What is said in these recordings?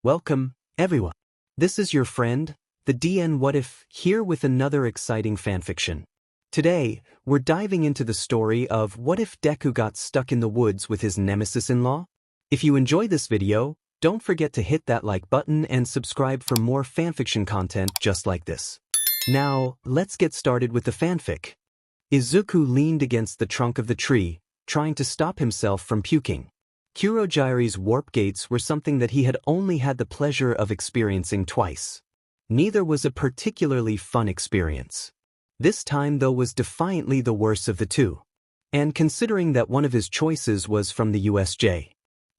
Welcome, everyone. This is your friend, the DN What If, here with another exciting fanfiction. Today, we're diving into the story of what if Deku got stuck in the woods with his Nemesis-in-Law? If you enjoy this video, don't forget to hit that like button and subscribe for more fanfiction content just like this. Now, let's get started with the fanfic. Izuku leaned against the trunk of the tree, trying to stop himself from puking. Curogy's warp gates were something that he had only had the pleasure of experiencing twice. Neither was a particularly fun experience. This time, though, was defiantly the worst of the two. And considering that one of his choices was from the USJ.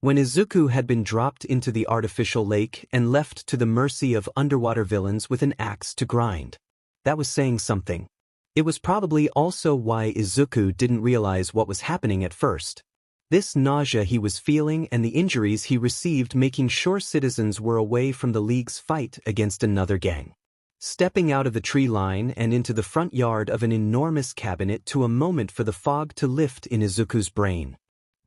When Izuku had been dropped into the artificial lake and left to the mercy of underwater villains with an axe to grind. That was saying something. It was probably also why Izuku didn't realize what was happening at first. This nausea he was feeling and the injuries he received making sure citizens were away from the League's fight against another gang. Stepping out of the tree line and into the front yard of an enormous cabinet took a moment for the fog to lift in Izuku's brain.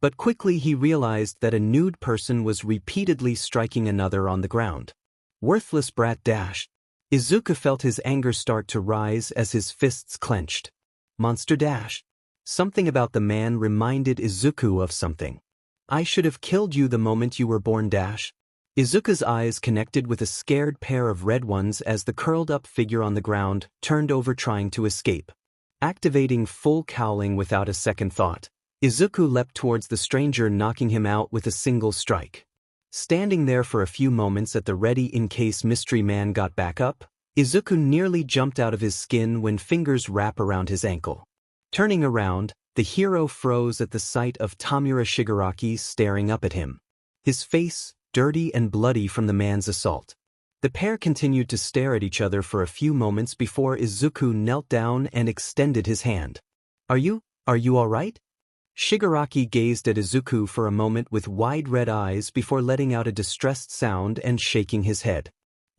But quickly he realized that a nude person was repeatedly striking another on the ground. Worthless brat dash. Izuku felt his anger start to rise as his fists clenched. Monster dash. Something about the man reminded Izuku of something. I should have killed you the moment you were born dash. Izuku's eyes connected with a scared pair of red ones as the curled-up figure on the ground turned over trying to escape. Activating full cowling without a second thought, Izuku leapt towards the stranger, knocking him out with a single strike. Standing there for a few moments at the ready in case mystery man got back up, Izuku nearly jumped out of his skin when fingers wrapped around his ankle. Turning around, the hero froze at the sight of Tamura Shigaraki staring up at him. His face, dirty and bloody from the man's assault. The pair continued to stare at each other for a few moments before Izuku knelt down and extended his hand. Are you all right? Shigaraki gazed at Izuku for a moment with wide red eyes before letting out a distressed sound and shaking his head.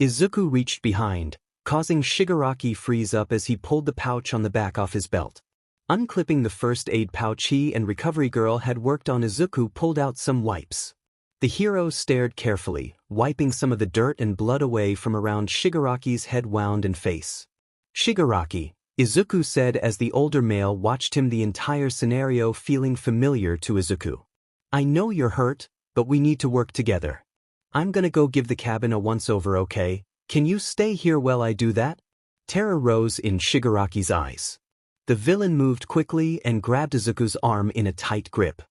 Izuku reached behind, causing Shigaraki freeze up as he pulled the pouch on the back off his belt. Unclipping the first aid pouch he and Recovery Girl had worked on, Izuku pulled out some wipes. The hero stared carefully, wiping some of the dirt and blood away from around Shigaraki's head, wound and face. Shigaraki, Izuku said as the older male watched him, the entire scenario feeling familiar to Izuku. I know you're hurt, but we need to work together. I'm gonna go give the cabin a once-over, okay? Can you stay here while I do that? Terror rose in Shigaraki's eyes. The villain moved quickly and grabbed Izuku's arm in a tight grip.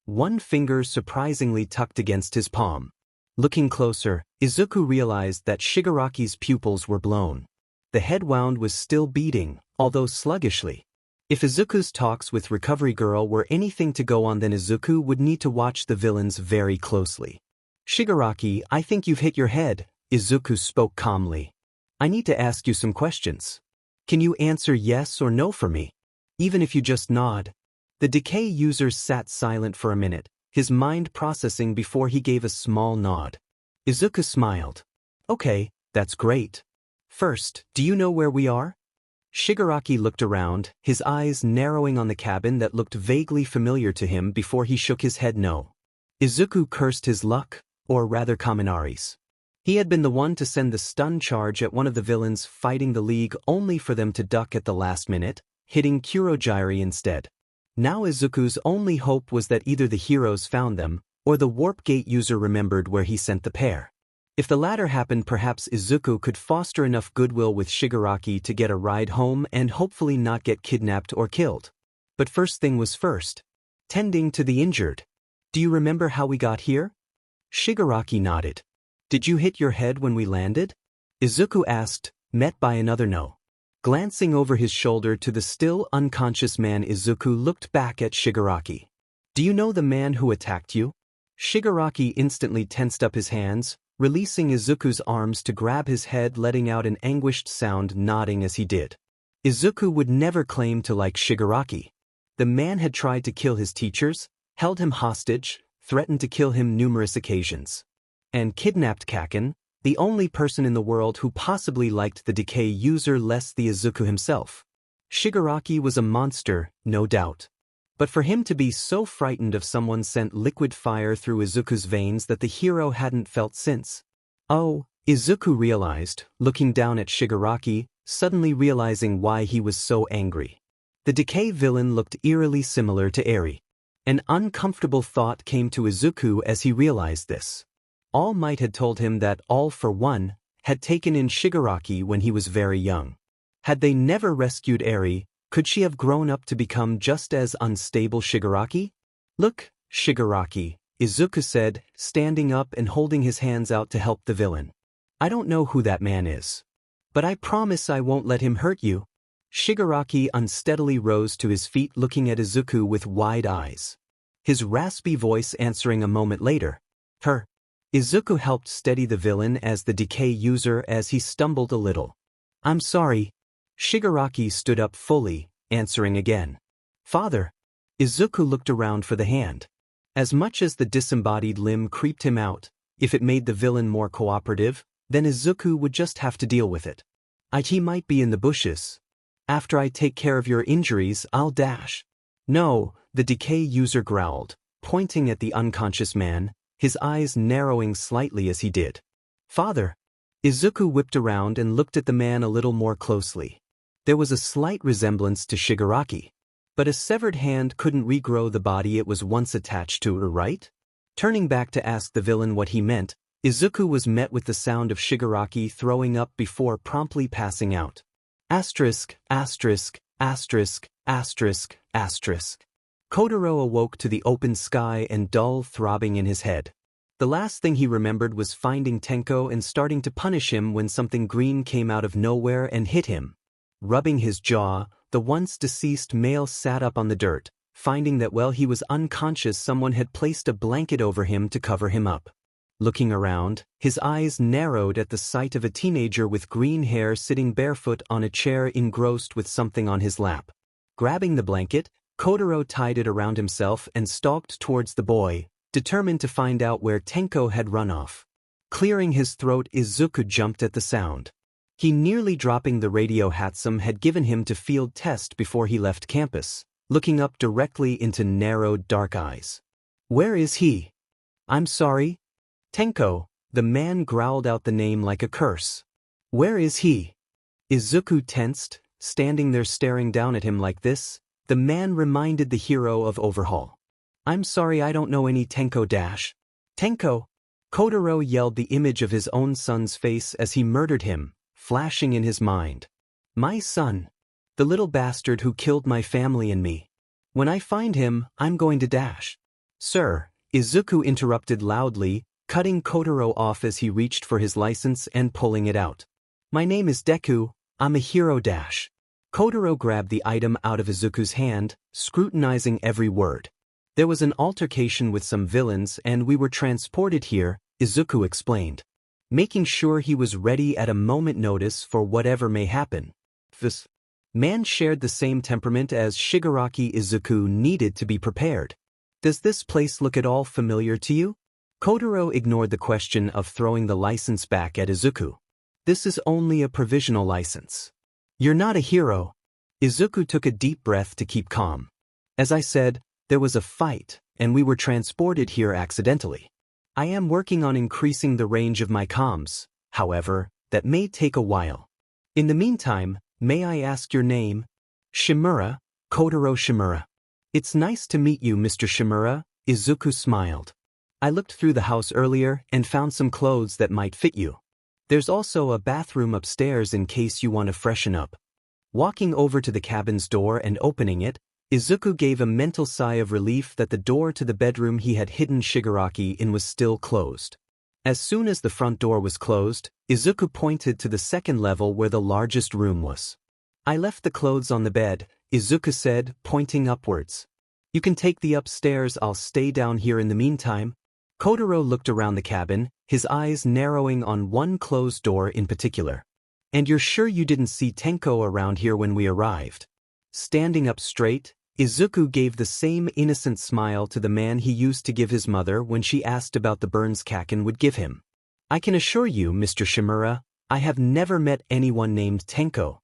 One finger surprisingly tucked against his palm. Looking closer, Izuku realized that Shigaraki's pupils were blown. The head wound was still beating, although sluggishly. If Izuku's talks with Recovery Girl were anything to go on, then Izuku would need to watch the villains very closely. Shigaraki, I think you've hit your head, Izuku spoke calmly. I need to ask you some questions. Can you answer yes or no for me? Even if you just nod. The Decay user sat silent for a minute, his mind processing before he gave a small nod. Izuku smiled. Okay, that's great. First, do you know where we are? Shigaraki looked around, his eyes narrowing on the cabin that looked vaguely familiar to him before he shook his head no. Izuku cursed his luck, or rather Kaminari's. He had been the one to send the stun charge at one of the villains fighting the League only for them to duck at the last minute, hitting Curogy instead. Now Izuku's only hope was that either the heroes found them, or the warp gate user remembered where he sent the pair. If the latter happened, perhaps Izuku could foster enough goodwill with Shigaraki to get a ride home and hopefully not get kidnapped or killed. But first thing was first. Tending to the injured. Do you remember how we got here? Shigaraki nodded. Did you hit your head when we landed? Izuku asked, met by another no. Glancing over his shoulder to the still unconscious man, Izuku looked back at Shigaraki. Do you know the man who attacked you? Shigaraki instantly tensed up his hands, releasing Izuku's arms to grab his head, letting out an anguished sound, nodding as he did. Izuku would never claim to like Shigaraki. The man had tried to kill his teachers, held him hostage, threatened to kill him numerous occasions. And kidnapped Kaken, the only person in the world who possibly liked the Decay user less than Izuku himself. Shigaraki was a monster, no doubt. But for him to be so frightened of someone sent liquid fire through Izuku's veins that the hero hadn't felt since. Oh, Izuku realized, looking down at Shigaraki, suddenly realizing why he was so angry. The decay villain looked eerily similar to Eri. An uncomfortable thought came to Izuku as he realized this. All Might had told him that All for One had taken in Shigaraki when he was very young. Had they never rescued Eri, could she have grown up to become just as unstable Shigaraki? Look, Shigaraki, Izuku said, standing up and holding his hands out to help the villain. I don't know who that man is. But I promise I won't let him hurt you. Shigaraki unsteadily rose to his feet looking at Izuku with wide eyes. His raspy voice answering a moment later. Her. Izuku helped steady the villain as the decay user as he stumbled a little. I'm sorry. Shigaraki stood up fully, answering again. Father. Izuku looked around for the hand. As much as the disembodied limb creeped him out, if it made the villain more cooperative, then Izuku would just have to deal with it. He might be in the bushes. After I take care of your injuries, I'll dash. No, the decay user growled, pointing at the unconscious man, his eyes narrowing slightly as he did. Father. Izuku whipped around and looked at the man a little more closely. There was a slight resemblance to Shigaraki. But a severed hand couldn't regrow the body it was once attached to, right? Turning back to ask the villain what he meant, Izuku was met with the sound of Shigaraki throwing up before promptly passing out. Asterisk, asterisk, asterisk, asterisk, asterisk. Kotoro awoke to the open sky and dull throbbing in his head. The last thing he remembered was finding Tenko and starting to punish him when something green came out of nowhere and hit him. Rubbing his jaw, the once deceased male sat up on the dirt, finding that while he was unconscious someone had placed a blanket over him to cover him up. Looking around, his eyes narrowed at the sight of a teenager with green hair sitting barefoot on a chair engrossed with something on his lap. Grabbing the blanket, Kotoro tied it around himself and stalked towards the boy, determined to find out where Tenko had run off. Clearing his throat, Izuku jumped at the sound. He nearly dropping the radio Hatsum had given him to field test before he left campus, looking up directly into narrowed dark eyes. Where is he? I'm sorry? Tenko, the man growled out the name like a curse. Where is he? Izuku tensed, standing there staring down at him like this. The man reminded the hero of Overhaul. I'm sorry, I don't know any Tenko dash. Tenko! Kotoro yelled the image of his own son's face as he murdered him, flashing in his mind. My son. The little bastard who killed my family and me. When I find him, I'm going to dash. Sir, Izuku interrupted loudly, cutting Kotoro off as he reached for his license and pulling it out. My name is Deku, I'm a hero dash. Kotoro grabbed the item out of Izuku's hand, scrutinizing every word. There was an altercation with some villains and we were transported here, Izuku explained. Making sure he was ready at a moment's notice for whatever may happen. This man shared the same temperament as Shigaraki. Izuku needed to be prepared. Does this place look at all familiar to you? Kotoro ignored the question of throwing the license back at Izuku. This is only a provisional license. You're not a hero. Izuku took a deep breath to keep calm. As I said, there was a fight, and we were transported here accidentally. I am working on increasing the range of my comms, however, that may take a while. In the meantime, may I ask your name? Shimura, Kotoro Shimura. It's nice to meet you, Mr. Shimura, Izuku smiled. I looked through the house earlier and found some clothes that might fit you. There's also a bathroom upstairs in case you want to freshen up. Walking over to the cabin's door and opening it, Izuku gave a mental sigh of relief that the door to the bedroom he had hidden Shigaraki in was still closed. As soon as the front door was closed, Izuku pointed to the second level where the largest room was. I left the clothes on the bed, Izuku said, pointing upwards. You can take the upstairs, I'll stay down here in the meantime. Kotoro looked around the cabin, his eyes narrowing on one closed door in particular. And you're sure you didn't see Tenko around here when we arrived? Standing up straight, Izuku gave the same innocent smile to the man he used to give his mother when she asked about the burns Kaken would give him. I can assure you, Mr. Shimura, I have never met anyone named Tenko.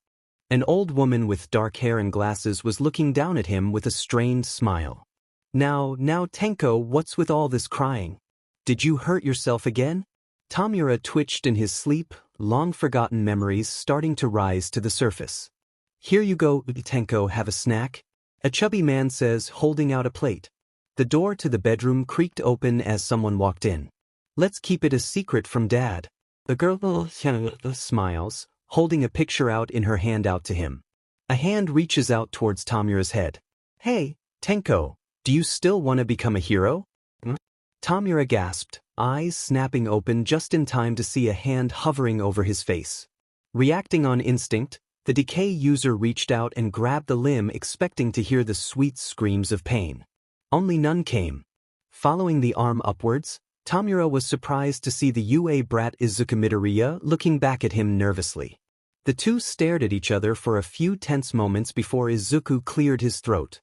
An old woman with dark hair and glasses was looking down at him with a strained smile. Now Tenko, what's with all this crying? Did you hurt yourself again? Tamura twitched in his sleep, long-forgotten memories starting to rise to the surface. "Here you go, Tenko, have a snack?" a chubby man says, holding out a plate. The door to the bedroom creaked open as someone walked in. "Let's keep it a secret from Dad." The girl smiles, holding a picture out in her hand out to him. A hand reaches out towards Tamura's head. "Hey, Tenko, do you still want to become a hero?" Tamura gasped, eyes snapping open just in time to see a hand hovering over his face. Reacting on instinct, the decay user reached out and grabbed the limb, expecting to hear the sweet screams of pain. Only none came. Following the arm upwards, Tamura was surprised to see the UA brat Izuku Midoriya looking back at him nervously. The two stared at each other for a few tense moments before Izuku cleared his throat.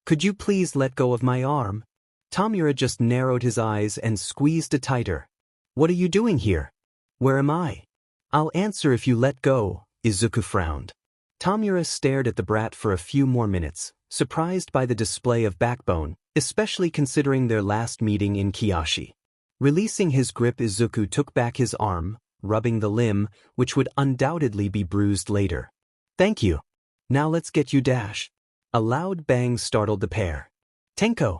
"Could you please let go of my arm?" Tamura just narrowed his eyes and squeezed it tighter. "What are you doing here?" "Where am I?" "I'll answer if you let go," Izuku frowned. Tamura stared at the brat for a few more minutes, surprised by the display of backbone, especially considering their last meeting in Kyoshi. Releasing his grip, Izuku took back his arm, rubbing the limb, which would undoubtedly be bruised later. "Thank you. Now let's get you dash." A loud bang startled the pair. "Tenko,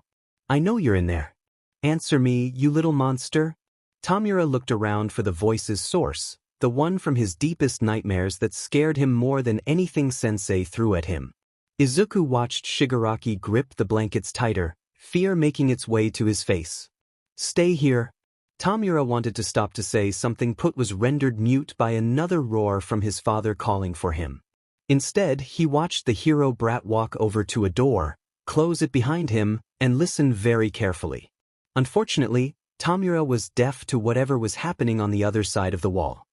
I know you're in there. Answer me, you little monster." Tamura looked around for the voice's source, the one from his deepest nightmares that scared him more than anything Sensei threw at him. Izuku watched Shigaraki grip the blankets tighter, fear making its way to his face. "Stay here." Tamura wanted to stop to say something but was rendered mute by another roar from his father calling for him. Instead, he watched the hero brat walk over to a door, close it behind him, and listen very carefully. Unfortunately, Tamura was deaf to whatever was happening on the other side of the wall.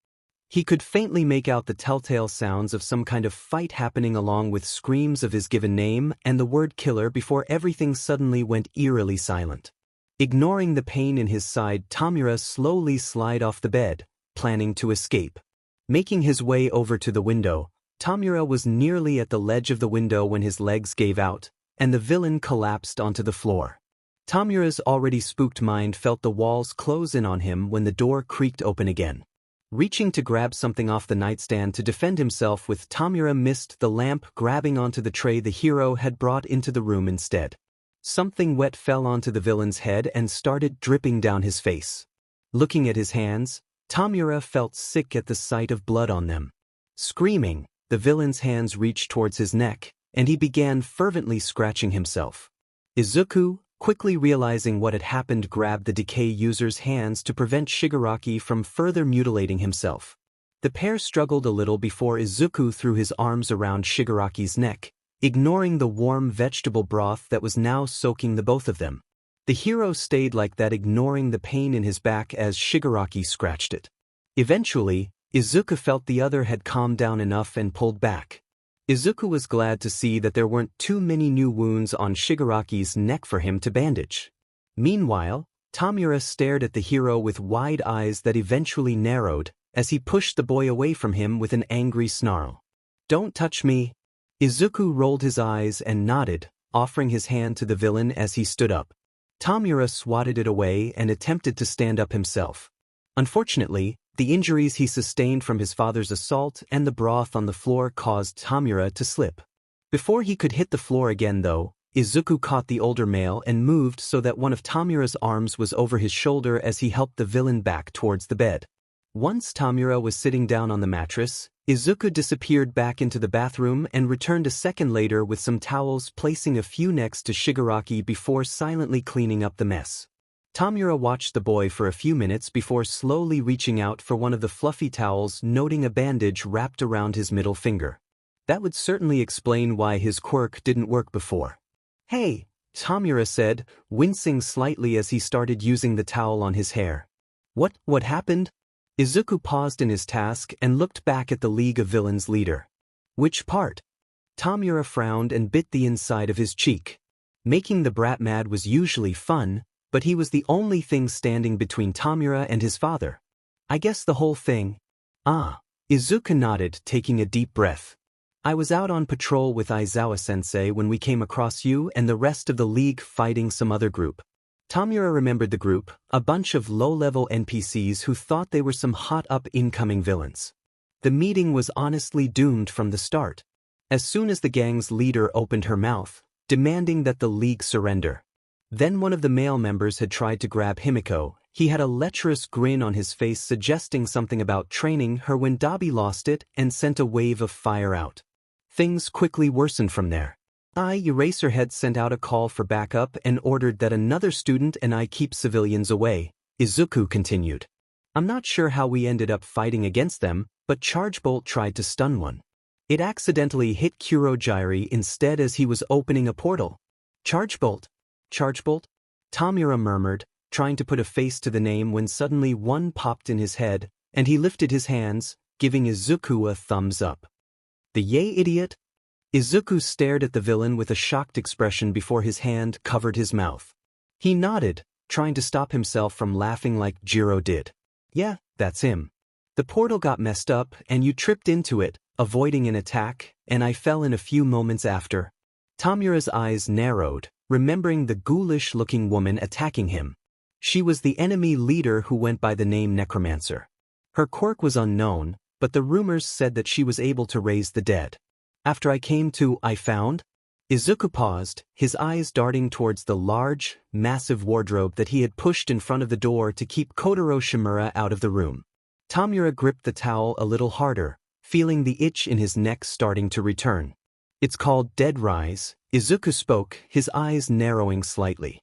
He could faintly make out the telltale sounds of some kind of fight happening along with screams of his given name and the word killer before everything suddenly went eerily silent. Ignoring the pain in his side, Tamura slowly slid off the bed, planning to escape. Making his way over to the window, Tamura was nearly at the ledge of the window when his legs gave out, and the villain collapsed onto the floor. Tamura's already spooked mind felt the walls close in on him when the door creaked open again. Reaching to grab something off the nightstand to defend himself with, Tamura missed the lamp, grabbing onto the tray the hero had brought into the room instead. Something wet fell onto the villain's head and started dripping down his face. Looking at his hands, Tamura felt sick at the sight of blood on them. Screaming, the villain's hands reached towards his neck, and he began fervently scratching himself. Izuku, quickly realizing what had happened, grabbed the decay user's hands to prevent Shigaraki from further mutilating himself. The pair struggled a little before Izuku threw his arms around Shigaraki's neck, ignoring the warm vegetable broth that was now soaking the both of them. The hero stayed like that, ignoring the pain in his back as Shigaraki scratched it. Eventually, Izuku felt the other had calmed down enough and pulled back. Izuku was glad to see that there weren't too many new wounds on Shigaraki's neck for him to bandage. Meanwhile, Tamura stared at the hero with wide eyes that eventually narrowed as he pushed the boy away from him with an angry snarl. "Don't touch me." Izuku rolled his eyes and nodded, offering his hand to the villain as he stood up. Tamura swatted it away and attempted to stand up himself. Unfortunately, the injuries he sustained from his father's assault and the broth on the floor caused Tamura to slip. Before he could hit the floor again though, Izuku caught the older male and moved so that one of Tamura's arms was over his shoulder as he helped the villain back towards the bed. Once Tamura was sitting down on the mattress, Izuku disappeared back into the bathroom and returned a second later with some towels, placing a few next to Shigaraki before silently cleaning up the mess. Tamura watched the boy for a few minutes before slowly reaching out for one of the fluffy towels, noting a bandage wrapped around his middle finger. That would certainly explain why his quirk didn't work before. "Hey," Tamura said, wincing slightly as he started using the towel on his hair. What happened?" Izuku paused in his task and looked back at the League of Villains leader. "Which part?" Tamura frowned and bit the inside of his cheek. Making the brat mad was usually fun, but he was the only thing standing between Tamura and his father. "I guess the whole thing." "Ah." Izuku nodded, taking a deep breath. "I was out on patrol with Aizawa-sensei when we came across you and the rest of the League fighting some other group. Tamura remembered the group, a bunch of low-level NPCs who thought they were some hot-up incoming villains. The meeting was honestly doomed from the start. As soon as the gang's leader opened her mouth, demanding that the League surrender. Then one of the male members had tried to grab Himiko. He had a lecherous grin on his face suggesting something about training her when Dabi lost it and sent a wave of fire out. Things quickly worsened from there. Eraserhead sent out a call for backup and ordered that another student and I keep civilians away. Izuku continued. I'm not sure how we ended up fighting against them, but Chargebolt tried to stun one. It accidentally hit Curogy instead as he was opening a portal. Chargebolt? Chargebolt? Tamura murmured, trying to put a face to the name when suddenly one popped in his head, and he lifted his hands, giving Izuku a thumbs up. The yay idiot? Izuku stared at the villain with a shocked expression before his hand covered his mouth. He nodded, trying to stop himself from laughing like Jiro did. Yeah, that's him. The portal got messed up and you tripped into it, avoiding an attack, and I fell in a few moments after. Tamura's eyes narrowed, remembering the ghoulish-looking woman attacking him. She was the enemy leader who went by the name Necromancer. Her quirk was unknown, but the rumors said that she was able to raise the dead. After I found? Izuku paused, his eyes darting towards the large, massive wardrobe that he had pushed in front of the door to keep Kotoro Shimura out of the room. Tamura gripped the towel a little harder, feeling the itch in his neck starting to return. It's called Dead Rise, Izuku spoke, his eyes narrowing slightly.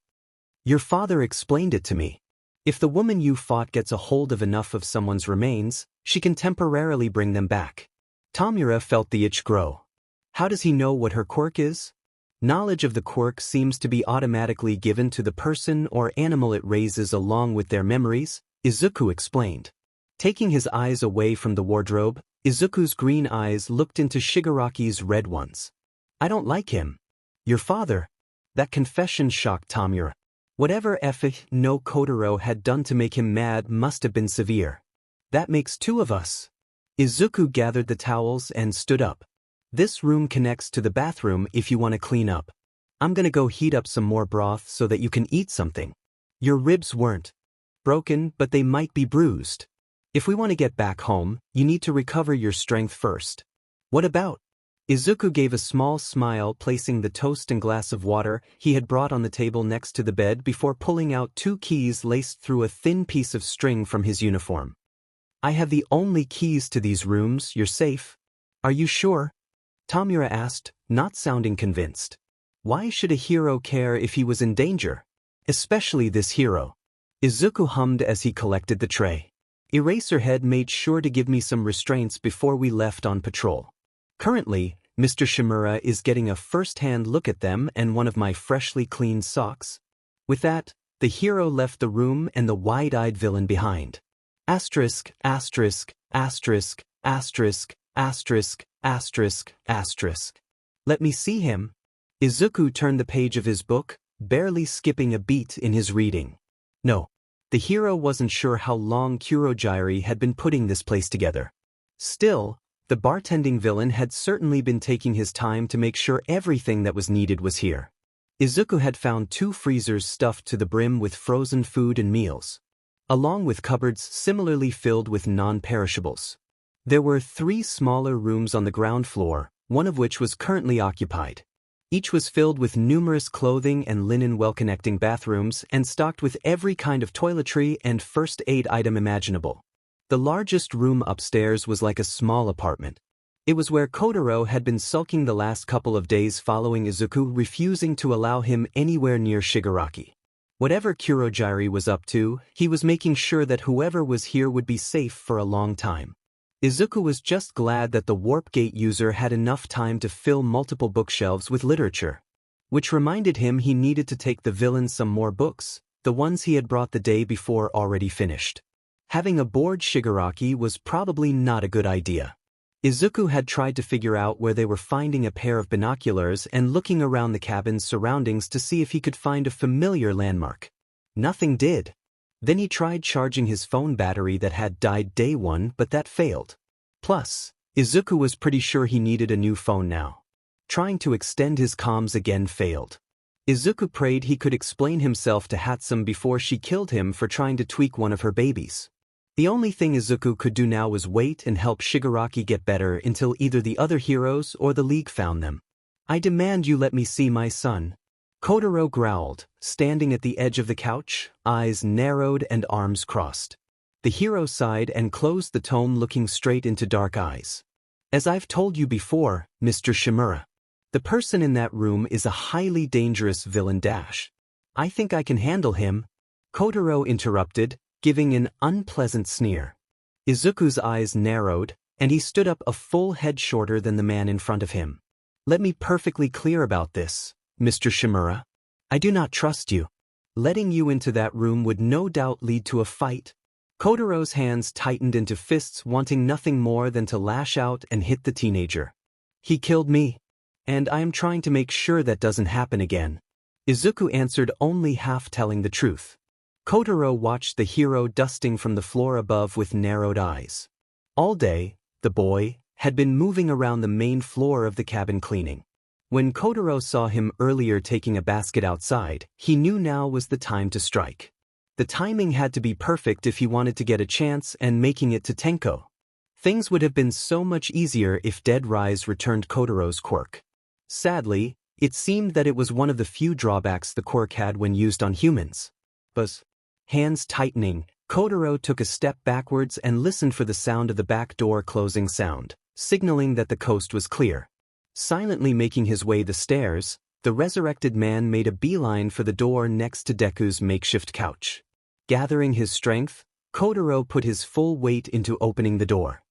Your father explained it to me. If the woman you fought gets a hold of enough of someone's remains, she can temporarily bring them back. Tamura felt the itch grow. How does he know what her quirk is? Knowledge of the quirk seems to be automatically given to the person or animal it raises along with their memories, Izuku explained. Taking his eyes away from the wardrobe, Izuku's green eyes looked into Shigaraki's red ones. I don't like him. Your father? That confession shocked Tamura. Whatever no Kotoro had done to make him mad must have been severe. That makes two of us. Izuku gathered the towels and stood up. This room connects to the bathroom if you want to clean up. I'm gonna go heat up some more broth so that you can eat something. Your ribs weren't broken, but they might be bruised. If we want to get back home, you need to recover your strength first. What about? Izuku gave a small smile, placing the toast and glass of water he had brought on the table next to the bed before pulling out 2 keys laced through a thin piece of string from his uniform. I have the only keys to these rooms, you're safe. Are you sure? Tamura asked, not sounding convinced. Why should a hero care if he was in danger? Especially this hero. Izuku hummed as he collected the tray. Eraserhead made sure to give me some restraints before we left on patrol. Currently, Mr. Shimura is getting a first-hand look at them and one of my freshly cleaned socks. With that, the hero left the room and the wide-eyed villain behind. Asterisk, asterisk, asterisk, asterisk, asterisk, asterisk, asterisk. Let me see him. Izuku turned the page of his book, barely skipping a beat in his reading. No. The hero wasn't sure how long Curogy had been putting this place together. Still, the bartending villain had certainly been taking his time to make sure everything that was needed was here. Izuku had found 2 freezers stuffed to the brim with frozen food and meals, along with cupboards similarly filled with non-perishables. There were 3 smaller rooms on the ground floor, one of which was currently occupied. Each was filled with numerous clothing and linen well-connecting bathrooms and stocked with every kind of toiletry and first aid item imaginable. The largest room upstairs was like a small apartment. It was where Kotoro had been sulking the last couple of days following Izuku refusing to allow him anywhere near Shigaraki. Whatever Curogy was up to, he was making sure that whoever was here would be safe for a long time. Izuku was just glad that the warp gate user had enough time to fill multiple bookshelves with literature. Which reminded him he needed to take the villain some more books, the ones he had brought the day before already finished. Having a bored Shigaraki was probably not a good idea. Izuku had tried to figure out where they were finding a pair of binoculars and looking around the cabin's surroundings to see if he could find a familiar landmark. Nothing did. Then he tried charging his phone battery that had died day 1, but that failed. Plus, Izuku was pretty sure he needed a new phone now. Trying to extend his comms again failed. Izuku prayed he could explain himself to Hatsum before she killed him for trying to tweak one of her babies. The only thing Izuku could do now was wait and help Shigaraki get better until either the other heroes or the League found them. I demand you let me see my son. Kotoro growled, standing at the edge of the couch, eyes narrowed and arms crossed. The hero sighed and closed the tome, looking straight into dark eyes. As I've told you before, Mr. Shimura, the person in that room is a highly dangerous villain. I think I can handle him. Kotoro interrupted, giving an unpleasant sneer. Izuku's eyes narrowed, and he stood up a full head shorter than the man in front of him. Let me perfectly clear about this, Mr. Shimura. I do not trust you. Letting you into that room would no doubt lead to a fight. Kotoro's hands tightened into fists, wanting nothing more than to lash out and hit the teenager. He killed me, and I am trying to make sure that doesn't happen again. Izuku answered, only half telling the truth. Kotoro watched the hero dusting from the floor above with narrowed eyes. All day, the boy had been moving around the main floor of the cabin cleaning. When Kotoro saw him earlier taking a basket outside, he knew now was the time to strike. The timing had to be perfect if he wanted to get a chance and making it to Tenko. Things would have been so much easier if Dead Rise returned Kotoro's quirk. Sadly, it seemed that it was one of the few drawbacks the quirk had when used on humans. Buzz. Hands tightening, Kotoro took a step backwards and listened for the sound of the back door closing sound, signaling that the coast was clear. Silently making his way the stairs, the resurrected man made a beeline for the door next to Deku's makeshift couch. Gathering his strength, Kotoro put his full weight into opening the door.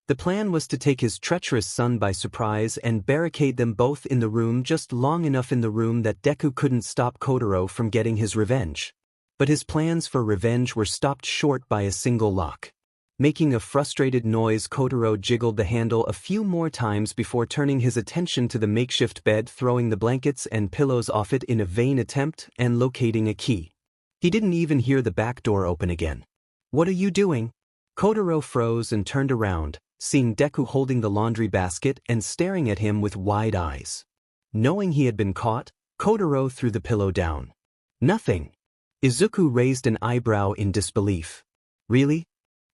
The plan was to take his treacherous son by surprise and barricade them both in the room, just long enough in the room that Deku couldn't stop Kotoro from getting his revenge. But his plans for revenge were stopped short by a single lock. Making a frustrated noise, Kotoro jiggled the handle a few more times before turning his attention to the makeshift bed, throwing the blankets and pillows off it in a vain attempt and locating a key. He didn't even hear the back door open again. What are you doing? Kotoro froze and turned around, seeing Deku holding the laundry basket and staring at him with wide eyes. Knowing he had been caught, Kotoro threw the pillow down. Nothing. Izuku raised an eyebrow in disbelief. Really?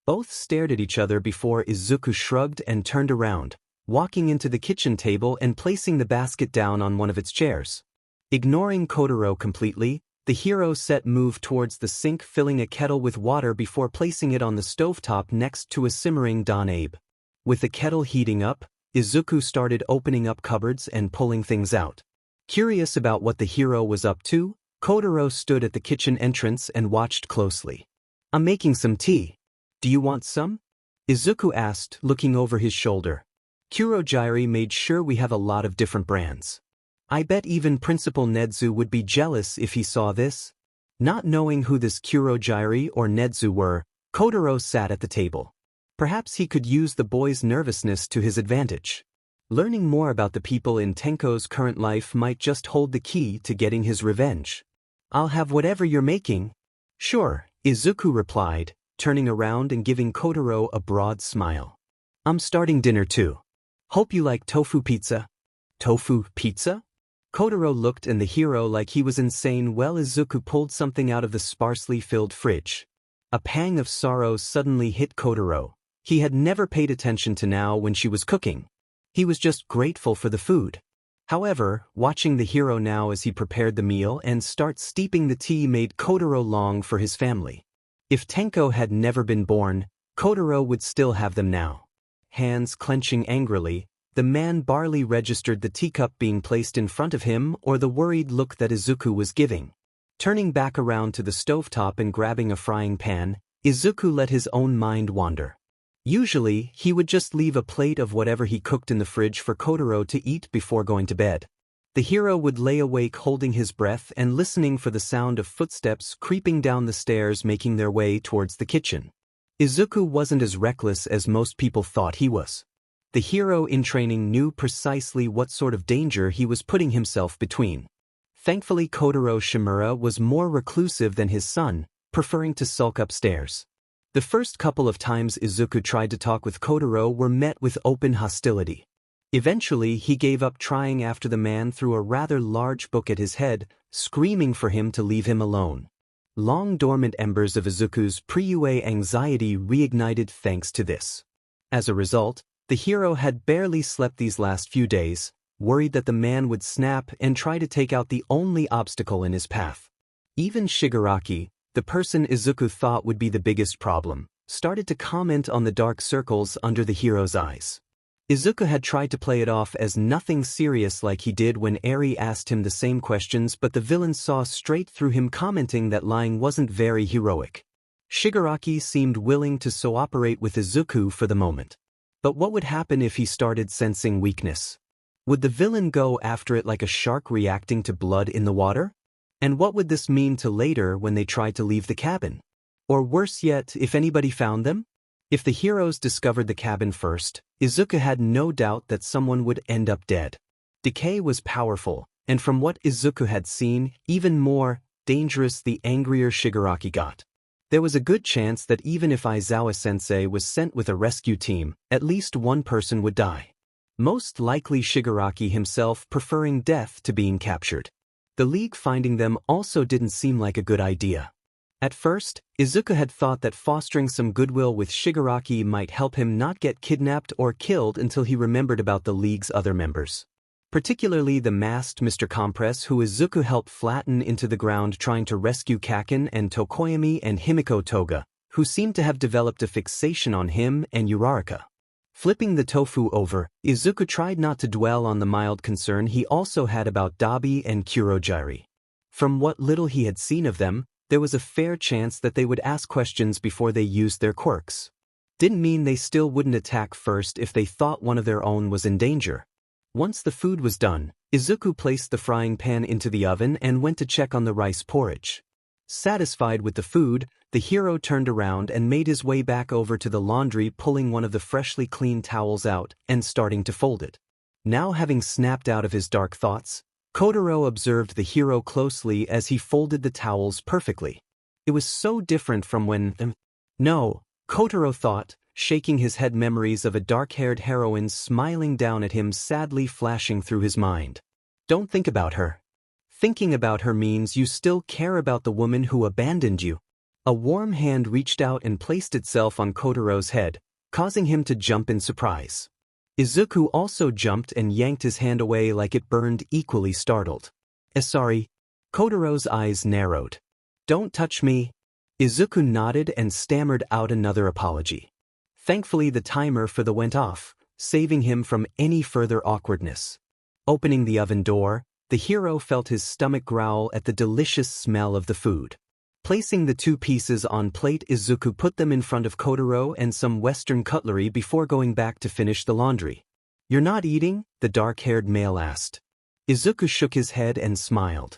Both stared at each other before Izuku shrugged and turned around, walking into the kitchen table and placing the basket down on one of its chairs. Ignoring Kotoro completely, the hero set moved towards the sink, filling a kettle with water before placing it on the stovetop next to a simmering Don-Abe. With the kettle heating up, Izuku started opening up cupboards and pulling things out. Curious about what the hero was up to, Kotoro stood at the kitchen entrance and watched closely. I'm making some tea. Do you want some? Izuku asked, looking over his shoulder. Curogy made sure we have a lot of different brands. I bet even Principal Nedzu would be jealous if he saw this. Not knowing who this Curogy or Nedzu were, Kotoro sat at the table. Perhaps he could use the boy's nervousness to his advantage. Learning more about the people in Tenko's current life might just hold the key to getting his revenge. I'll have whatever you're making. Sure, Izuku replied, turning around and giving Kotoro a broad smile. I'm starting dinner too. Hope you like tofu pizza. Tofu pizza? Kotoro looked at the hero like he was insane while Izuku pulled something out of the sparsely filled fridge. A pang of sorrow suddenly hit Kotoro. He had never paid attention to now when she was cooking. He was just grateful for the food. However, watching the hero now as he prepared the meal and start steeping the tea made Kotoro long for his family. If Tenko had never been born, Kotoro would still have them now. Hands clenching angrily, the man barely registered the teacup being placed in front of him or the worried look that Izuku was giving. Turning back around to the stovetop and grabbing a frying pan, Izuku let his own mind wander. Usually, he would just leave a plate of whatever he cooked in the fridge for Kotoro to eat before going to bed. The hero would lay awake holding his breath and listening for the sound of footsteps creeping down the stairs making their way towards the kitchen. Izuku wasn't as reckless as most people thought he was. The hero in training knew precisely what sort of danger he was putting himself between. Thankfully, Kotoro Shimura was more reclusive than his son, preferring to sulk upstairs. The first couple of times Izuku tried to talk with Kotoro were met with open hostility. Eventually, he gave up trying after the man threw a rather large book at his head, screaming for him to leave him alone. Long dormant embers of Izuku's pre-UA anxiety reignited thanks to this. As a result, the hero had barely slept these last few days, worried that the man would snap and try to take out the only obstacle in his path. Even Shigaraki, the person Izuku thought would be the biggest problem, started to comment on the dark circles under the hero's eyes. Izuku had tried to play it off as nothing serious like he did when Eri asked him the same questions, but the villain saw straight through him, commenting that lying wasn't very heroic. Shigaraki seemed willing to cooperate with Izuku for the moment. But what would happen if he started sensing weakness? Would the villain go after it like a shark reacting to blood in the water? And what would this mean to later when they tried to leave the cabin? Or worse yet, if anybody found them? If the heroes discovered the cabin first, Izuku had no doubt that someone would end up dead. Decay was powerful, and from what Izuku had seen, even more dangerous the angrier Shigaraki got. There was a good chance that even if Aizawa-sensei was sent with a rescue team, at least one person would die. Most likely Shigaraki himself, preferring death to being captured. The League finding them also didn't seem like a good idea. At first, Izuku had thought that fostering some goodwill with Shigaraki might help him not get kidnapped or killed until he remembered about the League's other members. Particularly the masked Mr. Compress, who Izuku helped flatten into the ground trying to rescue Kaken, and Tokoyami and Himiko Toga, who seemed to have developed a fixation on him and Uraraka. Flipping the tofu over, Izuku tried not to dwell on the mild concern he also had about Dabi and Curogy. From what little he had seen of them, there was a fair chance that they would ask questions before they used their quirks. Didn't mean they still wouldn't attack first if they thought one of their own was in danger. Once the food was done, Izuku placed the frying pan into the oven and went to check on the rice porridge. Satisfied with the food, the hero turned around and made his way back over to the laundry, pulling one of the freshly cleaned towels out and starting to fold it. Now having snapped out of his dark thoughts, Kotoro observed the hero closely as he folded the towels perfectly. It was so different from when... No, Kotoro thought, shaking his head, memories of a dark-haired heroine smiling down at him sadly flashing through his mind. Don't think about her. Thinking about her means you still care about the woman who abandoned you. A warm hand reached out and placed itself on Kotoro's head, causing him to jump in surprise. Izuku also jumped and yanked his hand away like it burned, equally startled. Sorry. Kotoro's eyes narrowed. Don't touch me. Izuku nodded and stammered out another apology. Thankfully the timer for the went off, saving him from any further awkwardness. Opening the oven door, the hero felt his stomach growl at the delicious smell of the food. Placing the two pieces on plate, Izuku put them in front of Kotoro and some Western cutlery before going back to finish the laundry. You're not eating? The dark-haired male asked. Izuku shook his head and smiled.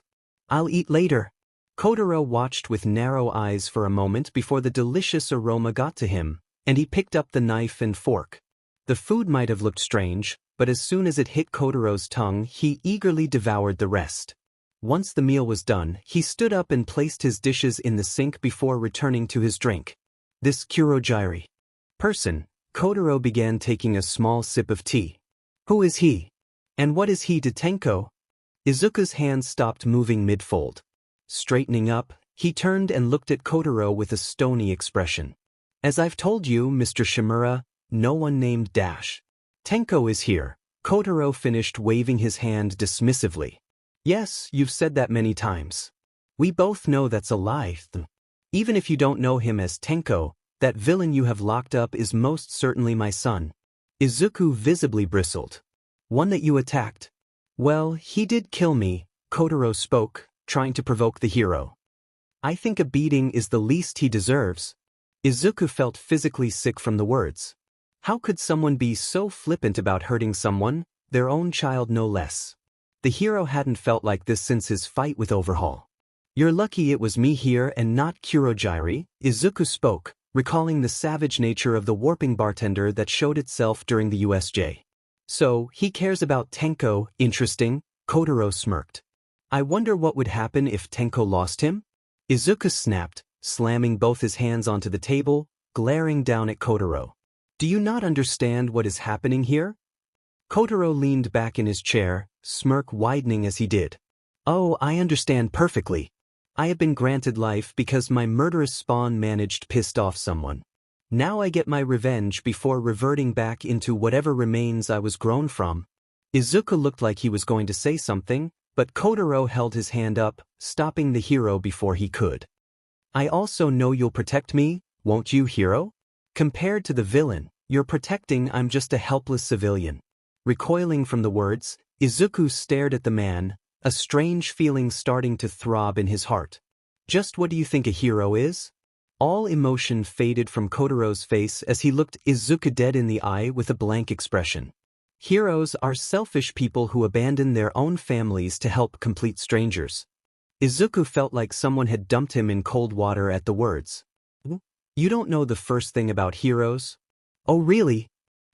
I'll eat later. Kotoro watched with narrow eyes for a moment before the delicious aroma got to him, and he picked up the knife and fork. The food might have looked strange, but as soon as it hit Kotoro's tongue, he eagerly devoured the rest. Once the meal was done, he stood up and placed his dishes in the sink before returning to his drink. This Curogy person, Kotoro began taking a small sip of tea. Who is he? And what is he to Tenko? Izuku's hand stopped moving mid-fold. Straightening up, he turned and looked at Kotoro with a stony expression. As I've told you, Mr. Shimura, no one named Dash. Tenko is here. Kotoro finished, waving his hand dismissively. Yes, you've said that many times. We both know that's a lie. Even if you don't know him as Tenko, that villain you have locked up is most certainly my son. Izuku visibly bristled. One that you attacked? Well, he did kill me, Kotoro spoke, trying to provoke the hero. I think a beating is the least he deserves. Izuku felt physically sick from the words. How could someone be so flippant about hurting someone, their own child no less? The hero hadn't felt like this since his fight with Overhaul. You're lucky it was me here and not Curogy, Izuku spoke, recalling the savage nature of the warping bartender that showed itself during the USJ. So, he cares about Tenko, interesting, Kotoro smirked. I wonder what would happen if Tenko lost him? Izuku snapped, slamming both his hands onto the table, glaring down at Kotoro. Do you not understand what is happening here? Kotoro leaned back in his chair, smirk widening as he did. Oh, I understand perfectly. I have been granted life because my murderous spawn managed pissed off someone. Now I get my revenge before reverting back into whatever remains I was grown from. Izuku looked like he was going to say something, but Kotoro held his hand up, stopping the hero before he could. I also know you'll protect me, won't you, hero? Compared to the villain you're protecting, I'm just a helpless civilian. Recoiling from the words, Izuku stared at the man, a strange feeling starting to throb in his heart. Just what do you think a hero is? All emotion faded from Kotoro's face as he looked Izuku dead in the eye with a blank expression. Heroes are selfish people who abandon their own families to help complete strangers. Izuku felt like someone had dumped him in cold water at the words. You don't know the first thing about heroes? Oh really?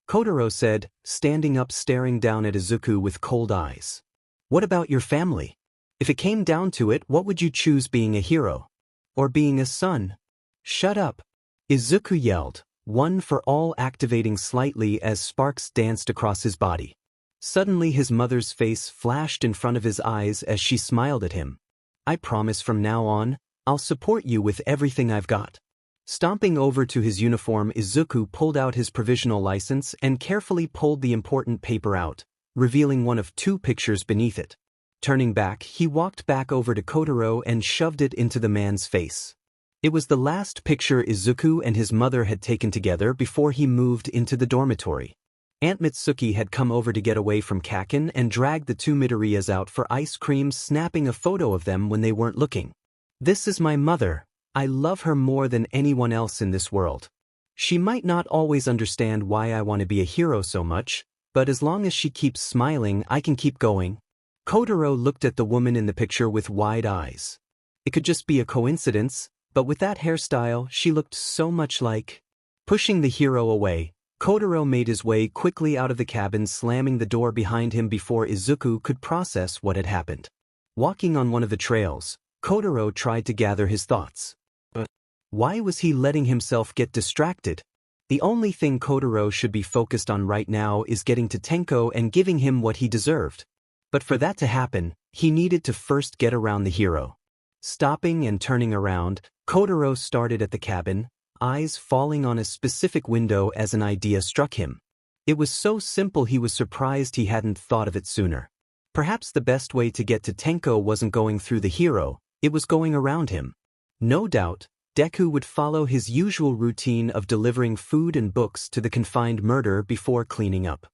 Kotoro said, standing up staring down at Izuku with cold eyes. What about your family? If it came down to it, what would you choose, being a hero? Or being a son? Shut up! Izuku yelled, one for all activating slightly as sparks danced across his body. Suddenly his mother's face flashed in front of his eyes as she smiled at him. I promise from now on, I'll support you with everything I've got. Stomping over to his uniform, Izuku pulled out his provisional license and carefully pulled the important paper out, revealing one of two pictures beneath it. Turning back, he walked back over to Kotoro and shoved it into the man's face. It was the last picture Izuku and his mother had taken together before he moved into the dormitory. Aunt Mitsuki had come over to get away from Kaken and dragged the two Midoriyas out for ice cream, snapping a photo of them when they weren't looking. This is my mother. I love her more than anyone else in this world. She might not always understand why I want to be a hero so much, but as long as she keeps smiling, I can keep going. Kotoro looked at the woman in the picture with wide eyes. It could just be a coincidence, but with that hairstyle, she looked so much like... Pushing the hero away, Kotoro made his way quickly out of the cabin, slamming the door behind him before Izuku could process what had happened. Walking on one of the trails, Kotoro tried to gather his thoughts. But why was he letting himself get distracted? The only thing Kotoro should be focused on right now is getting to Tenko and giving him what he deserved. But for that to happen, he needed to first get around the hero. Stopping and turning around, Kotoro started at the cabin, eyes falling on a specific window as an idea struck him. It was so simple he was surprised he hadn't thought of it sooner. Perhaps the best way to get to Tenko wasn't going through the hero, it was going around him. No doubt, Deku would follow his usual routine of delivering food and books to the confined murder before cleaning up.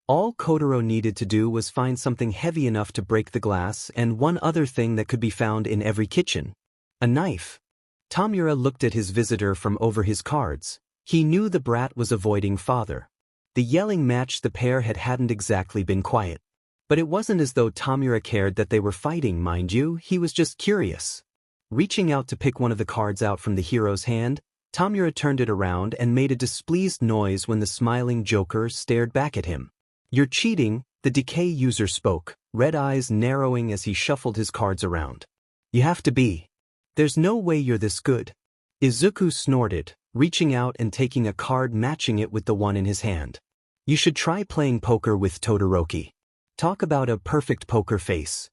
All Kotoro needed to do was find something heavy enough to break the glass and one other thing that could be found in every kitchen. A knife. Tamura looked at his visitor from over his cards. He knew the brat was avoiding father. The yelling match the pair hadn't exactly been quiet. But it wasn't as though Tamura cared that they were fighting, mind you, he was just curious. Reaching out to pick one of the cards out from the hero's hand, Tamura turned it around and made a displeased noise when the smiling Joker stared back at him. You're cheating, the Decay user spoke, red eyes narrowing as he shuffled his cards around. You have to be. There's no way you're this good. Izuku snorted, reaching out and taking a card matching it with the one in his hand. You should try playing poker with Todoroki. Talk about a perfect poker face.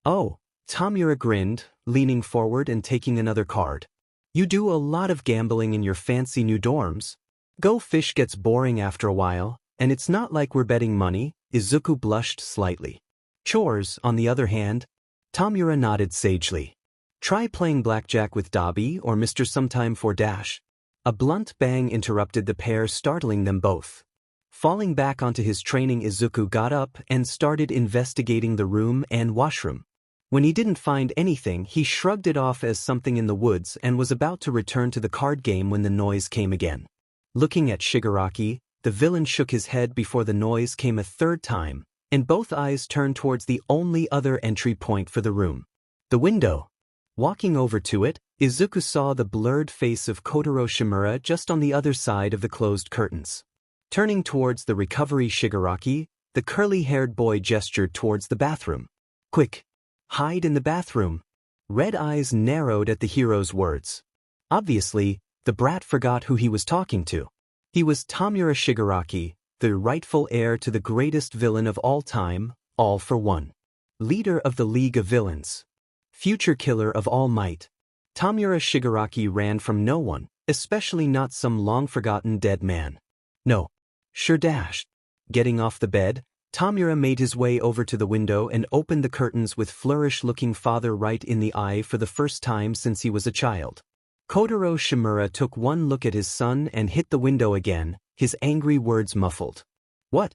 Oh, Tamura grinned, leaning forward and taking another card. You do a lot of gambling in your fancy new dorms. Go Fish gets boring after a while, and it's not like we're betting money. Izuku blushed slightly. Chores, on the other hand. Tamura nodded sagely. Try playing blackjack with Dabi or Mr. Sometime for Dash. A blunt bang interrupted the pair, startling them both. Falling back onto his training, Izuku got up and started investigating the room and washroom. When he didn't find anything, he shrugged it off as something in the woods and was about to return to the card game when the noise came again. Looking at Shigaraki, the villain shook his head before the noise came a third time, and both eyes turned towards the only other entry point for the room. The window. Walking over to it, Izuku saw the blurred face of Kotoro Shimura just on the other side of the closed curtains. Turning towards the recovery Shigaraki, the curly-haired boy gestured towards the bathroom. Quick! Hide in the bathroom. Red eyes narrowed at the hero's words. Obviously, the brat forgot who he was talking to. He was Tamura Shigaraki, the rightful heir to the greatest villain of all time, all for one. Leader of the League of Villains. Future killer of all might. Tamura Shigaraki ran from no one, especially not some long-forgotten dead man. No. Sure dash. Getting off the bed, Tamura made his way over to the window and opened the curtains with flourish-looking father right in the eye for the first time since he was a child. Kotoro Shimura took one look at his son and hit the window again, his angry words muffled. What?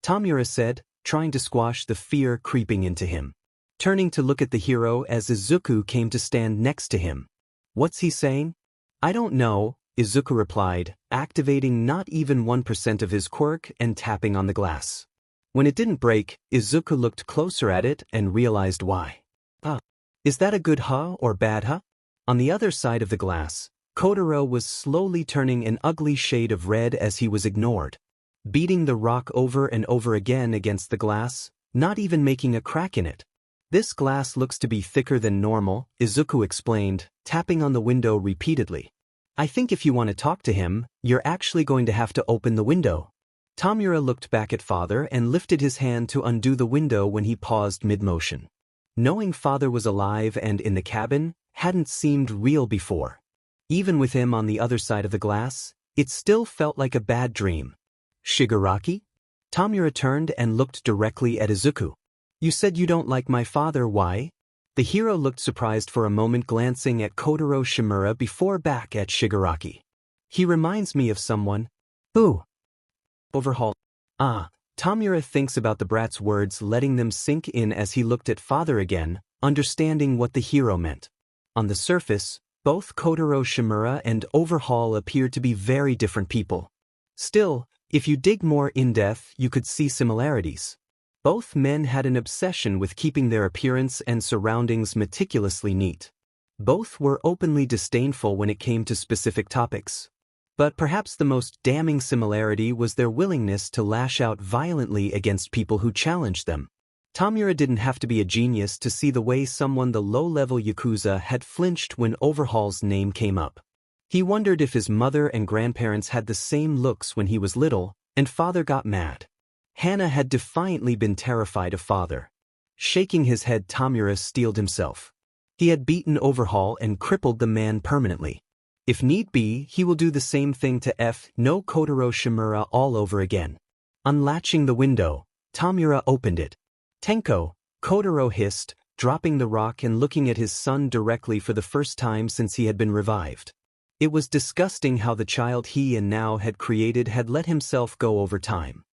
Tamura said, trying to squash the fear creeping into him. Turning to look at the hero as Izuku came to stand next to him. What's he saying? I don't know, Izuku replied, activating not even 1% of his quirk and tapping on the glass. When it didn't break, Izuku looked closer at it and realized why. Is that a good or bad? On the other side of the glass, Kotoro was slowly turning an ugly shade of red as he was ignored. Beating the rock over and over again against the glass, not even making a crack in it. This glass looks to be thicker than normal, Izuku explained, tapping on the window repeatedly. I think if you want to talk to him, you're actually going to have to open the window. Tamura looked back at father and lifted his hand to undo the window when he paused mid-motion. Knowing father was alive and in the cabin hadn't seemed real before. Even with him on the other side of the glass, it still felt like a bad dream. Shigaraki? Tamura turned and looked directly at Izuku. You said you don't like my father, why? The hero looked surprised for a moment, glancing at Kotoro Shimura before back at Shigaraki. He reminds me of someone. Who? Overhaul. Tamura thinks about the brat's words, letting them sink in as he looked at father again, understanding what the hero meant. On the surface, both Kotoro Shimura and Overhaul appeared to be very different people. Still, if you dig more in-depth, you could see similarities. Both men had an obsession with keeping their appearance and surroundings meticulously neat. Both were openly disdainful when it came to specific topics. But perhaps the most damning similarity was their willingness to lash out violently against people who challenged them. Tamura didn't have to be a genius to see the way someone the low-level Yakuza had flinched when Overhaul's name came up. He wondered if his mother and grandparents had the same looks when he was little, and father got mad. Hana had defiantly been terrified of father. Shaking his head, Tamura steeled himself. He had beaten Overhaul and crippled the man permanently. If need be, he will do the same thing to no Kotoro Shimura all over again. Unlatching the window, Tamura opened it. Tenko, Kotoro hissed, dropping the rock and looking at his son directly for the first time since he had been revived. It was disgusting how the child he and now had created had let himself go over time.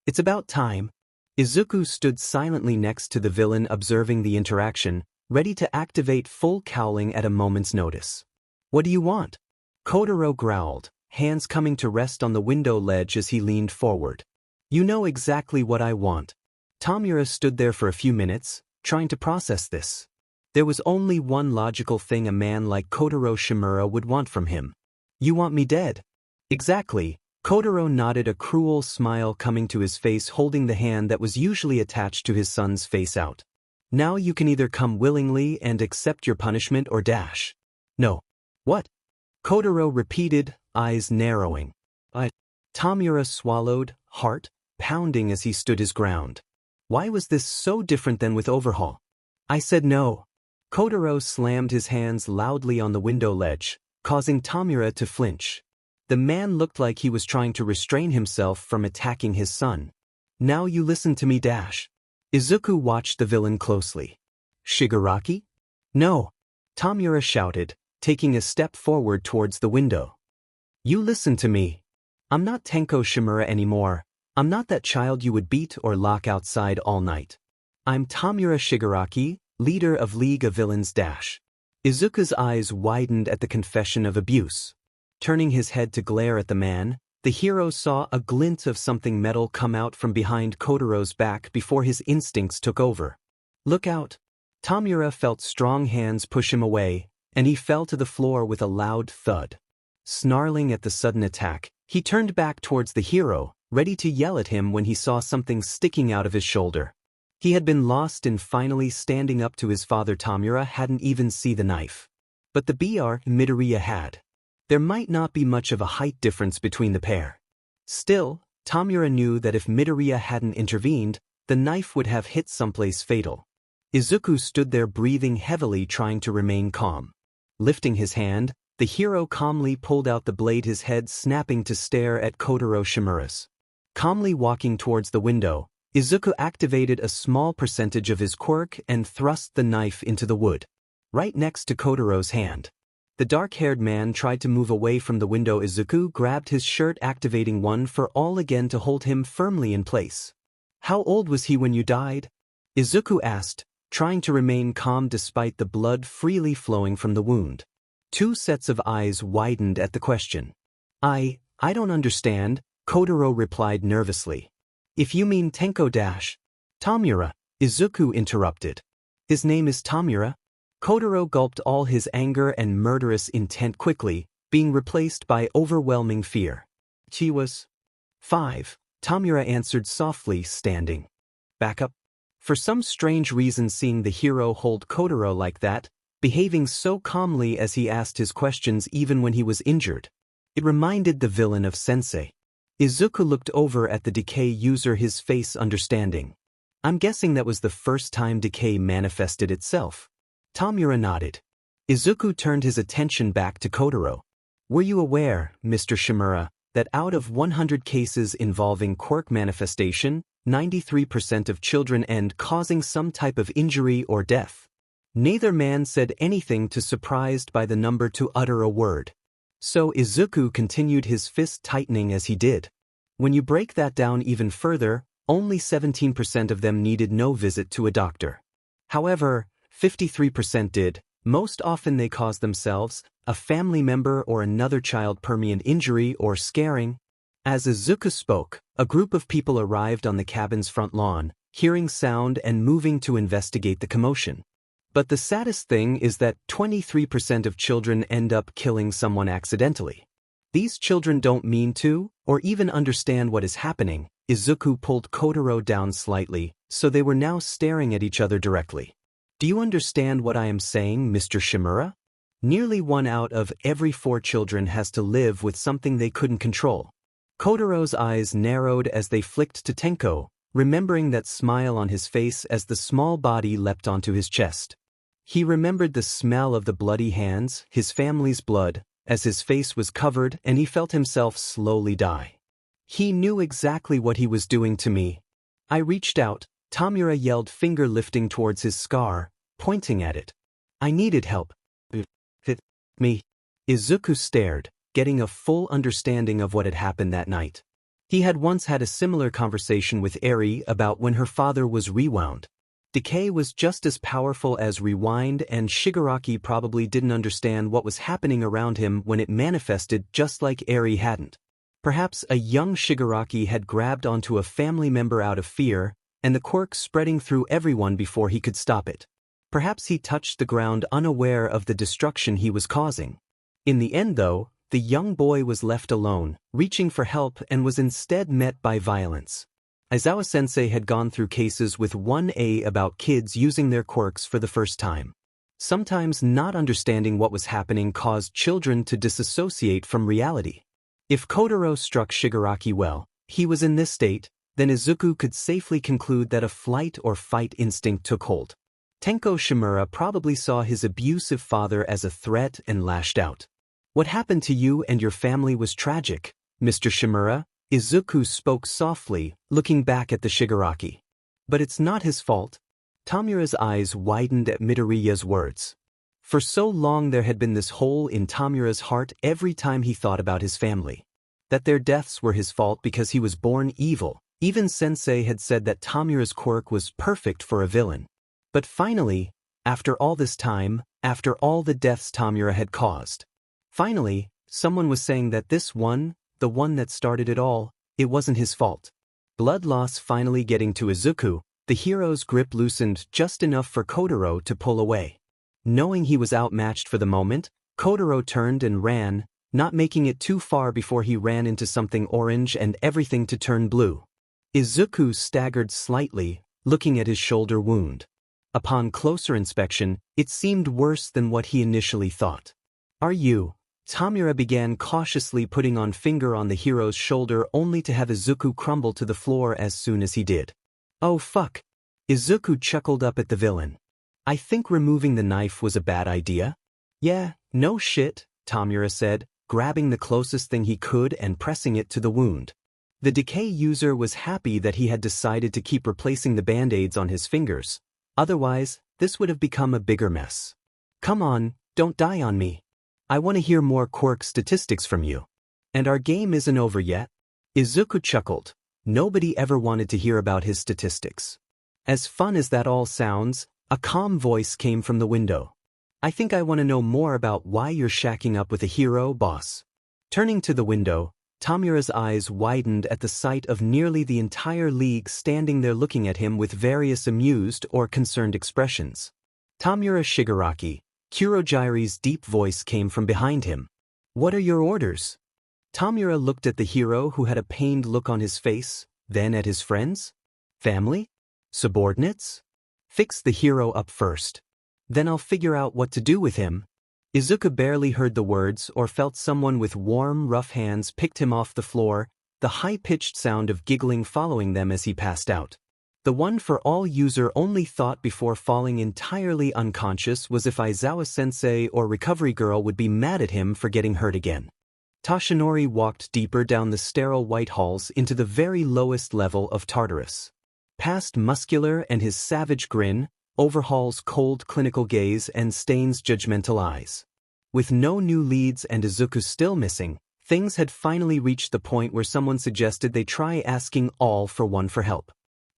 It's about time. Izuku stood silently next to the villain, observing the interaction, ready to activate full cowling at a moment's notice. What do you want? Kotoro growled, hands coming to rest on the window ledge as he leaned forward. You know exactly what I want. Tamura stood there for a few minutes, trying to process this. There was only one logical thing a man like Kotoro Shimura would want from him. You want me dead? Exactly. Kotoro nodded, a cruel smile coming to his face, holding the hand that was usually attached to his son's face out. Now you can either come willingly and accept your punishment or dash. No. What? Kotoro repeated, eyes narrowing. Tamura swallowed, heart pounding as he stood his ground. Why was this so different than with Overhaul? I said no. Kotoro slammed his hands loudly on the window ledge, causing Tamura to flinch. The man looked like he was trying to restrain himself from attacking his son. Now you listen to me, dash. Izuku watched the villain closely. Shigaraki? No. Tamura shouted, taking a step forward towards the window. You listen to me. I'm not Tenko Shimura anymore. I'm not that child you would beat or lock outside all night. I'm Tamura Shigaraki, leader of League of Villains dash. Izuku's eyes widened at the confession of abuse. Turning his head to glare at the man, the hero saw a glint of something metal come out from behind Kotoro's back before his instincts took over. Look out. Tamura felt strong hands push him away, and he fell to the floor with a loud thud. Snarling at the sudden attack, he turned back towards the hero, ready to yell at him when he saw something sticking out of his shoulder. He had been lost in finally standing up to his father. Tamura hadn't even seen the knife. But the Br Midoriya had. There might not be much of a height difference between the pair. Still, Tamura knew that if Midoriya hadn't intervened, the knife would have hit someplace fatal. Izuku stood there breathing heavily, trying to remain calm. Lifting his hand, the hero calmly pulled out the blade, his head snapping to stare at Kotoro Shimura's. Calmly walking towards the window, Izuku activated a small percentage of his quirk and thrust the knife into the wood, right next to Kotoro's hand. The dark-haired man tried to move away from the window. Izuku grabbed his shirt, activating one for all again to hold him firmly in place. "How old was he when you died?" Izuku asked, trying to remain calm despite the blood freely flowing from the wound. Two sets of eyes widened at the question. I don't understand," Kotoro replied nervously. "If you mean Tamura," Izuku interrupted. "His name is Tamura?" Kotoro gulped all his anger and murderous intent quickly, being replaced by overwhelming fear. "He was 5, Tamura answered softly, standing back up. For some strange reason, seeing the hero hold Kotoro like that, behaving so calmly as he asked his questions even when he was injured, it reminded the villain of Sensei. Izuku looked over at the decay user, his face understanding. "I'm guessing that was the first time decay manifested itself." Tamura nodded. Izuku turned his attention back to Kotoro. "Were you aware, Mr. Shimura, that out of 100 cases involving quirk manifestation, 93% of children end causing some type of injury or death?" Neither man said anything, too surprised by the number to utter a word. So Izuku continued, his fist tightening as he did. "When you break that down even further, only 17% of them needed no visit to a doctor. However, 53% did. Most often they caused themselves, a family member or another child permanent injury or scaring." As Izuku spoke, a group of people arrived on the cabin's front lawn, hearing sound and moving to investigate the commotion. But the saddest thing is that 23% of children end up killing someone accidentally. These children don't mean to, or even understand what is happening. Izuku pulled Kotoro down slightly, so they were now staring at each other directly. "Do you understand what I am saying, Mr. Shimura? Nearly 1 out of every 4 children has to live with something they couldn't control." Kotoro's eyes narrowed as they flicked to Tenko, remembering that smile on his face as the small body leapt onto his chest. He remembered the smell of the bloody hands, his family's blood, as his face was covered, and he felt himself slowly die. He knew exactly what he was doing to me. I reached out, Tamura yelled, finger lifting towards his scar, pointing at it. "I needed help." Me. Izuku stared, getting a full understanding of what had happened that night. He had once had a similar conversation with Eri about when her father was rewound. Decay was just as powerful as rewind, and Shigaraki probably didn't understand what was happening around him when it manifested, just like Eri hadn't. Perhaps a young Shigaraki had grabbed onto a family member out of fear, and the quirk spreading through everyone before he could stop it. Perhaps he touched the ground unaware of the destruction he was causing. In the end, though, the young boy was left alone, reaching for help, and was instead met by violence. Aizawa-sensei had gone through cases with 1A about kids using their quirks for the first time. Sometimes not understanding what was happening caused children to disassociate from reality. If Kotoro struck Shigaraki well, he was in this state, then Izuku could safely conclude that a flight or fight instinct took hold. Tenko Shimura probably saw his abusive father as a threat and lashed out. "What happened to you and your family was tragic, Mr. Shimura," Izuku spoke softly, looking back at the Shigaraki. "But it's not his fault." Tamura's eyes widened at Midoriya's words. For so long there had been this hole in Tamura's heart every time he thought about his family. That their deaths were his fault because he was born evil. Even Sensei had said that Tamura's quirk was perfect for a villain. But finally, after all this time, after all the deaths Tamura had caused, finally, someone was saying that this one, the one that started it all, it wasn't his fault. Blood loss finally getting to Izuku, the hero's grip loosened just enough for Kotoro to pull away. Knowing he was outmatched for the moment, Kotoro turned and ran, not making it too far before he ran into something orange and everything to turn blue. Izuku staggered slightly, looking at his shoulder wound. Upon closer inspection, it seemed worse than what he initially thought. "Are you Tamura began cautiously putting on finger on the hero's shoulder only to have Izuku crumble to the floor as soon as he did. Oh fuck. Izuku chuckled up at the villain. I think removing the knife was a bad idea. Yeah, no shit, Tamura said, grabbing the closest thing he could and pressing it to the wound. The decay user was happy that he had decided to keep replacing the band-aids on his fingers. Otherwise, this would have become a bigger mess. Come on, don't die on me. I want to hear more quirk statistics from you. And our game isn't over yet? Izuku chuckled. Nobody ever wanted to hear about his statistics. As fun as that all sounds, a calm voice came from the window. I think I want to know more about why you're shacking up with a hero, boss. Turning to the window, Tamura's eyes widened at the sight of nearly the entire league standing there looking at him with various amused or concerned expressions. Tamura Shigaraki, Curogy's deep voice came from behind him. What are your orders? Tamura looked at the hero who had a pained look on his face, then at his friends? Family? Subordinates? Fix the hero up first. Then I'll figure out what to do with him. Izuku barely heard the words or felt someone with warm, rough hands picked him off the floor, the high-pitched sound of giggling following them as he passed out. The one-for-all user only thought before falling entirely unconscious was if Aizawa-sensei or Recovery Girl would be mad at him for getting hurt again. Tashinori walked deeper down the sterile white halls into the very lowest level of Tartarus. Past Muscular and his savage grin, Overhaul's cold clinical gaze and Stain's judgmental eyes. With no new leads and Izuku still missing, things had finally reached the point where someone suggested they try asking All for One for help.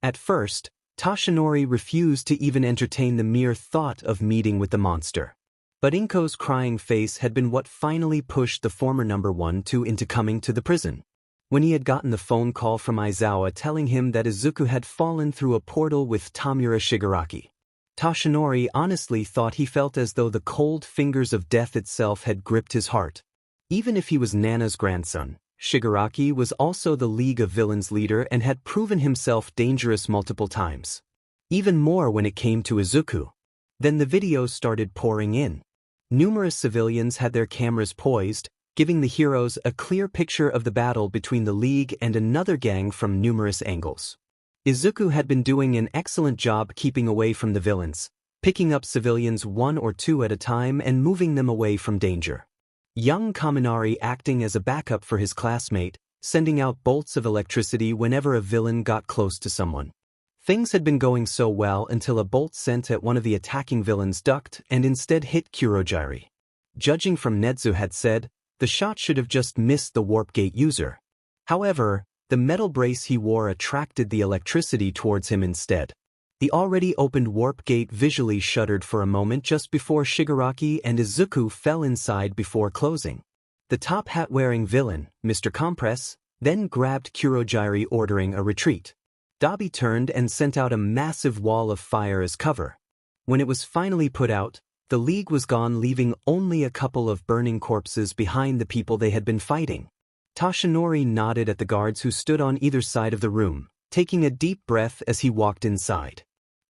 At first, Tashinori refused to even entertain the mere thought of meeting with the monster. But Inko's crying face had been what finally pushed the former number 1-2 into coming to the prison. When he had gotten the phone call from Aizawa telling him that Izuku had fallen through a portal with Tamura Shigaraki, Tashinori honestly thought he felt as though the cold fingers of death itself had gripped his heart. Even if he was Nana's grandson, Shigaraki was also the League of Villains leader and had proven himself dangerous multiple times. Even more when it came to Izuku. Then the videos started pouring in. Numerous civilians had their cameras poised, giving the heroes a clear picture of the battle between the League and another gang from numerous angles. Izuku had been doing an excellent job keeping away from the villains, picking up civilians 1 or 2 at a time and moving them away from danger. Young Kaminari acting as a backup for his classmate, sending out bolts of electricity whenever a villain got close to someone. Things had been going so well until a bolt sent at one of the attacking villains ducked and instead hit Curogy. Judging from Netsu had said, the shot should have just missed the warp gate user. However, the metal brace he wore attracted the electricity towards him instead. The already opened warp gate visually shuddered for a moment just before Shigaraki and Izuku fell inside before closing. The top hat-wearing villain, Mr. Compress, then grabbed Curogy ordering a retreat. Dabi turned and sent out a massive wall of fire as cover. When it was finally put out, the League was gone, leaving only a couple of burning corpses behind the people they had been fighting. Tashinori nodded at the guards who stood on either side of the room, taking a deep breath as he walked inside.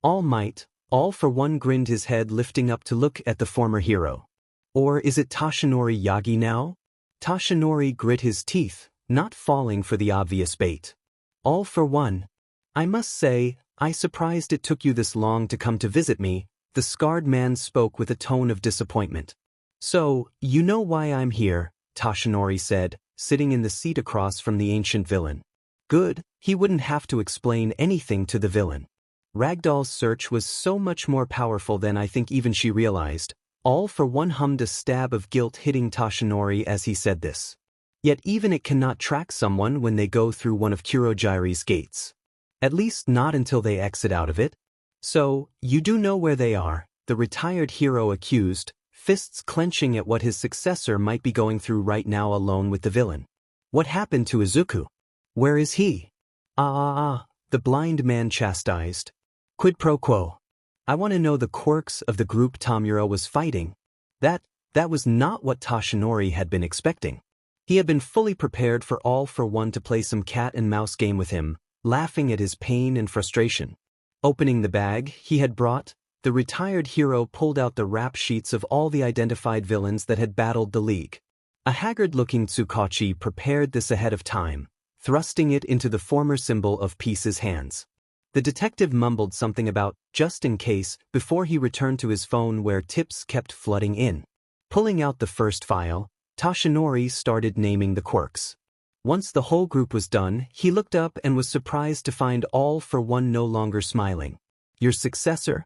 All Might, All for One grinned his head, lifting up to look at the former hero. Or is it Tashinori Yagi now? Tashinori grit his teeth, not falling for the obvious bait. All for One. I must say, I'm surprised it took you this long to come to visit me, the scarred man spoke with a tone of disappointment. So, you know why I'm here, Tashinori said, sitting in the seat across from the ancient villain. Good, he wouldn't have to explain anything to the villain. Ragdoll's search was so much more powerful than I think even she realized. All for One hummed a stab of guilt hitting Tashinori as he said this. Yet even it cannot track someone when they go through one of Curogy's gates. At least not until they exit out of it. So, you do know where they are, the retired hero accused, fists clenching at what his successor might be going through right now alone with the villain. What happened to Izuku? Where is he? The blind man chastised. Quid pro quo. I want to know the quirks of the group Tamura was fighting. That was not what Tashinori had been expecting. He had been fully prepared for All for One to play some cat and mouse game with him, laughing at his pain and frustration. Opening the bag he had brought, the retired hero pulled out the rap sheets of all the identified villains that had battled the League. A haggard-looking Tsukachi prepared this ahead of time, thrusting it into the former symbol of peace's hands. The detective mumbled something about just in case before he returned to his phone where tips kept flooding in. Pulling out the first file, Toshinori started naming the quirks. Once the whole group was done, he looked up and was surprised to find All for One no longer smiling. Your successor?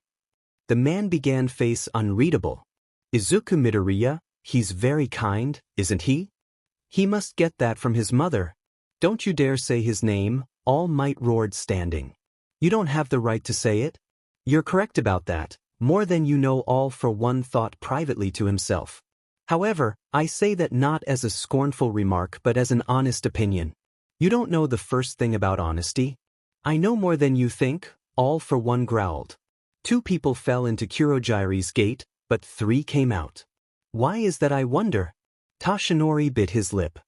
The man began face unreadable. Izuku Midoriya, he's very kind, isn't he? He must get that from his mother. Don't you dare say his name, All Might roared standing. You don't have the right to say it? You're correct about that, more than you know. All for One thought privately to himself. However, I say that not as a scornful remark but as an honest opinion. You don't know the first thing about honesty. I know more than you think, All for One growled. 2 people fell into Kurogyri's gate, but 3 came out. Why is that, I wonder? Toshinori bit his lip.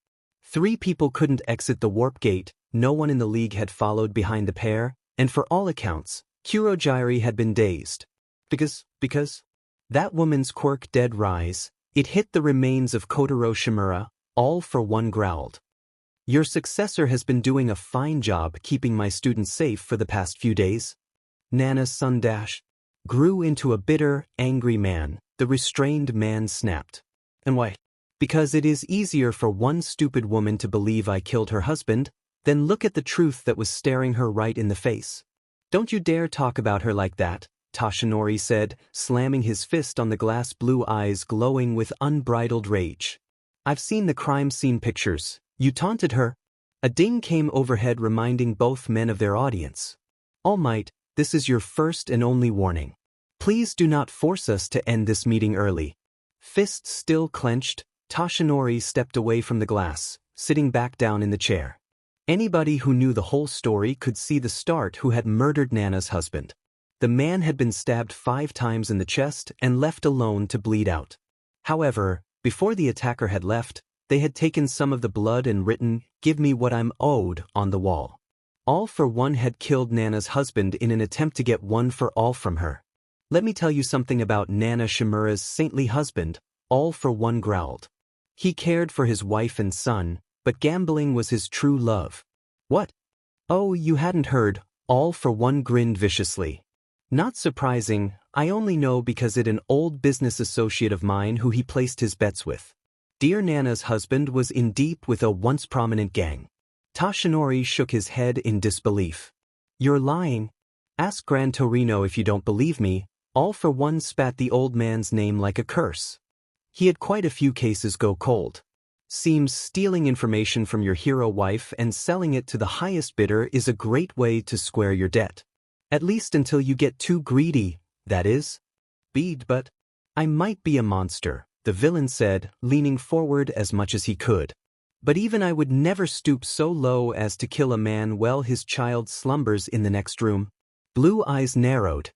3 people couldn't exit the warp gate, no one in the league had followed behind the pair, and for all accounts, Kurogyri had been dazed. Because? That woman's quirk dead rise, it hit the remains of Kotoro Shimura, All for One growled. Your successor has been doing a fine job keeping my students safe for the past few days. Nana's son grew into a bitter, angry man. The restrained man snapped. And why? Because it is easier for one stupid woman to believe I killed her husband, than look at the truth that was staring her right in the face. Don't you dare talk about her like that, Toshinori said, slamming his fist on the glass, blue eyes glowing with unbridled rage. I've seen the crime scene pictures. You taunted her. A ding came overhead, reminding both men of their audience. All Might, this is your first and only warning. Please do not force us to end this meeting early. Fists still clenched, Toshinori stepped away from the glass, sitting back down in the chair. Anybody who knew the whole story could see the start who had murdered Nana's husband. The man had been stabbed 5 times in the chest and left alone to bleed out. However, before the attacker had left, they had taken some of the blood and written, "Give me what I'm owed," on the wall. All for One had killed Nana's husband in an attempt to get one for all from her. Let me tell you something about Nana Shimura's saintly husband, All for One growled. He cared for his wife and son, but gambling was his true love. What? Oh, you hadn't heard, All for One grinned viciously. Not surprising, I only know because it an old business associate of mine who he placed his bets with. Dear Nana's husband was in deep with a once prominent gang. Toshinori shook his head in disbelief. You're lying. Ask Gran Torino if you don't believe me. All for One spat the old man's name like a curse. He had quite a few cases go cold. Seems stealing information from your hero wife and selling it to the highest bidder is a great way to square your debt. At least until you get too greedy, that is. But I might be a monster, the villain said, leaning forward as much as he could. But even I would never stoop so low as to kill a man while his child slumbers in the next room. Blue eyes narrowed.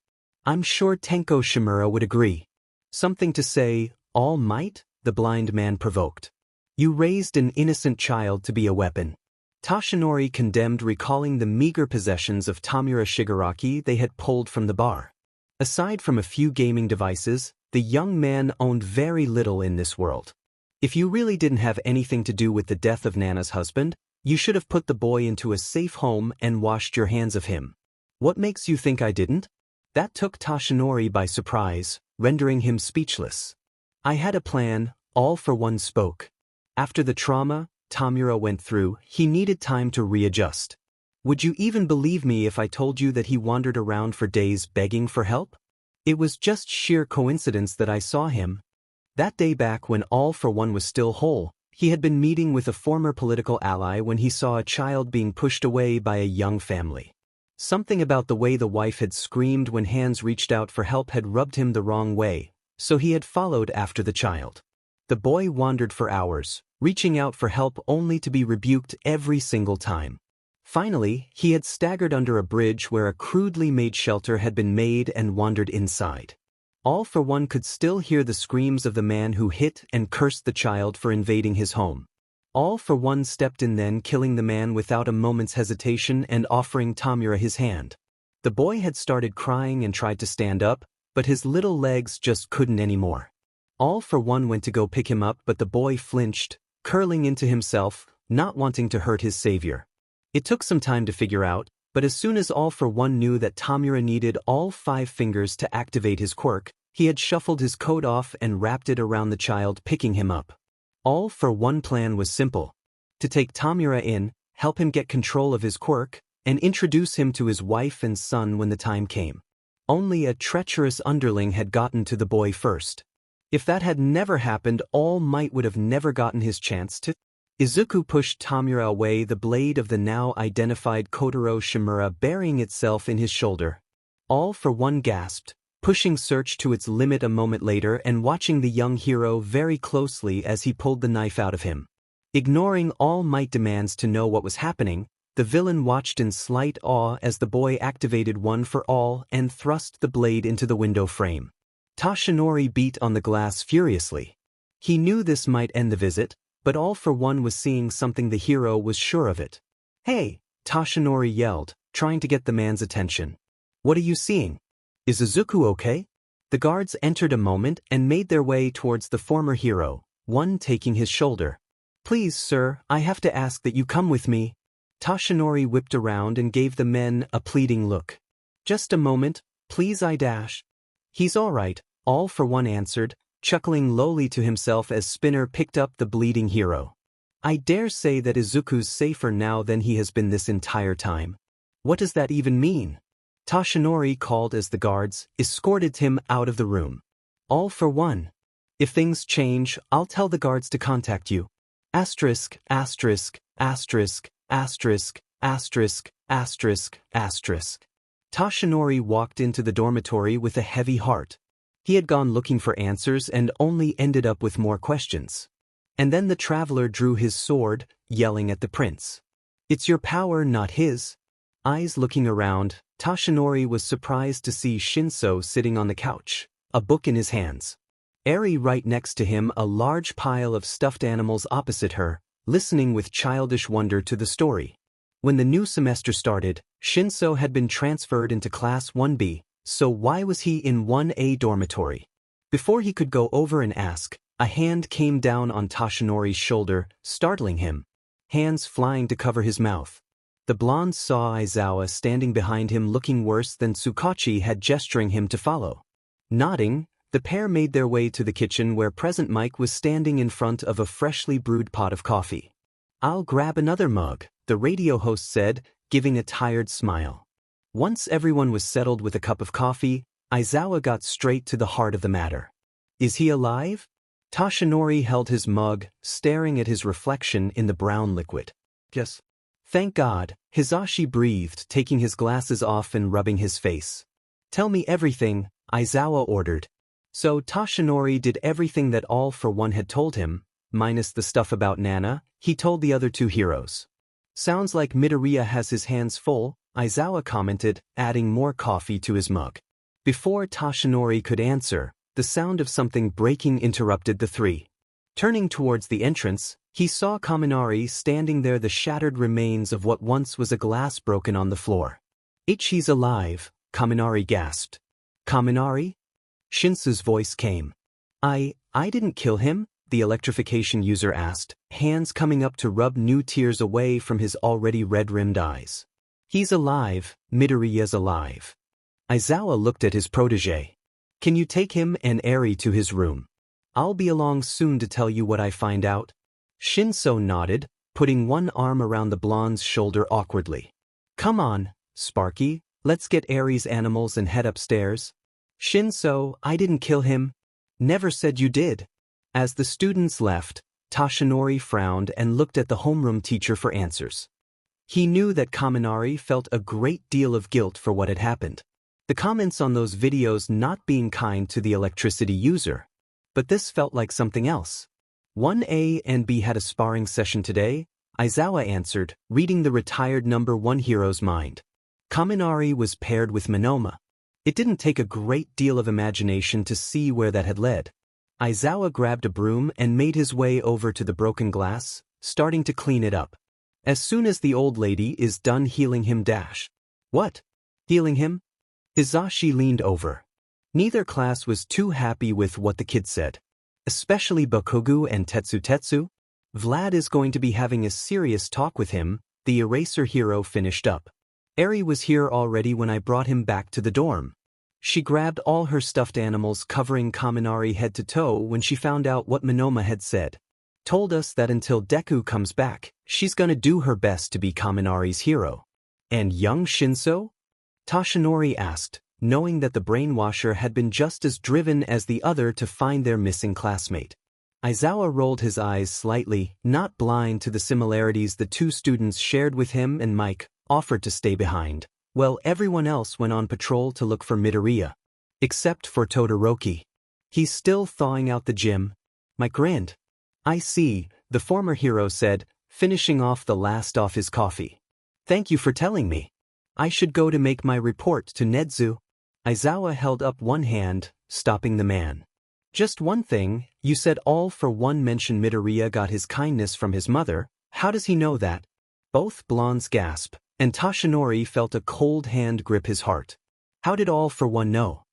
I'm sure Tenko Shimura would agree. Something to say, All Might? The blind man provoked. You raised an innocent child to be a weapon. Toshinori condemned, recalling the meager possessions of Tamura Shigaraki they had pulled from the bar. Aside from a few gaming devices, the young man owned very little in this world. If you really didn't have anything to do with the death of Nana's husband, you should have put the boy into a safe home and washed your hands of him. What makes you think I didn't? That took Toshinori by surprise, rendering him speechless. I had a plan, All for One spoke. After the trauma Tamura went through, he needed time to readjust. Would you even believe me if I told you that he wandered around for days begging for help? It was just sheer coincidence that I saw him. That day back when All for One was still whole, he had been meeting with a former political ally when he saw a child being pushed away by a young family. Something about the way the wife had screamed when hands reached out for help had rubbed him the wrong way, so he had followed after the child. The boy wandered for hours, reaching out for help only to be rebuked every single time. Finally, he had staggered under a bridge where a crudely made shelter had been made and wandered inside. All for One could still hear the screams of the man who hit and cursed the child for invading his home. All for One stepped in then, killing the man without a moment's hesitation and offering Tamura his hand. The boy had started crying and tried to stand up, but his little legs just couldn't anymore. All for One went to go pick him up, but the boy flinched, curling into himself, not wanting to hurt his savior. It took some time to figure out, but as soon as All for One knew that Tamura needed all 5 fingers to activate his quirk, he had shuffled his coat off and wrapped it around the child, picking him up. All for One plan was simple: to take Tamura in, help him get control of his quirk, and introduce him to his wife and son when the time came. Only a treacherous underling had gotten to the boy first. If that had never happened, All Might would have never gotten his chance to. Izuku pushed Tamura away, the blade of the now identified Kotoro Shimura burying itself in his shoulder. All for One gasped, pushing search to its limit a moment later and watching the young hero very closely as he pulled the knife out of him. Ignoring All Might demands to know what was happening, the villain watched in slight awe as the boy activated One for All and thrust the blade into the window frame. Toshinori beat on the glass furiously. He knew this might end the visit, but All for One was seeing something the hero was sure of it. "Hey!" Toshinori yelled, trying to get the man's attention. "What are you seeing? Is Izuku okay?" The guards entered a moment and made their way towards the former hero, One taking his shoulder. "Please, sir, I have to ask that you come with me." Toshinori whipped around and gave the men a pleading look. "Just a moment, please, I dash." "He's all right," All for One answered, chuckling lowly to himself as Spinner picked up the bleeding hero. "I dare say that Izuku's safer now than he has been this entire time." "What does that even mean?" Toshinori called as the guards escorted him out of the room. "All for One. If things change, I'll tell the guards to contact you. Asterisk, asterisk, asterisk, asterisk, asterisk, asterisk, asterisk." Toshinori walked into the dormitory with a heavy heart. He had gone looking for answers and only ended up with more questions. And then the traveler drew his sword, yelling at the prince. "It's your power, not his." Eyes looking around, Toshinori was surprised to see Shinso sitting on the couch, a book in his hands. Eri right next to him, a large pile of stuffed animals opposite her, listening with childish wonder to the story. When the new semester started, Shinso had been transferred into Class 1B, so why was he in 1A dormitory? Before he could go over and ask, a hand came down on Toshinori's shoulder, startling him. Hands flying to cover his mouth. The blonde saw Aizawa standing behind him, looking worse than Tsukachi had, gesturing him to follow. Nodding, the pair made their way to the kitchen where present Mike was standing in front of a freshly brewed pot of coffee. "I'll grab another mug," the radio host said, giving a tired smile. Once everyone was settled with a cup of coffee, Aizawa got straight to the heart of the matter. "Is he alive?" Toshinori held his mug, staring at his reflection in the brown liquid. "Yes." "Thank God," Hisashi breathed, taking his glasses off and rubbing his face. "Tell me everything," Aizawa ordered. So Toshinori did everything that All for One had told him, minus the stuff about Nana. He told the other 2 heroes. "Sounds like Midoriya has his hands full," Aizawa commented, adding more coffee to his mug. Before Toshinori could answer, the sound of something breaking interrupted the 3. Turning towards the entrance, he saw Kaminari standing there, the shattered remains of what once was a glass broken on the floor. "He's alive," Kaminari gasped. "Kaminari?" Shinsu's voice came. I didn't kill him," the electrification user asked, hands coming up to rub new tears away from his already red-rimmed eyes. "He's alive, Midoriya's alive." Aizawa looked at his protege. "Can you take him and Eri to his room? I'll be along soon to tell you what I find out." Shinso nodded, putting one arm around the blonde's shoulder awkwardly. "Come on, Sparky, let's get Eri's animals and head upstairs." "Shinso, I didn't kill him." "Never said you did." As the students left, Toshinori frowned and looked at the homeroom teacher for answers. He knew that Kaminari felt a great deal of guilt for what had happened. The comments on those videos not being kind to the electricity user. But this felt like something else. 1A and B had a sparring session today, Aizawa answered, reading the retired number 1 hero's mind. Kaminari was paired with Monoma. It didn't take a great deal of imagination to see where that had led. Aizawa grabbed a broom and made his way over to the broken glass, starting to clean it up. As soon as the old lady is done healing him dash. "What? Healing him?" Hisashi leaned over. Neither class was too happy with what the kid said. Especially Bokogu and Tetsu. Vlad is going to be having a serious talk with him, the eraser hero finished up. Eri was here already when I brought him back to the dorm. She grabbed all her stuffed animals covering Kaminari head to toe when she found out what Monoma had said. Told us that until Deku comes back, she's gonna do her best to be Kaminari's hero. And young Shinso? Toshinori asked, knowing that the brainwasher had been just as driven as the other to find their missing classmate. Aizawa rolled his eyes slightly, not blind to the similarities the two students shared with him, and Mike offered to stay behind, while everyone else went on patrol to look for Midoriya. Except for Todoroki. He's still thawing out the gym. Mike grinned. I see, the former hero said, finishing off the last of his coffee. Thank you for telling me. I should go to make my report to Nedzu. Aizawa held up one hand, stopping the man. Just one thing, you said all for one mention Midoriya got his kindness from his mother. How does he know that? Both blondes gasped, and Toshinori felt a cold hand grip his heart. How did all for one know?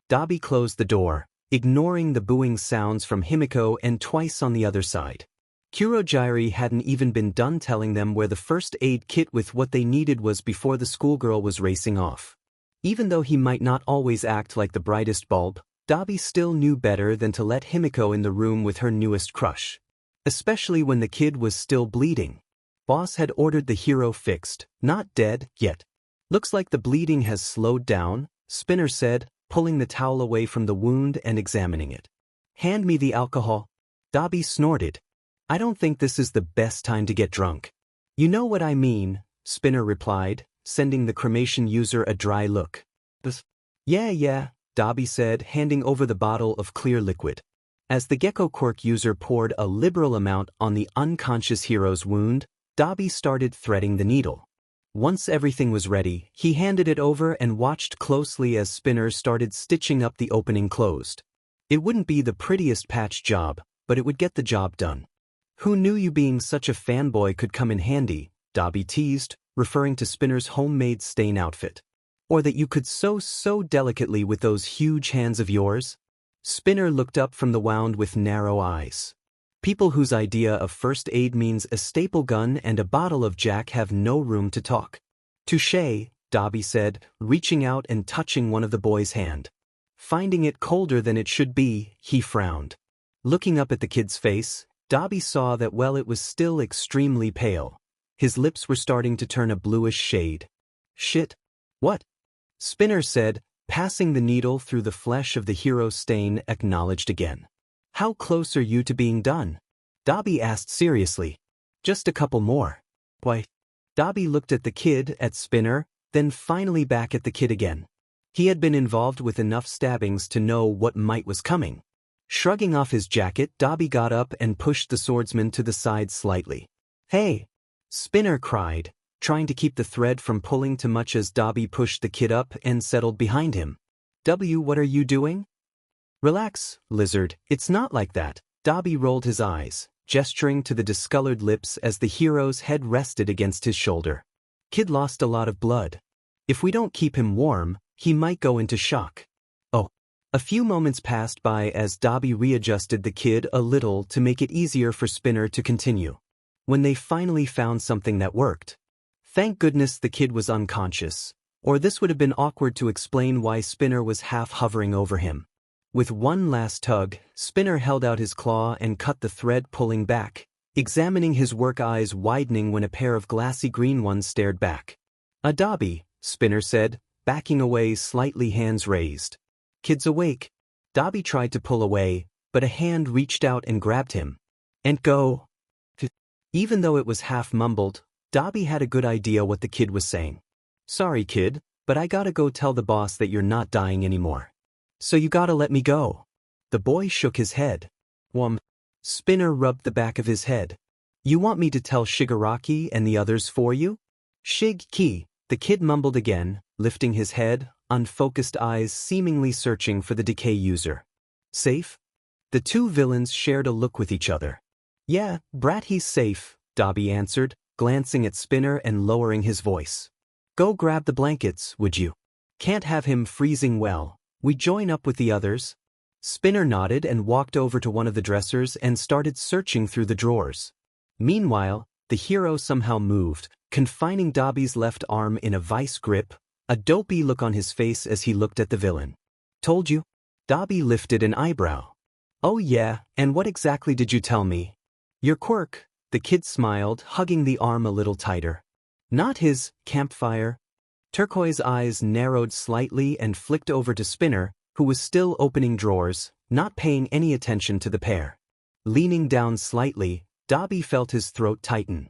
Dabi closed the door, ignoring the booing sounds from Himiko and twice on the other side. Kuroji hadn't even been done telling them where the first aid kit with what they needed was before the schoolgirl was racing off. Even though he might not always act like the brightest bulb, Dabi still knew better than to let Himiko in the room with her newest crush. Especially when the kid was still bleeding. Boss had ordered the hero fixed, not dead, yet. Looks like the bleeding has slowed down, Spinner said, pulling the towel away from the wound and examining it. Hand me the alcohol. Dabi snorted. I don't think this is the best time to get drunk. You know what I mean, Spinner replied, sending the cremation user a dry look. Yeah, Dabi said, handing over the bottle of clear liquid. As the gecko quirk user poured a liberal amount on the unconscious hero's wound, Dabi started threading the needle. Once everything was ready, he handed it over and watched closely as Spinner started stitching up the opening closed. It wouldn't be the prettiest patch job, but it would get the job done. Who knew you being such a fanboy could come in handy, Dabi teased, referring to Spinner's homemade stain outfit. Or that you could sew so delicately with those huge hands of yours? Spinner looked up from the wound with narrow eyes. People whose idea of first aid means a staple gun and a bottle of Jack have no room to talk. Touché, Dabi said, reaching out and touching one of the boy's hand. Finding it colder than it should be, he frowned. Looking up at the kid's face, Dabi saw that while it was still extremely pale, his lips were starting to turn a bluish shade. Shit. What? Spinner said, passing the needle through the flesh of the hero's stain, acknowledged again. How close are you to being done? Dabi asked seriously. Just a couple more. Why? Dabi looked at the kid, at Spinner, then finally back at the kid again. He had been involved with enough stabbings to know what might was coming. Shrugging off his jacket, Dabi got up and pushed the swordsman to the side slightly. Hey! Spinner cried, trying to keep the thread from pulling too much as Dabi pushed the kid up and settled behind him. What are you doing? Relax, lizard, it's not like that. Dabi rolled his eyes, gesturing to the discolored lips as the hero's head rested against his shoulder. Kid lost a lot of blood. If we don't keep him warm, he might go into shock. Oh. A few moments passed by as Dabi readjusted the kid a little to make it easier for Spinner to continue. When they finally found something that worked. Thank goodness the kid was unconscious, or this would have been awkward to explain why Spinner was half hovering over him. With one last tug, Spinner held out his claw and cut the thread, pulling back, examining his work, eyes widening when a pair of glassy green ones stared back. A Dabi, Spinner said, backing away slightly, hands raised. Kid's awake. Dabi tried to pull away, but a hand reached out and grabbed him. And go. Even though it was half mumbled, Dabi had a good idea what the kid was saying. Sorry kid, but I gotta go tell the boss that you're not dying anymore. So you gotta let me go. The boy shook his head. Spinner rubbed the back of his head. You want me to tell Shigaraki and the others for you? Shig-ki, the kid mumbled again, lifting his head, unfocused eyes seemingly searching for the decay user. Safe? The two villains shared a look with each other. Yeah, brat, he's safe, Dabi answered, glancing at Spinner and lowering his voice. Go grab the blankets, would you? Can't have him freezing. Well, we join up with the others. Spinner nodded and walked over to one of the dressers and started searching through the drawers. Meanwhile, the hero somehow moved, confining Dabi's left arm in a vice grip, a dopey look on his face as he looked at the villain. Told you? Dabi lifted an eyebrow. Oh yeah, and what exactly did you tell me? Your quirk, the kid smiled, hugging the arm a little tighter. Not his campfire. Turquoise eyes narrowed slightly and flicked over to Spinner, who was still opening drawers, not paying any attention to the pair. Leaning down slightly, Dabi felt his throat tighten.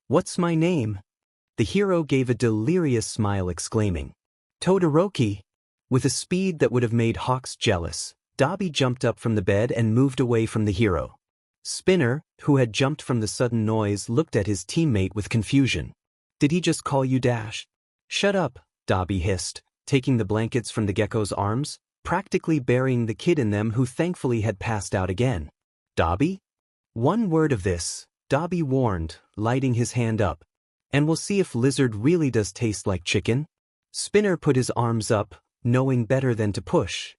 What's my name? The hero gave a delirious smile, exclaiming. Todoroki. With a speed that would have made hawks jealous, Dabi jumped up from the bed and moved away from the hero. Spinner, who had jumped from the sudden noise, looked at his teammate with confusion. Did he just call you Dash? Shut up, Dabi hissed, taking the blankets from the gecko's arms, practically burying the kid in them, who thankfully had passed out again. Dabi? One word of this, Dabi warned, lighting his hand up. And we'll see if lizard really does taste like chicken. Spinner put his arms up, knowing better than to push.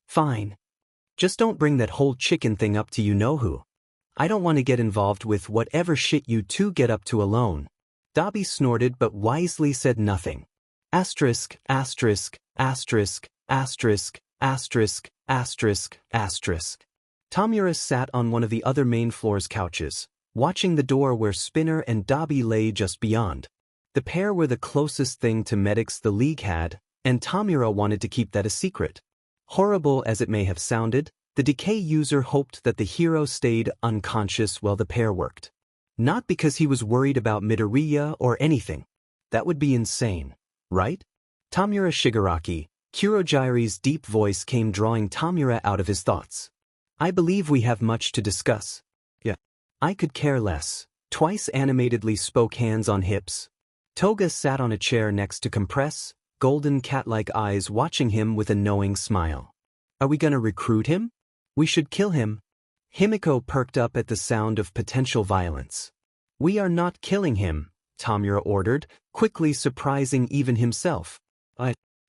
Fine. Just don't bring that whole chicken thing up to you-know-who. I don't want to get involved with whatever shit you two get up to alone. Dabi snorted but wisely said nothing. Asterisk, asterisk, asterisk, asterisk, asterisk, asterisk, asterisk. Tamura sat on one of the other main floor's couches, watching the door where Spinner and Dabi lay just beyond. The pair were the closest thing to medics the league had, and Tamura wanted to keep that a secret. Horrible as it may have sounded, the decay user hoped that the hero stayed unconscious while the pair worked. Not because he was worried about Midoriya or anything. That would be insane, right? Tamura Shigaraki, Curogy's deep voice came, drawing Tamura out of his thoughts. I believe we have much to discuss. Yeah. I could care less. Twice animatedly spoke, hands on hips. Toga sat on a chair next to Compress, golden cat-like eyes watching him with a knowing smile. Are we gonna recruit him? We should kill him. Himiko perked up at the sound of potential violence. We are not killing him, Tamura ordered, quickly surprising even himself.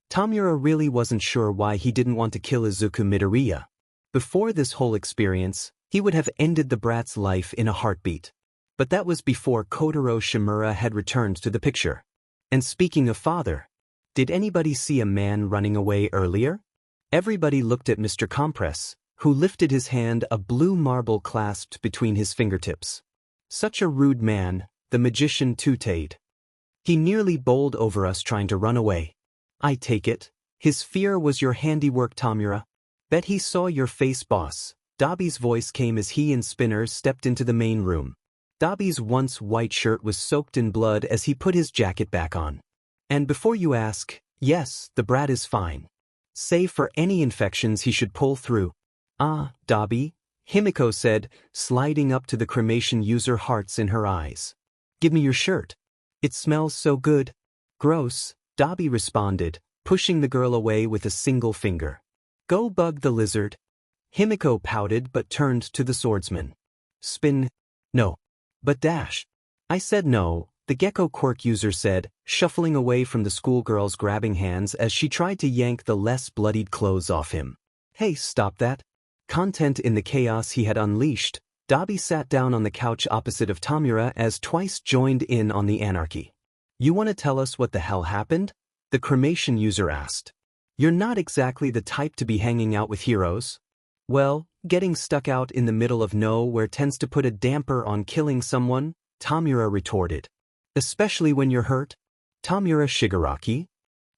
Tamura really wasn't sure why he didn't want to kill Izuku Midoriya. Before this whole experience, he would have ended the brat's life in a heartbeat. But that was before Kotoro Shimura had returned to the picture. And speaking of father, did anybody see a man running away earlier? Everybody looked at Mr. Compress, who lifted his hand, a blue marble clasped between his fingertips. Such a rude man, the magician tooted. He nearly bowled over us trying to run away. I take it, his fear was your handiwork, Tamura. Bet he saw your face, boss. Dabi's voice came as he and Spinner stepped into the main room. Dabi's once white shirt was soaked in blood as he put his jacket back on. And before you ask, yes, the brat is fine. Save for any infections he should pull through. Ah, Dabi, Himiko said, sliding up to the cremation user, hearts in her eyes. Give me your shirt. It smells so good. Gross, Dabi responded, pushing the girl away with a single finger. Go bug the lizard. Himiko pouted but turned to the swordsman. Spin. No. But Dash. I said no, the gecko quirk user said, shuffling away from the schoolgirl's grabbing hands as she tried to yank the less bloodied clothes off him. Hey, stop that. Content in the chaos he had unleashed, Dabi sat down on the couch opposite of Tamura as Twice joined in on the anarchy. You want to tell us what the hell happened? The cremation user asked. You're not exactly the type to be hanging out with heroes. Well, getting stuck out in the middle of nowhere tends to put a damper on killing someone, Tamura retorted. Especially when you're hurt. Tamura Shigaraki?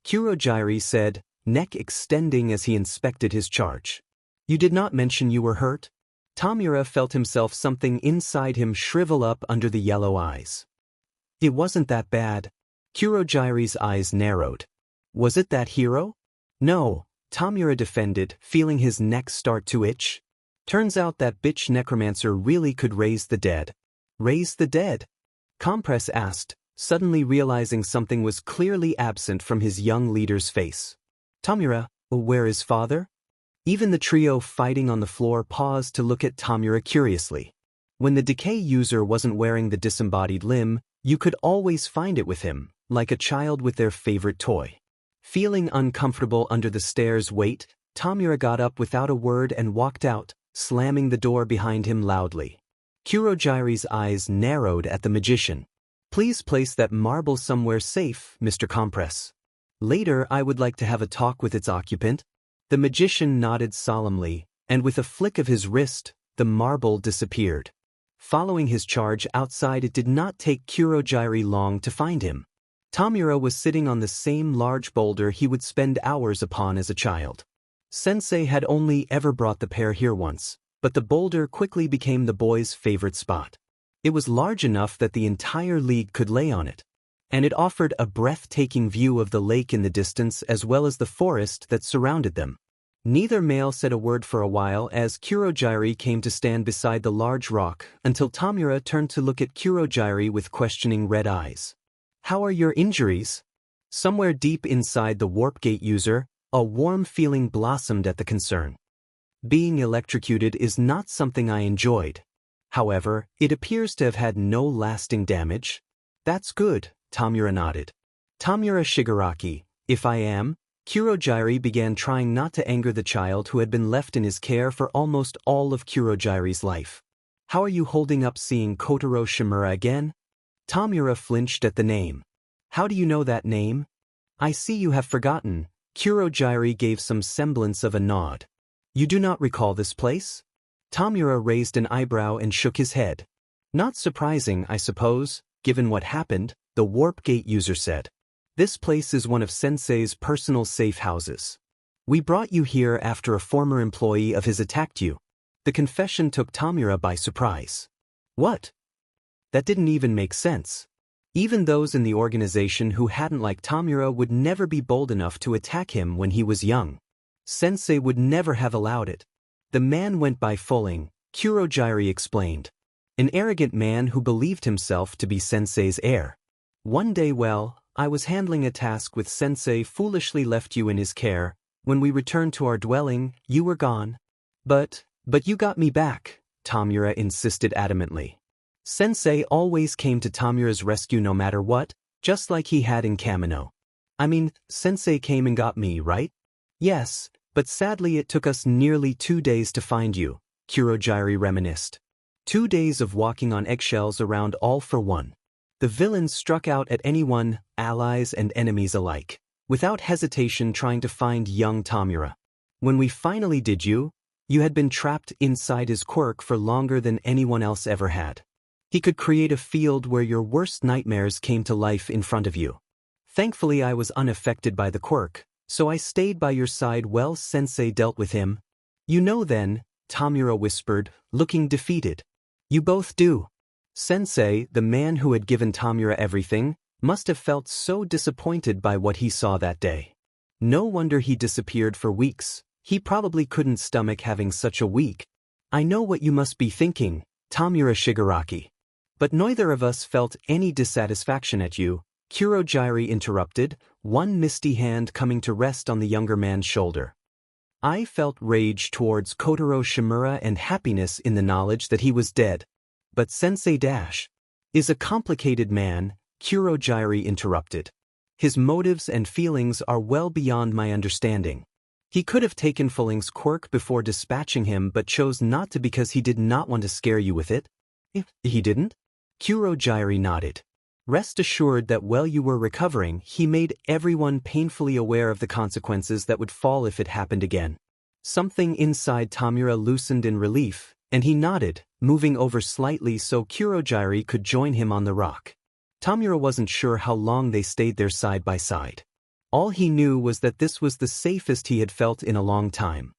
Curogy said, neck extending as he inspected his charge. You did not mention you were hurt? Tamura felt himself something inside him shrivel up under the yellow eyes. It wasn't that bad. Curogy's eyes narrowed. Was it that hero? No, Tamura defended, feeling his neck start to itch. Turns out that bitch necromancer really could raise the dead. Raise the dead? Compress asked, suddenly realizing something was clearly absent from his young leader's face. Tamura, where is father? Even the trio fighting on the floor paused to look at Tamura curiously. When the decay user wasn't wearing the disembodied limb, you could always find it with him, like a child with their favorite toy. Feeling uncomfortable under the stare's weight, Tamura got up without a word and walked out, slamming the door behind him loudly. Kuroji's eyes narrowed at the magician. Please place that marble somewhere safe, Mr. Compress. Later I would like to have a talk with its occupant. The magician nodded solemnly, and with a flick of his wrist, the marble disappeared. Following his charge outside, it did not take Kuroji long to find him. Tamura was sitting on the same large boulder he would spend hours upon as a child. Sensei had only ever brought the pair here once, but the boulder quickly became the boy's favorite spot. It was large enough that the entire league could lay on it, and it offered a breathtaking view of the lake in the distance as well as the forest that surrounded them. Neither male said a word for a while as Kuroji came to stand beside the large rock until Tamura turned to look at Kuroji with questioning red eyes. How are your injuries? Somewhere deep inside the warp gate user, a warm feeling blossomed at the concern. Being electrocuted is not something I enjoyed. However, it appears to have had no lasting damage. That's good, Tamura nodded. Tamura Shigaraki, if I am. Kuroji began trying not to anger the child who had been left in his care for almost all of Kuroji's life. How are you holding up seeing Kotoro Shimura again? Tamura flinched at the name. How do you know that name? I see you have forgotten. Kuroji gave some semblance of a nod. You do not recall this place? Tamura raised an eyebrow and shook his head. Not surprising, I suppose, given what happened, the warp gate user said. This place is one of Sensei's personal safe houses. We brought you here after a former employee of his attacked you. The confession took Tamura by surprise. What? That didn't even make sense. Even those in the organization who hadn't liked Tamura would never be bold enough to attack him when he was young. Sensei would never have allowed it. The man went by Fulling, Kuroji explained. An arrogant man who believed himself to be Sensei's heir. One day, I was handling a task with Sensei foolishly left you in his care. When we returned to our dwelling, you were gone. But you got me back, Tamura insisted adamantly. Sensei always came to Tamura's rescue no matter what, just like he had in Kamino. I mean, Sensei came and got me, right? Yes, but sadly it took us nearly 2 days to find you, Kuroji reminisced. 2 days of walking on eggshells around all for one. The villains struck out at anyone, allies and enemies alike, without hesitation trying to find young Tamura. When we finally did you had been trapped inside his quirk for longer than anyone else ever had. He could create a field where your worst nightmares came to life in front of you. Thankfully I was unaffected by the quirk, so I stayed by your side while Sensei dealt with him. You know then, Tamura whispered, looking defeated. You both do. Sensei, the man who had given Tamura everything, must have felt so disappointed by what he saw that day. No wonder he disappeared for weeks. He probably couldn't stomach having such a week. I know what you must be thinking, Tamura Shigaraki. But neither of us felt any dissatisfaction at you, Kuroji interrupted, one misty hand coming to rest on the younger man's shoulder. I felt rage towards Kotoro Shimura and happiness in the knowledge that he was dead. But Sensei is a complicated man, Kuroji interrupted. His motives and feelings are well beyond my understanding. He could have taken Fulling's quirk before dispatching him but chose not to because he did not want to scare you with it. He didn't? Kuroji nodded. Rest assured that while you were recovering, he made everyone painfully aware of the consequences that would fall if it happened again. Something inside Tamura loosened in relief, and he nodded, moving over slightly so Kuroji could join him on the rock. Tamura wasn't sure how long they stayed there side by side. All he knew was that this was the safest he had felt in a long time.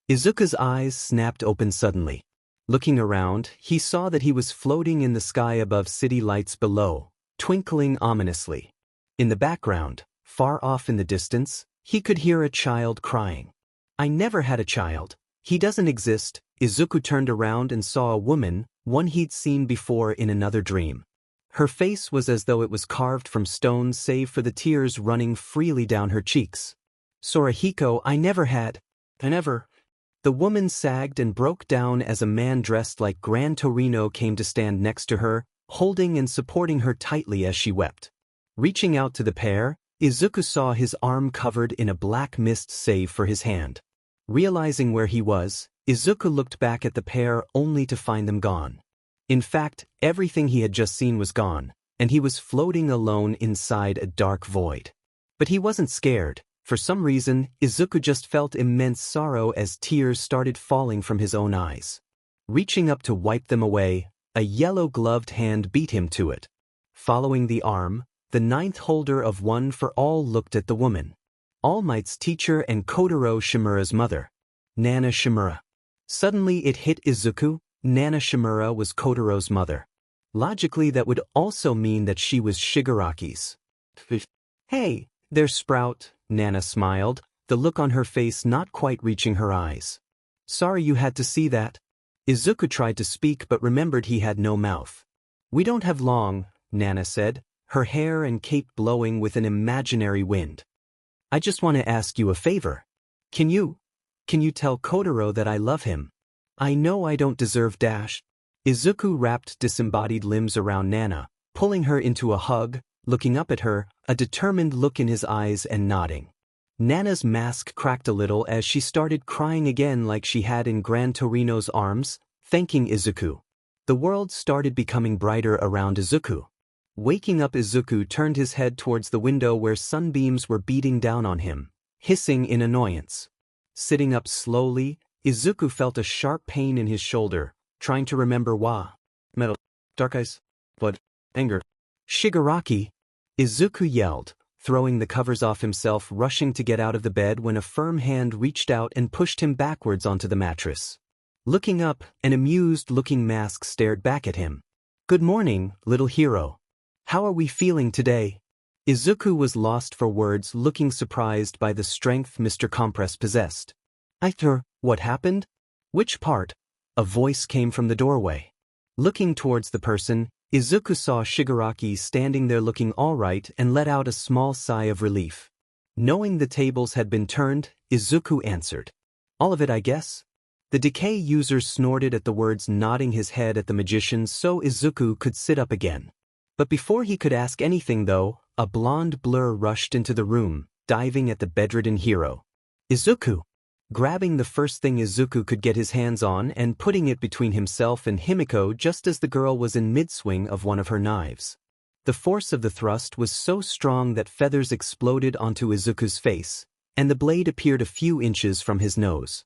Izuku's eyes snapped open suddenly. Looking around, he saw that he was floating in the sky above city lights below, twinkling ominously. In the background, far off in the distance, he could hear a child crying. I never had a child. He doesn't exist. Izuku turned around and saw a woman, one he'd seen before in another dream. Her face was as though it was carved from stone save for the tears running freely down her cheeks. Sorahiko, I never had. I never. The woman sagged and broke down as a man dressed like Gran Torino came to stand next to her, holding and supporting her tightly as she wept. Reaching out to the pair, Izuku saw his arm covered in a black mist save for his hand. Realizing where he was, Izuku looked back at the pair only to find them gone. In fact, everything he had just seen was gone, and he was floating alone inside a dark void. But he wasn't scared. For some reason, Izuku just felt immense sorrow as tears started falling from his own eyes. Reaching up to wipe them away, a yellow-gloved hand beat him to it. Following the arm, the ninth holder of One for All looked at the woman. All Might's teacher and Kotoro Shimura's mother. Nana Shimura. Suddenly it hit Izuku, Nana Shimura was Kotoro's mother. Logically that would also mean that she was Shigaraki's. Hey, there Sprout, Nana smiled, the look on her face not quite reaching her eyes. Sorry you had to see that. Izuku tried to speak but remembered he had no mouth. We don't have long, Nana said, her hair and cape blowing with an imaginary wind. I just want to ask you a favor. Can you tell Kotoro that I love him? I know I don't deserve dash. Izuku wrapped disembodied limbs around Nana, pulling her into a hug, looking up at her, a determined look in his eyes and nodding. Nana's mask cracked a little as she started crying again like she had in Gran Torino's arms, thanking Izuku. The world started becoming brighter around Izuku. Waking up, Izuku turned his head towards the window where sunbeams were beating down on him, hissing in annoyance. Sitting up slowly, Izuku felt a sharp pain in his shoulder, trying to remember why. Metal, dark eyes, blood, anger. Shigaraki! Izuku yelled, throwing the covers off himself, rushing to get out of the bed when a firm hand reached out and pushed him backwards onto the mattress. Looking up, an amused-looking mask stared back at him. Good morning, little hero. How are we feeling today? Izuku was lost for words, looking surprised by the strength Mr. Compress possessed. What happened? Which part? A voice came from the doorway. Looking towards the person, Izuku saw Shigaraki standing there looking all right and let out a small sigh of relief. Knowing the tables had been turned, Izuku answered. All of it, I guess? The decay user snorted at the words, nodding his head at the magician so Izuku could sit up again. But before he could ask anything though, a blonde blur rushed into the room, diving at the bedridden hero. Izuku! Grabbing the first thing Izuku could get his hands on and putting it between himself and Himiko just as the girl was in mid-swing of one of her knives. The force of the thrust was so strong that feathers exploded onto Izuku's face, and the blade appeared a few inches from his nose.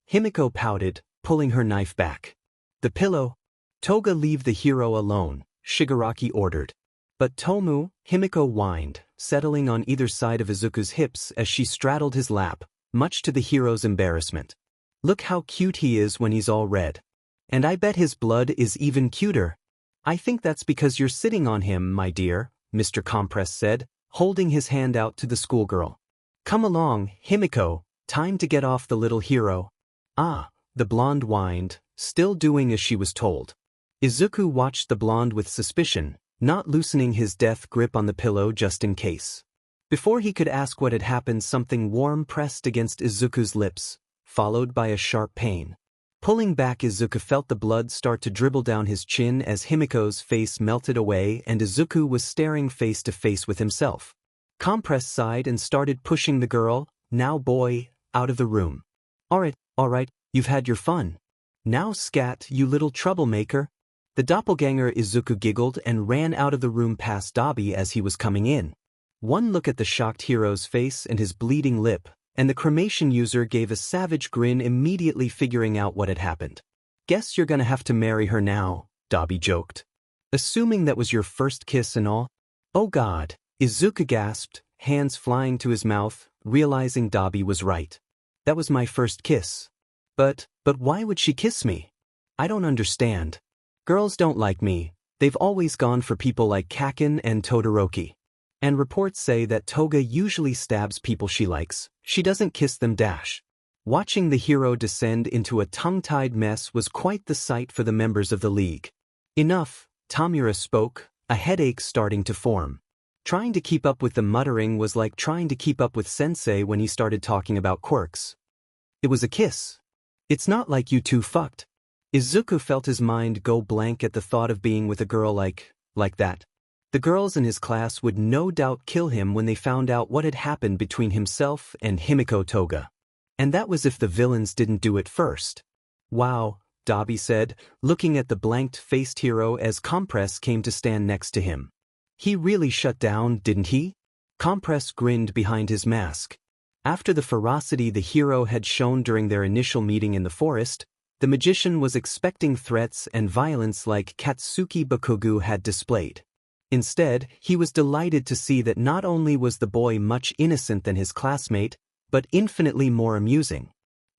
Himiko pouted, pulling her knife back. The pillow. Toga, leave the hero alone, Shigaraki ordered. But Tomu, Himiko whined, settling on either side of Izuku's hips as she straddled his lap, much to the hero's embarrassment. Look how cute he is when he's all red. And I bet his blood is even cuter. I think that's because you're sitting on him, my dear, Mr. Compress said, holding his hand out to the schoolgirl. Come along, Himiko, time to get off the little hero. Ah, the blonde whined, still doing as she was told. Izuku watched the blonde with suspicion, not loosening his death grip on the pillow just in case. Before he could ask what had happened, something warm pressed against Izuku's lips, followed by a sharp pain. Pulling back, Izuku felt the blood start to dribble down his chin as Himiko's face melted away and Izuku was staring face to face with himself. Compress sighed and started pushing the girl, now boy, out of the room. All right, you've had your fun. Now scat, you little troublemaker. The doppelganger. Izuku giggled and ran out of the room past Dabi as he was coming in. One look at the shocked hero's face and his bleeding lip, and the cremation user gave a savage grin, immediately figuring out what had happened. Guess you're gonna have to marry her now, Dabi joked. Assuming that was your first kiss and all? Oh God, Izuku gasped, hands flying to his mouth, realizing Dabi was right. That was my first kiss. But why would she kiss me? I don't understand. Girls don't like me, they've always gone for people like Kaken and Todoroki. And reports say that Toga usually stabs people she likes, she doesn't kiss them dash. Watching the hero descend into a tongue-tied mess was quite the sight for the members of the league. Enough, Tamura spoke, a headache starting to form. Trying to keep up with the muttering was like trying to keep up with Sensei when he started talking about quirks. It was a kiss. It's not like you two fucked. Izuku felt his mind go blank at the thought of being with a girl like that. The girls in his class would no doubt kill him when they found out what had happened between himself and Himiko Toga. And that was if the villains didn't do it first. Wow, Dabi said, looking at the blanked-faced hero as Compress came to stand next to him. He really shut down, didn't he? Compress grinned behind his mask. After the ferocity the hero had shown during their initial meeting in the forest, the magician was expecting threats and violence like Katsuki Bakugu had displayed. Instead, he was delighted to see that not only was the boy much innocent than his classmate, but infinitely more amusing.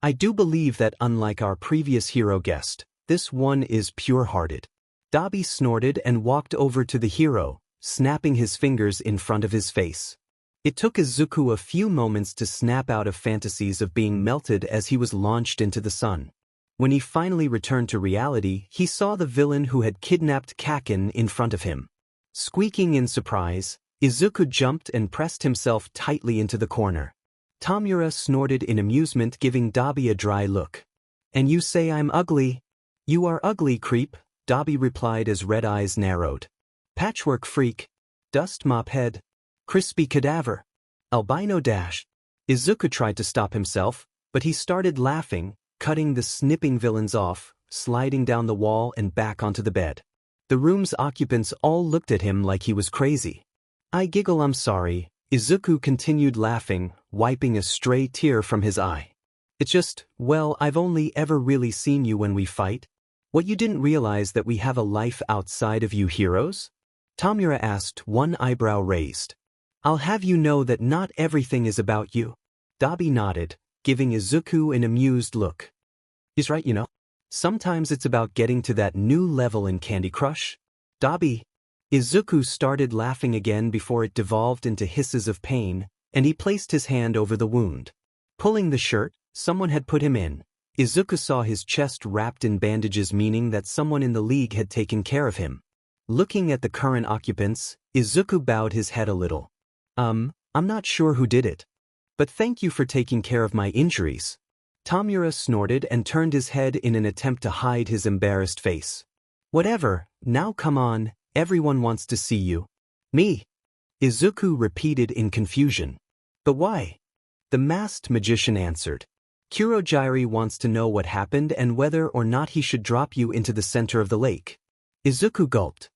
I do believe that unlike our previous hero guest, this one is pure-hearted. Dabi snorted and walked over to the hero, snapping his fingers in front of his face. It took Izuku a few moments to snap out of fantasies of being melted as he was launched into the sun. When he finally returned to reality, he saw the villain who had kidnapped Kakin in front of him. Squeaking in surprise, Izuku jumped and pressed himself tightly into the corner. Tamura snorted in amusement, giving Dabi a dry look. "And you say I'm ugly?" "You are ugly, creep," Dabi replied as red eyes narrowed. "Patchwork freak," "Dust mop head," "Crispy cadaver," "Albino dash." Izuku tried to stop himself, but he started laughing, cutting the snipping villains off, sliding down the wall and back onto the bed. The room's occupants all looked at him like he was crazy. "I giggle, I'm sorry," Izuku continued laughing, wiping a stray tear from his eye. "It's just, well, I've only ever really seen you when we fight. What, you didn't realize that we have a life outside of you heroes?" Tamura asked, one eyebrow raised. "I'll have you know that not everything is about you." Dabi nodded, giving Izuku an amused look. "He's right, you know. Sometimes it's about getting to that new level in Candy Crush." "Dabi." Izuku started laughing again before it devolved into hisses of pain, and he placed his hand over the wound. Pulling the shirt someone had put him in, Izuku saw his chest wrapped in bandages, meaning that someone in the league had taken care of him. Looking at the current occupants, Izuku bowed his head a little. I'm not sure who did it. But thank you for taking care of my injuries." Tamura snorted and turned his head in an attempt to hide his embarrassed face. "Whatever, now come on, everyone wants to see you." "Me?" Izuku repeated in confusion. "But why?" The masked magician answered. "Curogy wants to know what happened and whether or not he should drop you into the center of the lake." Izuku gulped.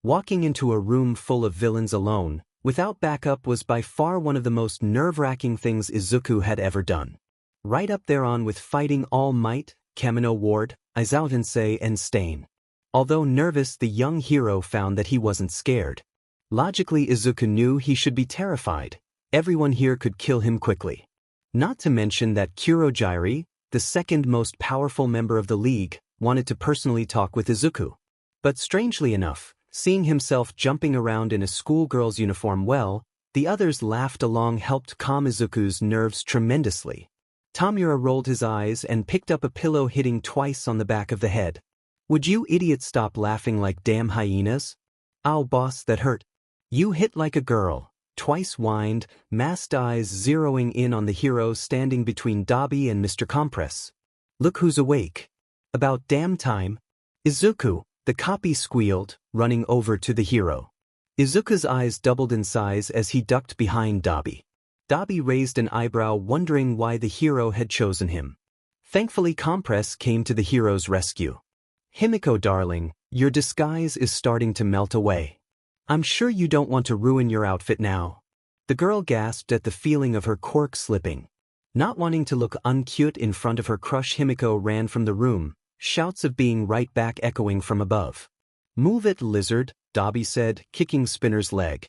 Walking into a room full of villains alone, without backup, was by far one of the most nerve-wracking things Izuku had ever done. Right up there on with fighting All Might, Kamino Ward, Aizawa-tensei and Stain. Although nervous, the young hero found that he wasn't scared. Logically, Izuku knew he should be terrified. Everyone here could kill him quickly. Not to mention that Curogy, the second most powerful member of the league, wanted to personally talk with Izuku. But strangely enough, seeing himself jumping around in a schoolgirl's uniform, the others laughed along, helped calm Izuku's nerves tremendously. Tamura rolled his eyes and picked up a pillow, hitting twice on the back of the head. "Would you idiots stop laughing like damn hyenas?" "Ow boss, that hurt." "You hit like a girl," twice whined, masked eyes zeroing in on the hero standing between Dabi and Mr. Compress. "Look who's awake." "About damn time." "Izuku," the copy squealed, running over to the hero. Izuku's eyes doubled in size as he ducked behind Dabi. Dabi raised an eyebrow, wondering why the hero had chosen him. Thankfully, Compress came to the hero's rescue. "Himiko darling, your disguise is starting to melt away. I'm sure you don't want to ruin your outfit now." The girl gasped at the feeling of her cork slipping. Not wanting to look uncute in front of her crush, Himiko ran from the room, shouts of being right back echoing from above. "Move it, lizard," Dabi said, kicking Spinner's leg.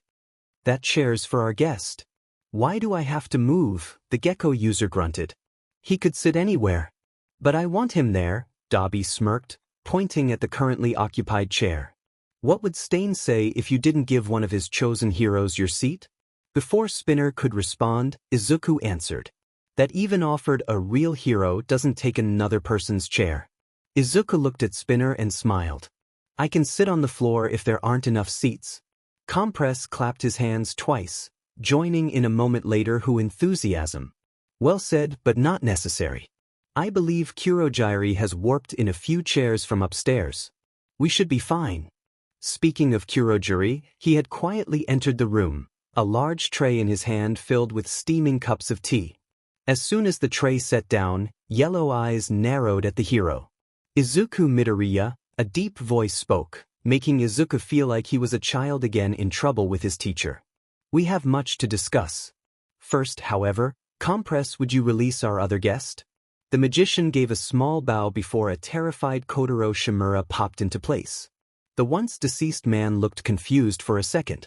"That chair's for our guest." "Why do I have to move?" the gecko user grunted. "He could sit anywhere." "But I want him there," Dabi smirked, pointing at the currently occupied chair. "What would Stain say if you didn't give one of his chosen heroes your seat?" Before Spinner could respond, Izuku answered. "That even offered a real hero doesn't take another person's chair." Izuku looked at Spinner and smiled. "I can sit on the floor if there aren't enough seats." Compress clapped his hands twice, joining in a moment later who enthusiasm. "Well said, but not necessary. I believe Curogy has warped in a few chairs from upstairs. We should be fine." Speaking of Curogy, he had quietly entered the room, a large tray in his hand filled with steaming cups of tea. As soon as the tray set down, yellow eyes narrowed at the hero. Izuku Midoriya, a deep voice spoke, making Izuku feel like he was a child again in trouble with his teacher. We have much to discuss. First, however, Compress, would you release our other guest? The magician gave a small bow before a terrified Kotoro Shimura popped into place. The once deceased man looked confused for a second.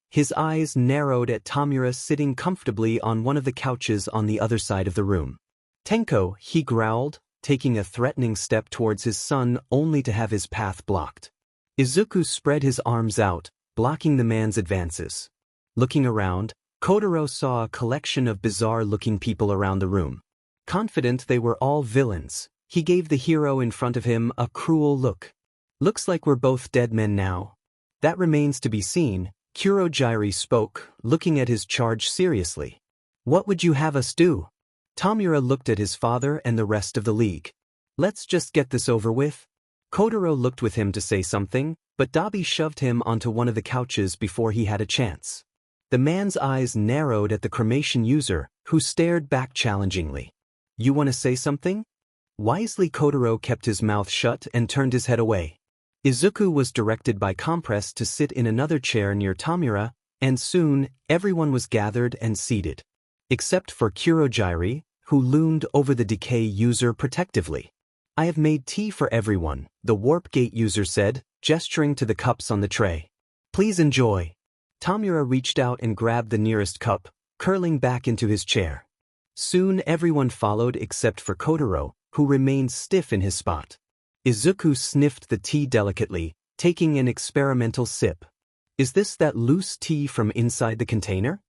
His eyes narrowed at Tamura sitting comfortably on one of the couches on the other side of the room. Tenko, he growled, taking a threatening step towards his son only to have his path blocked. Izuku spread his arms out, blocking the man's advances. Looking around, Kotoro saw a collection of bizarre-looking people around the room. Confident they were all villains, he gave the hero in front of him a cruel look. Looks like we're both dead men now. That remains to be seen, Curogy spoke, looking at his charge seriously. What would you have us do? Tamura looked at his father and the rest of the league. Let's just get this over with. Kotoro looked with him to say something, but Dabi shoved him onto one of the couches before he had a chance. The man's eyes narrowed at the cremation user, who stared back challengingly. You want to say something? Wisely, Kotoro kept his mouth shut and turned his head away. Izuku was directed by Compress to sit in another chair near Tamura, and soon, everyone was gathered and seated. Except for Curogy, who loomed over the decay user protectively. I have made tea for everyone, the warp gate user said, gesturing to the cups on the tray. Please enjoy. Tamura reached out and grabbed the nearest cup, curling back into his chair. Soon everyone followed except for Kotoro, who remained stiff in his spot. Izuku sniffed the tea delicately, taking an experimental sip. Is this that loose tea from inside the container?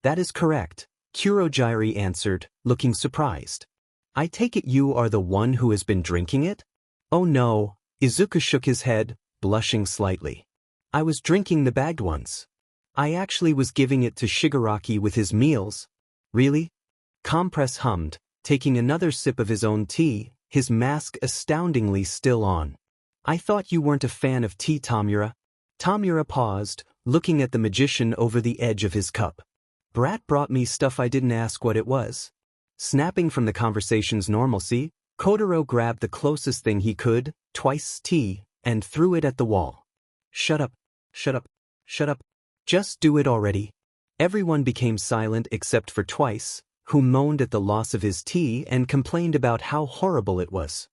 That is correct, Curogy answered, looking surprised. I take it you are the one who has been drinking it? Oh no, Izuku shook his head, blushing slightly. I was drinking the bagged ones. I actually was giving it to Shigaraki with his meals. Really? Compress hummed, taking another sip of his own tea, his mask astoundingly still on. I thought you weren't a fan of tea, Tamura. Tamura paused, looking at the magician over the edge of his cup. Brat brought me stuff I didn't ask what it was. Snapping from the conversation's normalcy, Kotoro grabbed the closest thing he could, twice tea, and threw it at the wall. Shut up, shut up, shut up. Just do it already. Everyone became silent except for Twice, who moaned at the loss of his tea and complained about how horrible it was.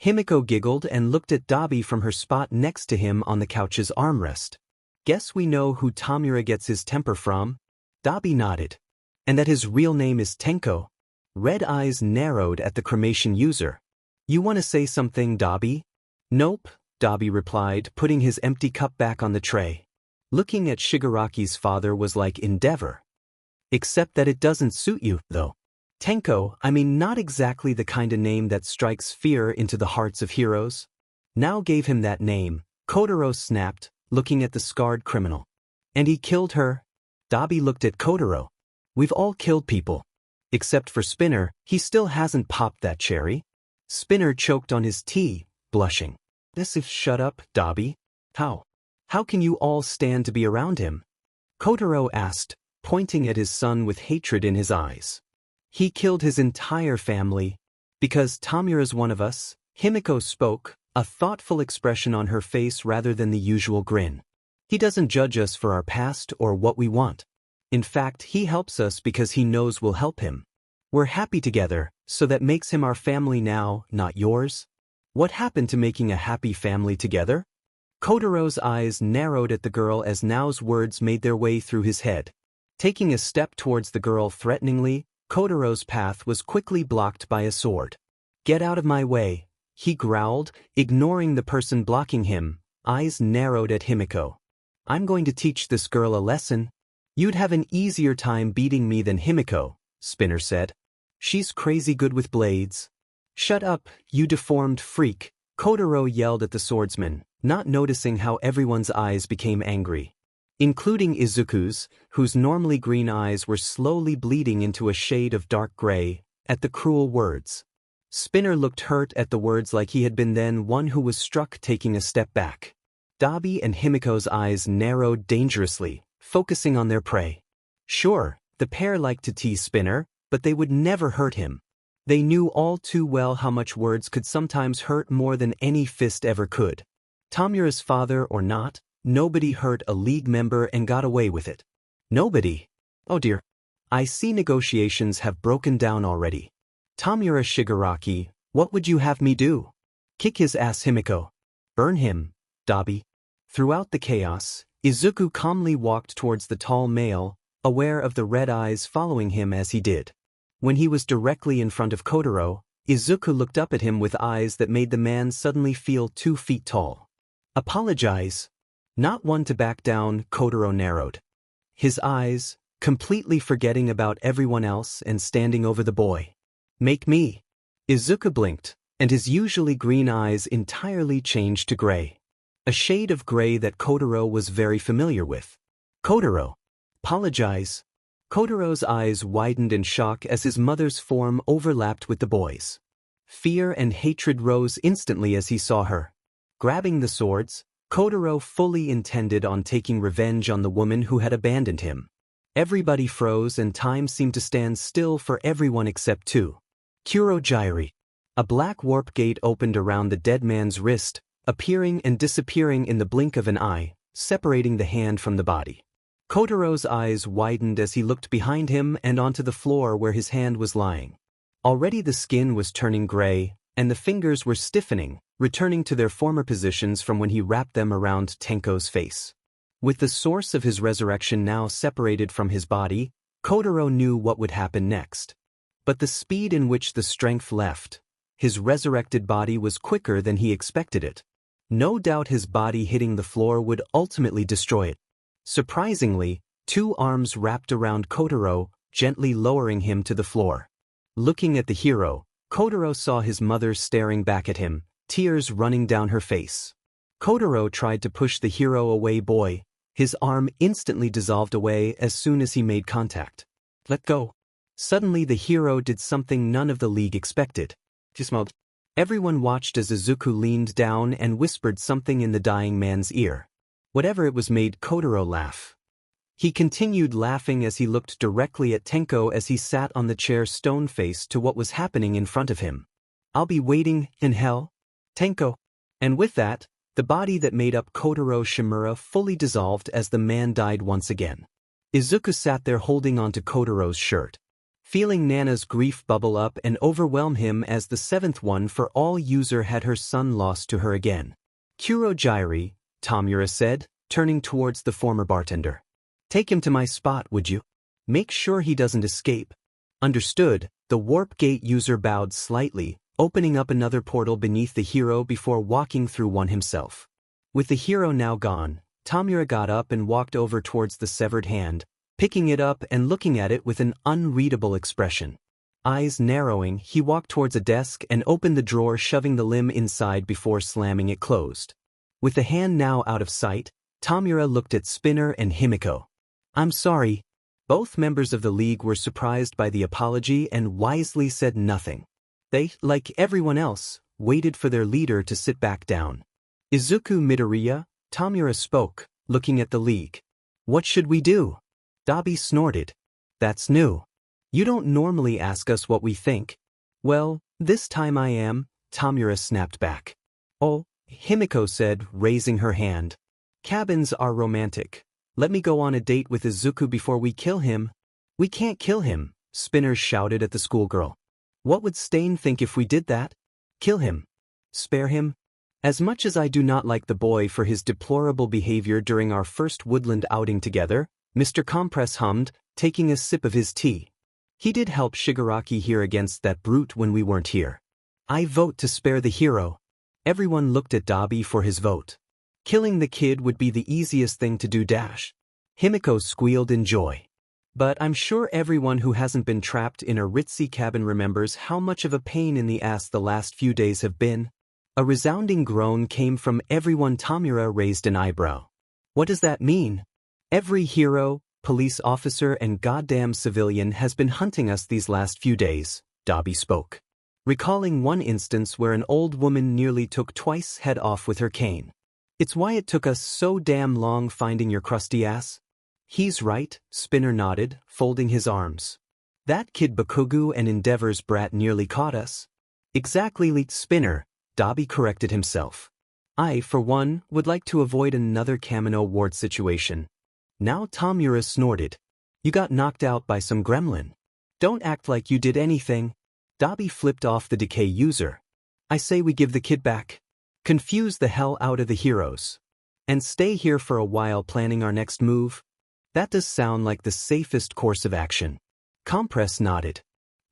Himiko giggled and looked at Dabi from her spot next to him on the couch's armrest. Guess we know who Tamura gets his temper from? Dabi nodded. And that his real name is Tenko. Red eyes narrowed at the cremation user. You want to say something, Dabi? Nope, Dabi replied, putting his empty cup back on the tray. Looking at Shigaraki's father was like endeavor. Except that it doesn't suit you, though. Tenko, I mean not exactly the kind of name that strikes fear into the hearts of heroes. Now gave him that name, Kotoro snapped, looking at the scarred criminal. And he killed her? Dabi looked at Kotoro. We've all killed people. Except for Spinner, he still hasn't popped that cherry. Spinner choked on his tea, blushing. Shut up, Dabi. How can you all stand to be around him? Kotoro asked, pointing at his son with hatred in his eyes. He killed his entire family. Because Tamura's one of us, Himiko spoke, a thoughtful expression on her face rather than the usual grin. He doesn't judge us for our past or what we want. In fact, he helps us because he knows we'll help him. We're happy together, so that makes him our family now, not yours. What happened to making a happy family together? Kotoro's eyes narrowed at the girl as Nao's words made their way through his head. Taking a step towards the girl threateningly, Kotoro's path was quickly blocked by a sword. Get out of my way, he growled, ignoring the person blocking him, eyes narrowed at Himiko. I'm going to teach this girl a lesson. You'd have an easier time beating me than Himiko, Spinner said. She's crazy good with blades. Shut up, you deformed freak, Kotoro yelled at the swordsman, not noticing how everyone's eyes became angry. Including Izuku's, whose normally green eyes were slowly bleeding into a shade of dark gray, at the cruel words. Spinner looked hurt at the words like he had been then one who was struck taking a step back. Dabi and Himiko's eyes narrowed dangerously, focusing on their prey. Sure, the pair liked to tease Spinner, but they would never hurt him. They knew all too well how much words could sometimes hurt more than any fist ever could. Tamura's father or not, nobody hurt a league member and got away with it. Nobody. Oh dear. I see negotiations have broken down already. Tamura Shigaraki, what would you have me do? Kick his ass, Himiko. Burn him, Dabi. Throughout the chaos, Izuku calmly walked towards the tall male, aware of the red eyes following him as he did. When he was directly in front of Kotoro, Izuku looked up at him with eyes that made the man suddenly feel 2 feet tall. Apologize. Not one to back down, Kotoro narrowed his eyes, completely forgetting about everyone else and standing over the boy. Make me. Izuku blinked, and his usually green eyes entirely changed to gray. A shade of gray that Kotoro was very familiar with. Kotoro. Apologize. Kotoro's eyes widened in shock as his mother's form overlapped with the boy's. Fear and hatred rose instantly as he saw her. Grabbing the swords, Kotoro fully intended on taking revenge on the woman who had abandoned him. Everybody froze and time seemed to stand still for everyone except 2. Curogy. A black warp gate opened around the dead man's wrist, appearing and disappearing in the blink of an eye, separating the hand from the body. Kotoro's eyes widened as he looked behind him and onto the floor where his hand was lying. Already the skin was turning gray, and the fingers were stiffening, returning to their former positions from when he wrapped them around Tenko's face. With the source of his resurrection now separated from his body, Kotoro knew what would happen next. But the speed in which the strength left his resurrected body was quicker than he expected it. No doubt his body hitting the floor would ultimately destroy it. Surprisingly, 2 arms wrapped around Kotoro, gently lowering him to the floor. Looking at the hero, Kotoro saw his mother staring back at him, tears running down her face. Kotoro tried to push the hero away. His arm instantly dissolved away as soon as he made contact. Let go. Suddenly the hero did something none of the league expected. Everyone watched as Izuku leaned down and whispered something in the dying man's ear. Whatever it was made Kotoro laugh. He continued laughing as he looked directly at Tenko as he sat on the chair stone-faced to what was happening in front of him. I'll be waiting in hell, Tenko. And with that, the body that made up Kotoro Shimura fully dissolved as the man died once again. Izuku sat there holding onto Kotoro's shirt, feeling Nana's grief bubble up and overwhelm him as the 7th one for all user had her son lost to her again. Curogy, Tamura said, turning towards the former bartender. Take him to my spot, would you? Make sure he doesn't escape. Understood, the warp gate user bowed slightly, opening up another portal beneath the hero before walking through one himself. With the hero now gone, Tamura got up and walked over towards the severed hand, picking it up and looking at it with an unreadable expression. Eyes narrowing, he walked towards a desk and opened the drawer, shoving the limb inside before slamming it closed. With the hand now out of sight, Tamura looked at Spinner and Himiko. I'm sorry. Both members of the league were surprised by the apology and wisely said nothing. They, like everyone else, waited for their leader to sit back down. Izuku Midoriya, Tamura spoke, looking at the league. What should we do? Dabi snorted. That's new. You don't normally ask us what we think. Well, this time I am, Tamura snapped back. Oh, Himiko said, raising her hand. Cabins are romantic. Let me go on a date with Izuku before we kill him. We can't kill him, Spinner shouted at the schoolgirl. What would Stain think if we did that? Kill him. Spare him? As much as I do not like the boy for his deplorable behavior during our first woodland outing together, Mr. Compress hummed, taking a sip of his tea. He did help Shigaraki here against that brute when we weren't here. I vote to spare the hero. Everyone looked at Dabi for his vote. Killing the kid would be the easiest thing to do. Himiko squealed in joy. But I'm sure everyone who hasn't been trapped in a ritzy cabin remembers how much of a pain in the ass the last few days have been. A resounding groan came from everyone. Tamura raised an eyebrow. What does that mean? Every hero, police officer and goddamn civilian has been hunting us these last few days, Dabi spoke, recalling one instance where an old woman nearly took twice head off with her cane. It's why it took us so damn long finding your crusty ass. He's right, Spinner nodded, folding his arms. That kid Bakugu and Endeavor's brat nearly caught us. Exactly, leaked Spinner, Dobby corrected himself. I, for one, would like to avoid another Kamino Ward situation. Now Tamura snorted. You got knocked out by some gremlin. Don't act like you did anything. Dobby flipped off the decay user. I say we give the kid back. Confuse the hell out of the heroes. And stay here for a while planning our next move. That does sound like the safest course of action. Compress nodded.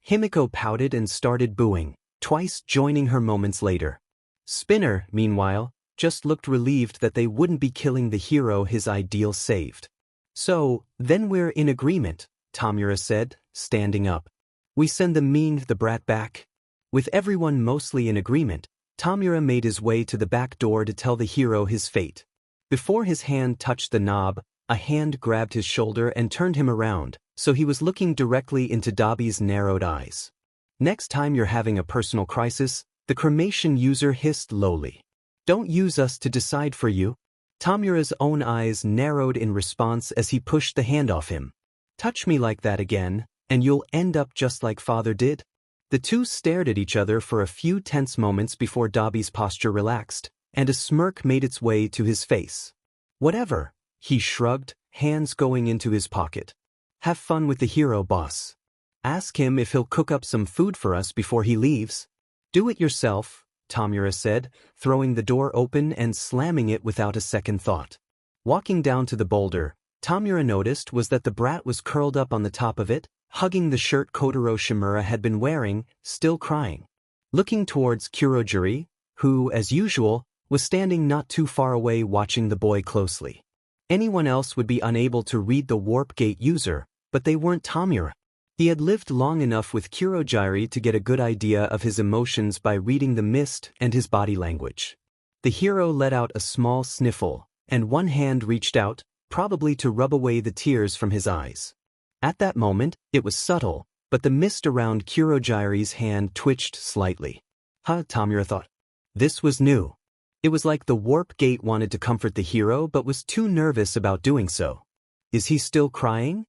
Himiko pouted and started booing, twice joining her moments later. Spinner, meanwhile, just looked relieved that they wouldn't be killing the hero his ideal saved. So, then we're in agreement, Tamura said, standing up. We send the brat back. With everyone mostly in agreement, Tamura made his way to the back door to tell the hero his fate. Before his hand touched the knob, a hand grabbed his shoulder and turned him around, so he was looking directly into Dobby's narrowed eyes. Next time you're having a personal crisis, the cremation user hissed lowly. Don't use us to decide for you. Tamura's own eyes narrowed in response as he pushed the hand off him. Touch me like that again, and you'll end up just like Father did. The two stared at each other for a few tense moments before Dobby's posture relaxed, and a smirk made its way to his face. Whatever, he shrugged, hands going into his pocket. Have fun with the hero, boss. Ask him if he'll cook up some food for us before he leaves. Do it yourself, Tamura said, throwing the door open and slamming it without a second thought. Walking down to the boulder, Tamura noticed was that the brat was curled up on the top of it, hugging the shirt Kotoro Shimura had been wearing, still crying. Looking towards Curogy, who, as usual, was standing not too far away watching the boy closely. Anyone else would be unable to read the warp gate user, but they weren't Tamura. He had lived long enough with Curogy to get a good idea of his emotions by reading the mist and his body language. The hero let out a small sniffle, and one hand reached out, probably to rub away the tears from his eyes. At that moment, it was subtle, but the mist around Curogy's hand twitched slightly. Tamura thought. This was new. It was like the warp gate wanted to comfort the hero but was too nervous about doing so. Is he still crying?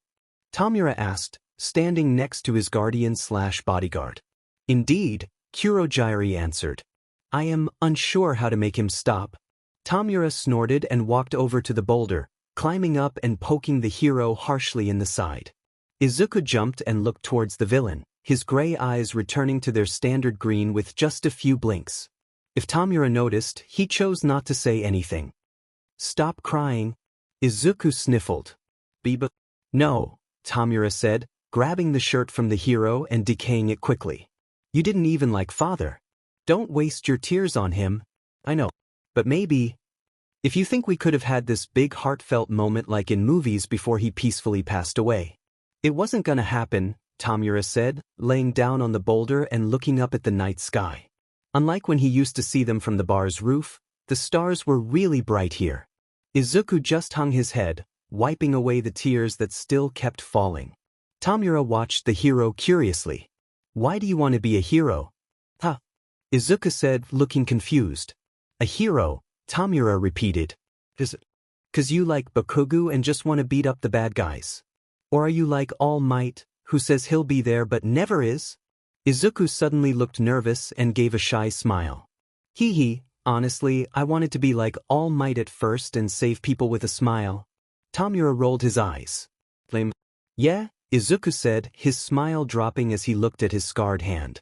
Tamura asked, standing next to his guardian/bodyguard. Indeed, Curogy answered. I am unsure how to make him stop. Tamura snorted and walked over to the boulder, climbing up and poking the hero harshly in the side. Izuku jumped and looked towards the villain, his gray eyes returning to their standard green with just a few blinks. If Tamura noticed, he chose not to say anything. Stop crying. Izuku sniffled. Biba? No, Tamura said, grabbing the shirt from the hero and decaying it quickly. You didn't even like Father. Don't waste your tears on him. I know. But maybe. If you think we could have had this big heartfelt moment like in movies before he peacefully passed away. It wasn't gonna happen, Tamura said, laying down on the boulder and looking up at the night sky. Unlike when he used to see them from the bar's roof, the stars were really bright here. Izuku just hung his head, wiping away the tears that still kept falling. Tamura watched the hero curiously. Why do you want to be a hero? Izuku said, looking confused. A hero, Tamura repeated. Is it 'cause you like Bakugu and just want to beat up the bad guys? Or are you like All Might, who says he'll be there but never is? Izuku suddenly looked nervous and gave a shy smile. Honestly, I wanted to be like All Might at first and save people with a smile. Tamura rolled his eyes. Lame. Yeah, Izuku said, his smile dropping as he looked at his scarred hand.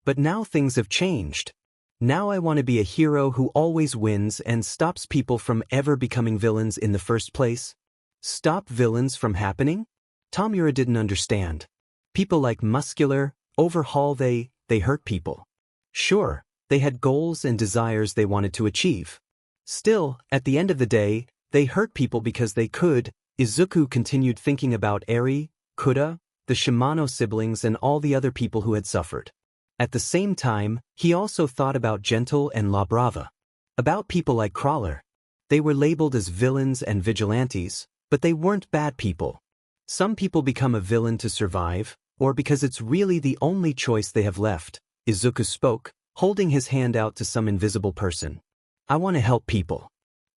But now things have changed. Now I want to be a hero who always wins and stops people from ever becoming villains in the first place. Stop villains from happening? Tamura didn't understand. People like Muscular, Overhaul they hurt people. Sure, they had goals and desires they wanted to achieve. Still, at the end of the day, they hurt people because they could. Izuku continued thinking about Eri, Kuda, the Shimano siblings and all the other people who had suffered. At the same time, he also thought about Gentle and La Brava. About people like Crawler. They were labeled as villains and vigilantes, but they weren't bad people. Some people become a villain to survive, or because it's really the only choice they have left. Izuku spoke, holding his hand out to some invisible person. I want to help people.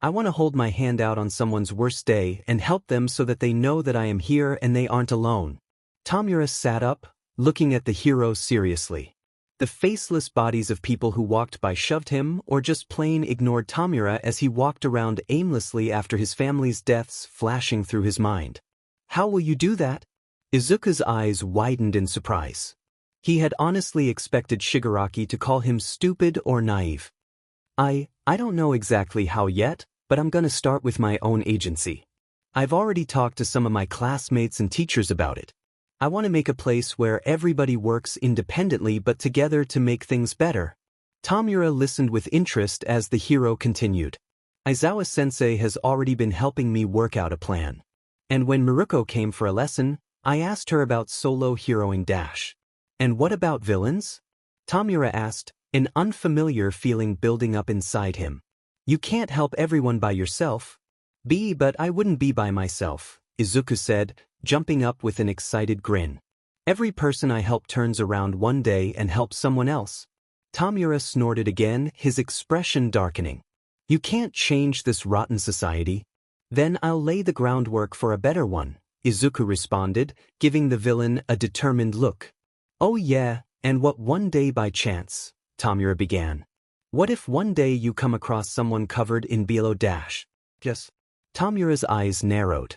I want to hold my hand out on someone's worst day and help them so that they know that I am here and they aren't alone. Tamura sat up, looking at the hero seriously. The faceless bodies of people who walked by shoved him or just plain ignored Tamura as he walked around aimlessly after his family's deaths flashing through his mind. How will you do that? Izuku's eyes widened in surprise. He had honestly expected Shigaraki to call him stupid or naive. I don't know exactly how yet, but I'm gonna start with my own agency. I've already talked to some of my classmates and teachers about it. I want to make a place where everybody works independently but together to make things better. Tamura listened with interest as the hero continued. Aizawa-sensei has already been helping me work out a plan. And when Miruko came for a lesson, I asked her about solo heroing dash. And what about villains? Tamura asked, an unfamiliar feeling building up inside him. You can't help everyone by yourself. But I wouldn't be by myself, Izuku said, jumping up with an excited grin. Every person I help turns around one day and helps someone else. Tamura snorted again, his expression darkening. You can't change this rotten society. Then I'll lay the groundwork for a better one, Izuku responded, giving the villain a determined look. Oh yeah, and what one day by chance, Tamura began. What if one day you come across someone covered in Bilo dash? Yes. Tamura's eyes narrowed.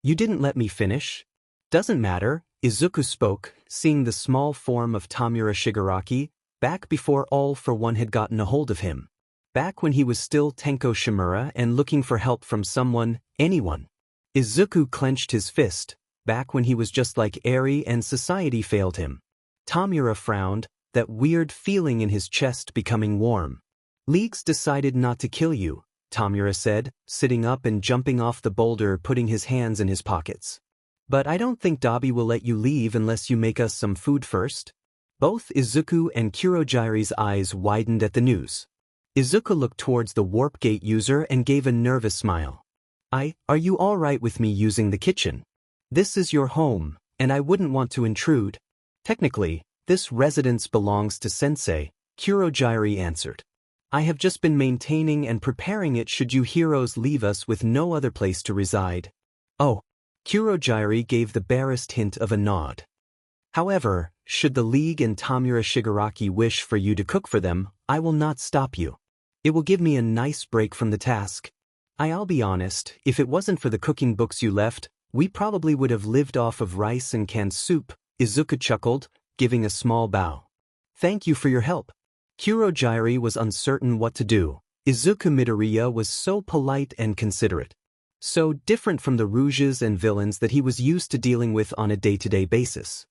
You didn't let me finish? Doesn't matter, Izuku spoke, seeing the small form of Tamura Shigaraki, back before All for One had gotten a hold of him. Back when he was still Tenko Shimura and looking for help from someone, anyone. Izuku clenched his fist, back when he was just like Eri and society failed him. Tamura frowned, that weird feeling in his chest becoming warm. Leagues decided not to kill you, Tamura said, sitting up and jumping off the boulder, putting his hands in his pockets. But I don't think Dabi will let you leave unless you make us some food first. Both Izuku and Kuroji's eyes widened at the news. Izuku looked towards the warp gate user and gave a nervous smile. Are you all right with me using the kitchen? This is your home, and I wouldn't want to intrude. Technically, this residence belongs to Sensei, Kuroji answered. I have just been maintaining and preparing it should you heroes leave us with no other place to reside. Oh. Kuroji gave the barest hint of a nod. However, should the League and Tamura Shigaraki wish for you to cook for them, I will not stop you. It will give me a nice break from the task. I'll be honest, if it wasn't for the cooking books you left, we probably would have lived off of rice and canned soup, Izuku chuckled, giving a small bow. Thank you for your help. Kuroji was uncertain what to do. Izuku Midoriya was so polite and considerate. So different from the rouges and villains that he was used to dealing with on a day-to-day basis.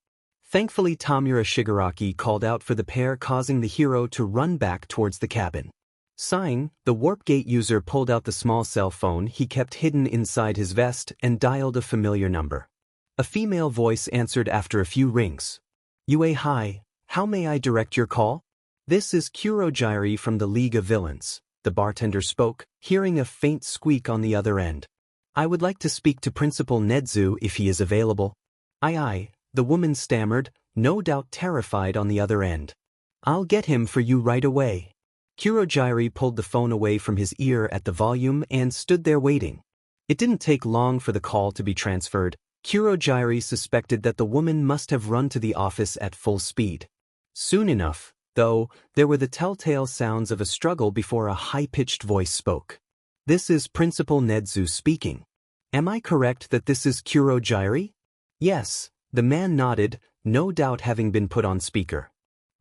Thankfully, Tamura Shigaraki called out for the pair, causing the hero to run back towards the cabin. Sighing, the warp gate user pulled out the small cell phone he kept hidden inside his vest and dialed a familiar number. A female voice answered after a few rings. Yue, hi, how may I direct your call? This is Kuroji from the League of Villains, the bartender spoke, hearing a faint squeak on the other end. I would like to speak to Principal Nedzu if he is available. Aye, the woman stammered, no doubt terrified on the other end. I'll get him for you right away. Kuroji pulled the phone away from his ear at the volume and stood there waiting. It didn't take long for the call to be transferred. Kuroji suspected that the woman must have run to the office at full speed. Soon enough, though, there were the telltale sounds of a struggle before a high-pitched voice spoke. This is Principal Nedzu speaking. Am I correct that this is Kuroji? Yes, the man nodded, no doubt having been put on speaker.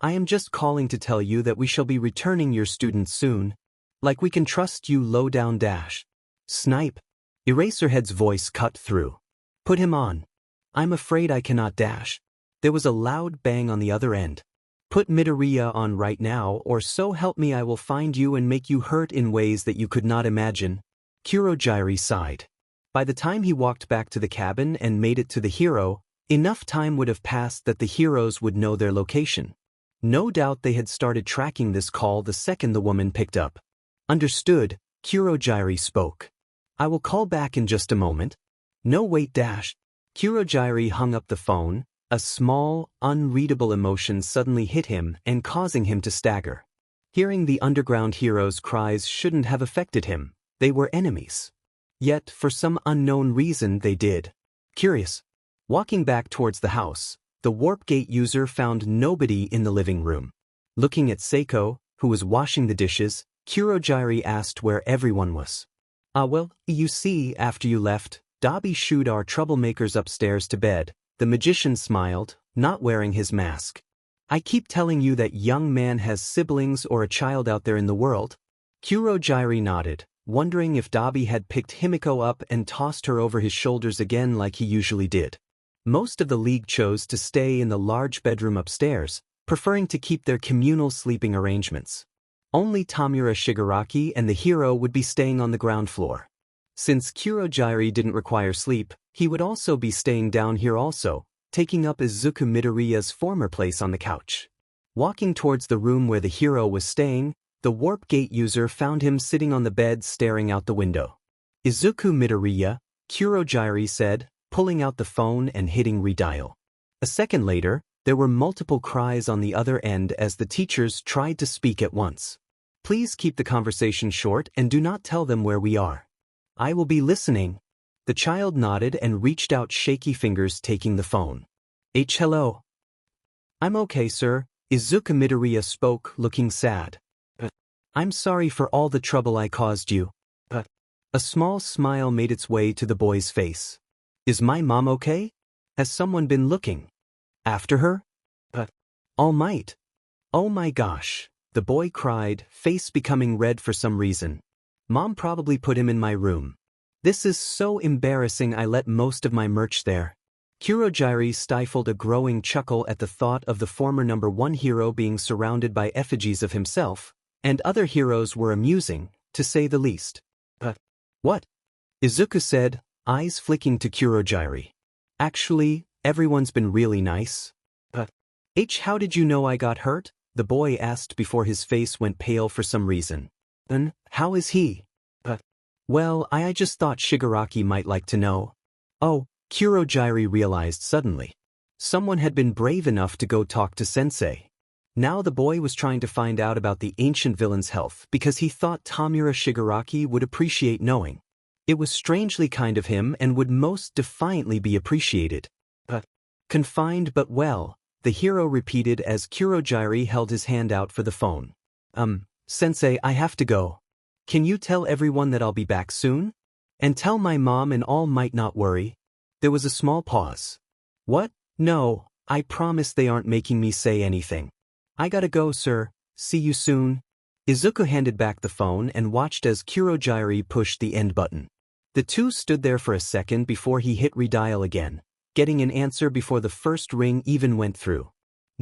I am just calling to tell you that we shall be returning your students soon. Like we can trust you low down dash. Snipe. Eraserhead's voice cut through. Put him on. I'm afraid I cannot dash. There was a loud bang on the other end. Put Midoriya on right now, or so help me I will find you and make you hurt in ways that you could not imagine. Kuroji sighed. By the time he walked back to the cabin and made it to the hero, enough time would have passed that the heroes would know their location. No doubt they had started tracking this call the second the woman picked up. Understood, Kuroji spoke. I will call back in just a moment. No wait dash. Kuroji hung up the phone. A small, unreadable emotion suddenly hit him and causing him to stagger. Hearing the underground heroes' cries shouldn't have affected him. They were enemies. Yet, for some unknown reason, they did. Curious. Walking back towards the house, the warp gate user found nobody in the living room. Looking at Seiko, who was washing the dishes, Kuroji asked where everyone was. Well, you see, after you left, Dabi shooed our troublemakers upstairs to bed. The magician smiled, not wearing his mask. I keep telling you that young man has siblings or a child out there in the world. Kuroji nodded, wondering if Dabi had picked Himiko up and tossed her over his shoulders again like he usually did. Most of the league chose to stay in the large bedroom upstairs, preferring to keep their communal sleeping arrangements. Only Tamura Shigaraki and the hero would be staying on the ground floor. Since Kuroji didn't require sleep, he would also be staying down here also, taking up Izuku Midoriya's former place on the couch. Walking towards the room where the hero was staying, the warp gate user found him sitting on the bed staring out the window. Izuku Midoriya, Kuroji said, pulling out the phone and hitting redial. A second later, there were multiple cries on the other end as the teachers tried to speak at once. Please keep the conversation short and do not tell them where we are. I will be listening. The child nodded and reached out shaky fingers taking the phone. Hello. I'm okay, sir, Izuku Midoriya spoke, looking sad. I'm sorry for all the trouble I caused you. A small smile made its way to the boy's face. Is my mom okay? Has someone been looking after her? All Might. Oh my gosh, the boy cried, face becoming red for some reason. Mom probably put him in my room. This is so embarrassing. I let most of my merch there. Kuroji stifled a growing chuckle at the thought of the former #1 hero being surrounded by effigies of himself, and other heroes were amusing, to say the least. What? Izuku said, eyes flicking to Kuroji. Actually, everyone's been really nice. How did you know I got hurt? The boy asked before his face went pale for some reason. Then, how is he? Well, I just thought Shigaraki might like to know. Oh, Kuroji realized suddenly. Someone had been brave enough to go talk to Sensei. Now the boy was trying to find out about the ancient villain's health because he thought Tamura Shigaraki would appreciate knowing. It was strangely kind of him and would most defiantly be appreciated. Confined but well, the hero repeated as Kuroji held his hand out for the phone. Sensei, I have to go. Can you tell everyone that I'll be back soon? And tell my mom and All Might not worry. There was a small pause. What? No, I promise they aren't making me say anything. I gotta go, sir. See you soon. Izuku handed back the phone and watched as Kuroji pushed the end button. The two stood there for a second before he hit redial again, getting an answer before the first ring even went through.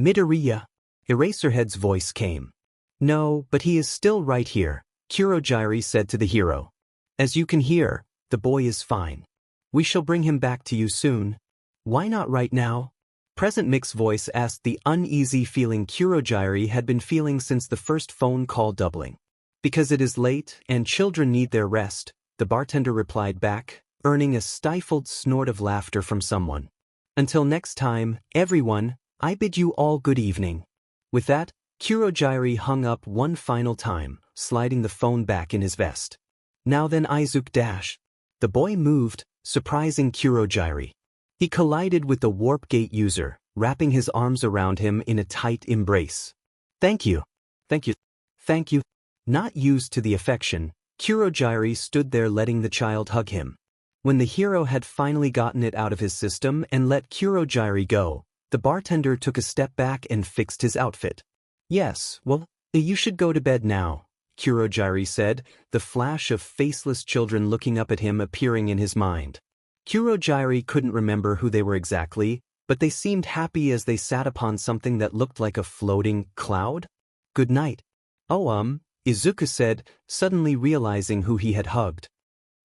Midoriya. Eraserhead's voice came. No, but he is still right here, Kuroji said to the hero. As you can hear, the boy is fine. We shall bring him back to you soon. Why not right now? Present Mix's voice asked the uneasy feeling Kuroji had been feeling since the first phone call doubling. Because it is late and children need their rest, the bartender replied back, earning a stifled snort of laughter from someone. Until next time, everyone, I bid you all good evening. With that, Kuroji hung up one final time, sliding the phone back in his vest. Now then, Izuku dash. The boy moved, surprising Kuroji. He collided with the warp gate user, wrapping his arms around him in a tight embrace. Thank you. Thank you. Thank you. Not used to the affection, Kuroji stood there letting the child hug him. When the hero had finally gotten it out of his system and let Kuroji go, the bartender took a step back and fixed his outfit. Yes, well, you should go to bed now, Kuroji said, the flash of faceless children looking up at him appearing in his mind. Kuroji couldn't remember who they were exactly, but they seemed happy as they sat upon something that looked like a floating cloud. Good night. Oh, Izuku said, suddenly realizing who he had hugged.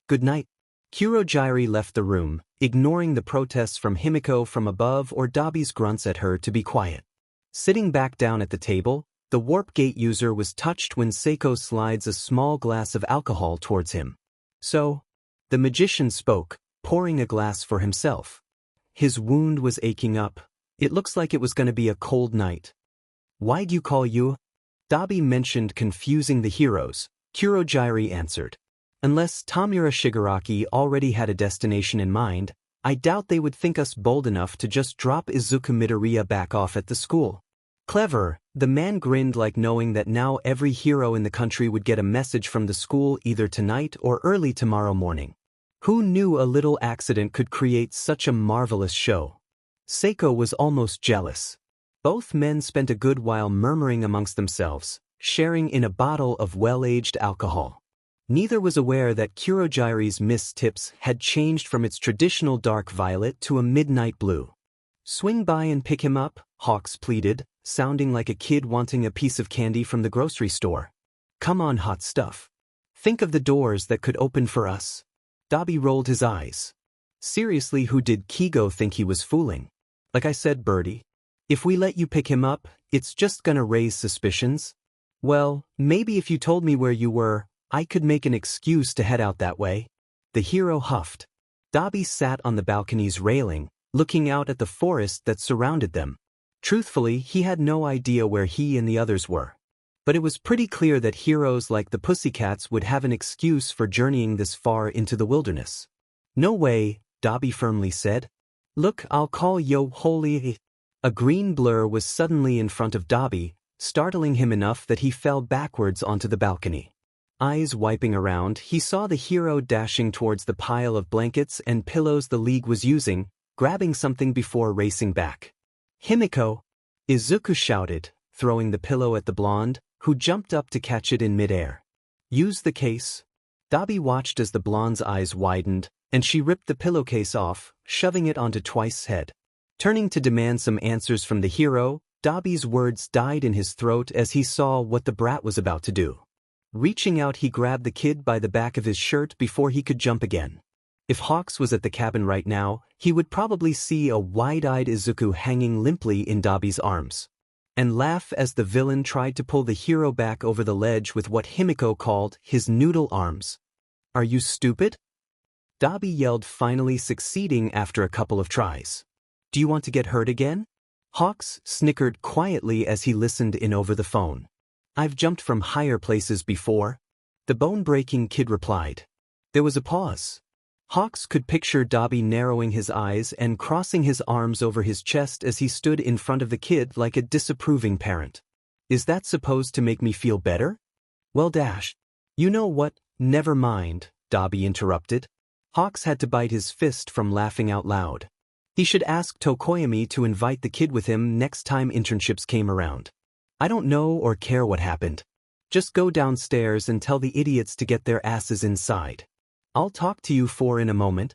Good night. Kuroji left the room, ignoring the protests from Himiko from above or Dabi's grunts at her to be quiet. Sitting back down at the table, the warp gate user was touched when Seiko slides a small glass of alcohol towards him. So, the magician spoke, pouring a glass for himself. His wound was aching up. It looks like it was going to be a cold night. Why'd you call you? Dabi mentioned confusing the heroes. Kuroji answered. Unless Tamura Shigaraki already had a destination in mind, I doubt they would think us bold enough to just drop Izuku Midoriya back off at the school. Clever, the man grinned like knowing that now every hero in the country would get a message from the school either tonight or early tomorrow morning. Who knew a little accident could create such a marvelous show? Seiko was almost jealous. Both men spent a good while murmuring amongst themselves, sharing in a bottle of well-aged alcohol. Neither was aware that Curogy's mist tips had changed from its traditional dark violet to a midnight blue. "Swing by and pick him up," Hawks pleaded, sounding like a kid wanting a piece of candy from the grocery store. "Come on, hot stuff. Think of the doors that could open for us." Dabi rolled his eyes. Seriously, who did Kigo think he was fooling? "Like I said, Birdie, if we let you pick him up, it's just gonna raise suspicions." "Well, maybe if you told me where you were, I could make an excuse to head out that way." The hero huffed. Dabi sat on the balcony's railing, looking out at the forest that surrounded them. Truthfully, he had no idea where he and the others were. But it was pretty clear that heroes like the Pussycats would have an excuse for journeying this far into the wilderness. "No way," Dabi firmly said. "Look, I'll call yo holy." A green blur was suddenly in front of Dabi, startling him enough that he fell backwards onto the balcony. Eyes wiping around, he saw the hero dashing towards the pile of blankets and pillows the League was using, grabbing something before racing back. "Himiko!" Izuku shouted, throwing the pillow at the blonde, who jumped up to catch it in midair. "Use the case." Dabi watched as the blonde's eyes widened, and she ripped the pillowcase off, shoving it onto Twice's head. Turning to demand some answers from the hero, Dabi's words died in his throat as he saw what the brat was about to do. Reaching out, he grabbed the kid by the back of his shirt before he could jump again. If Hawks was at the cabin right now, he would probably see a wide-eyed Izuku hanging limply in Dabi's arms. And laugh as the villain tried to pull the hero back over the ledge with what Himiko called his noodle arms. "Are you stupid?" Dabi yelled, finally succeeding after a couple of tries. "Do you want to get hurt again?" Hawks snickered quietly as he listened in over the phone. "I've jumped from higher places before," the bone-breaking kid replied. There was a pause. Hawks could picture Dabi narrowing his eyes and crossing his arms over his chest as he stood in front of the kid like a disapproving parent. "Is that supposed to make me feel better?" "Well, dash. You know what, never mind," Dabi interrupted. Hawks had to bite his fist from laughing out loud. He should ask Tokoyami to invite the kid with him next time internships came around. "I don't know or care what happened. Just go downstairs and tell the idiots to get their asses inside. I'll talk to you four in a moment."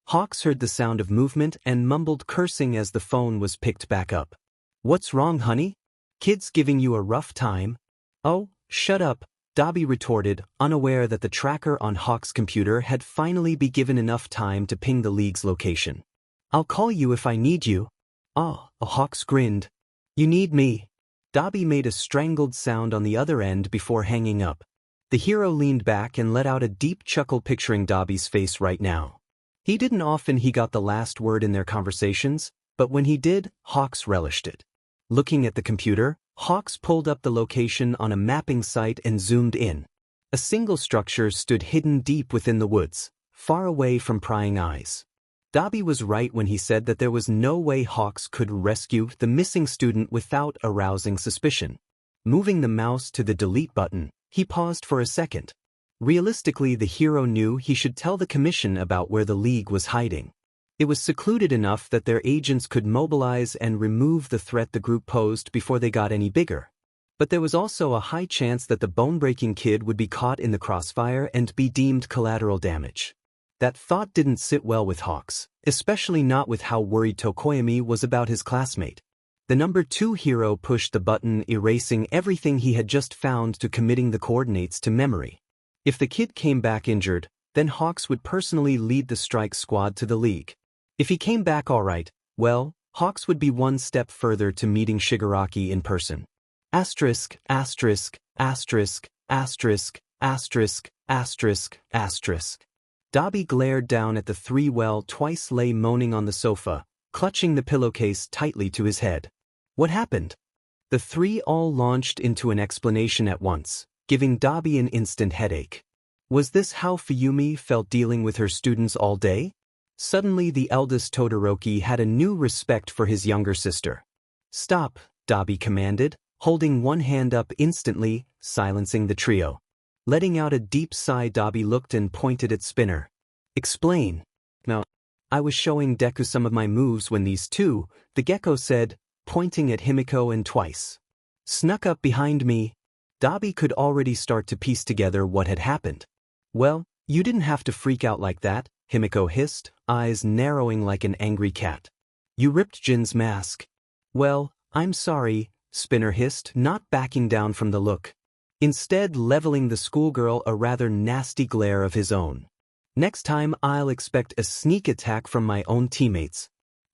Hawks heard the sound of movement and mumbled cursing as the phone was picked back up. "What's wrong, honey? Kid's giving you a rough time?" "Oh, shut up," Dabi retorted, unaware that the tracker on Hawks' computer had finally been given enough time to ping the League's location. "I'll call you if I need you." "Ah," Hawks grinned. "You need me." Dabi made a strangled sound on the other end before hanging up. The hero leaned back and let out a deep chuckle, picturing Dabi's face right now. He didn't often got the last word in their conversations, but when he did, Hawks relished it. Looking at the computer, Hawks pulled up the location on a mapping site and zoomed in. A single structure stood hidden deep within the woods, far away from prying eyes. Dabi was right when he said that there was no way Hawks could rescue the missing student without arousing suspicion. Moving the mouse to the delete button, he paused for a second. Realistically, the hero knew he should tell the Commission about where the League was hiding. It was secluded enough that their agents could mobilize and remove the threat the group posed before they got any bigger. But there was also a high chance that the bone-breaking kid would be caught in the crossfire and be deemed collateral damage. That thought didn't sit well with Hawks, especially not with how worried Tokoyami was about his classmate. The number 2 hero pushed the button, erasing everything he had just found to committing the coordinates to memory. If the kid came back injured, then Hawks would personally lead the strike squad to the League. If he came back alright, well, Hawks would be one step further to meeting Shigaraki in person. Asterisk, asterisk, asterisk, asterisk, asterisk, asterisk, asterisk. Dabi glared down at the three while Twice lay moaning on the sofa, clutching the pillowcase tightly to his head. What happened? The three all launched into an explanation at once, giving Dabi an instant headache. Was this how Fuyumi felt dealing with her students all day? Suddenly the eldest Todoroki had a new respect for his younger sister. "Stop," Dabi commanded, holding one hand up instantly, silencing the trio. Letting out a deep sigh, Dabi looked and pointed at Spinner. "Explain." "No. I was showing Deku some of my moves when these two," the gecko said, pointing at Himiko and Twice, "snuck up behind me." Dabi could already start to piece together what had happened. "Well, you didn't have to freak out like that," Himiko hissed, eyes narrowing like an angry cat. "You ripped Jin's mask." "Well, I'm sorry," Spinner hissed, not backing down from the look. Instead leveling the schoolgirl a rather nasty glare of his own. "Next time I'll expect a sneak attack from my own teammates."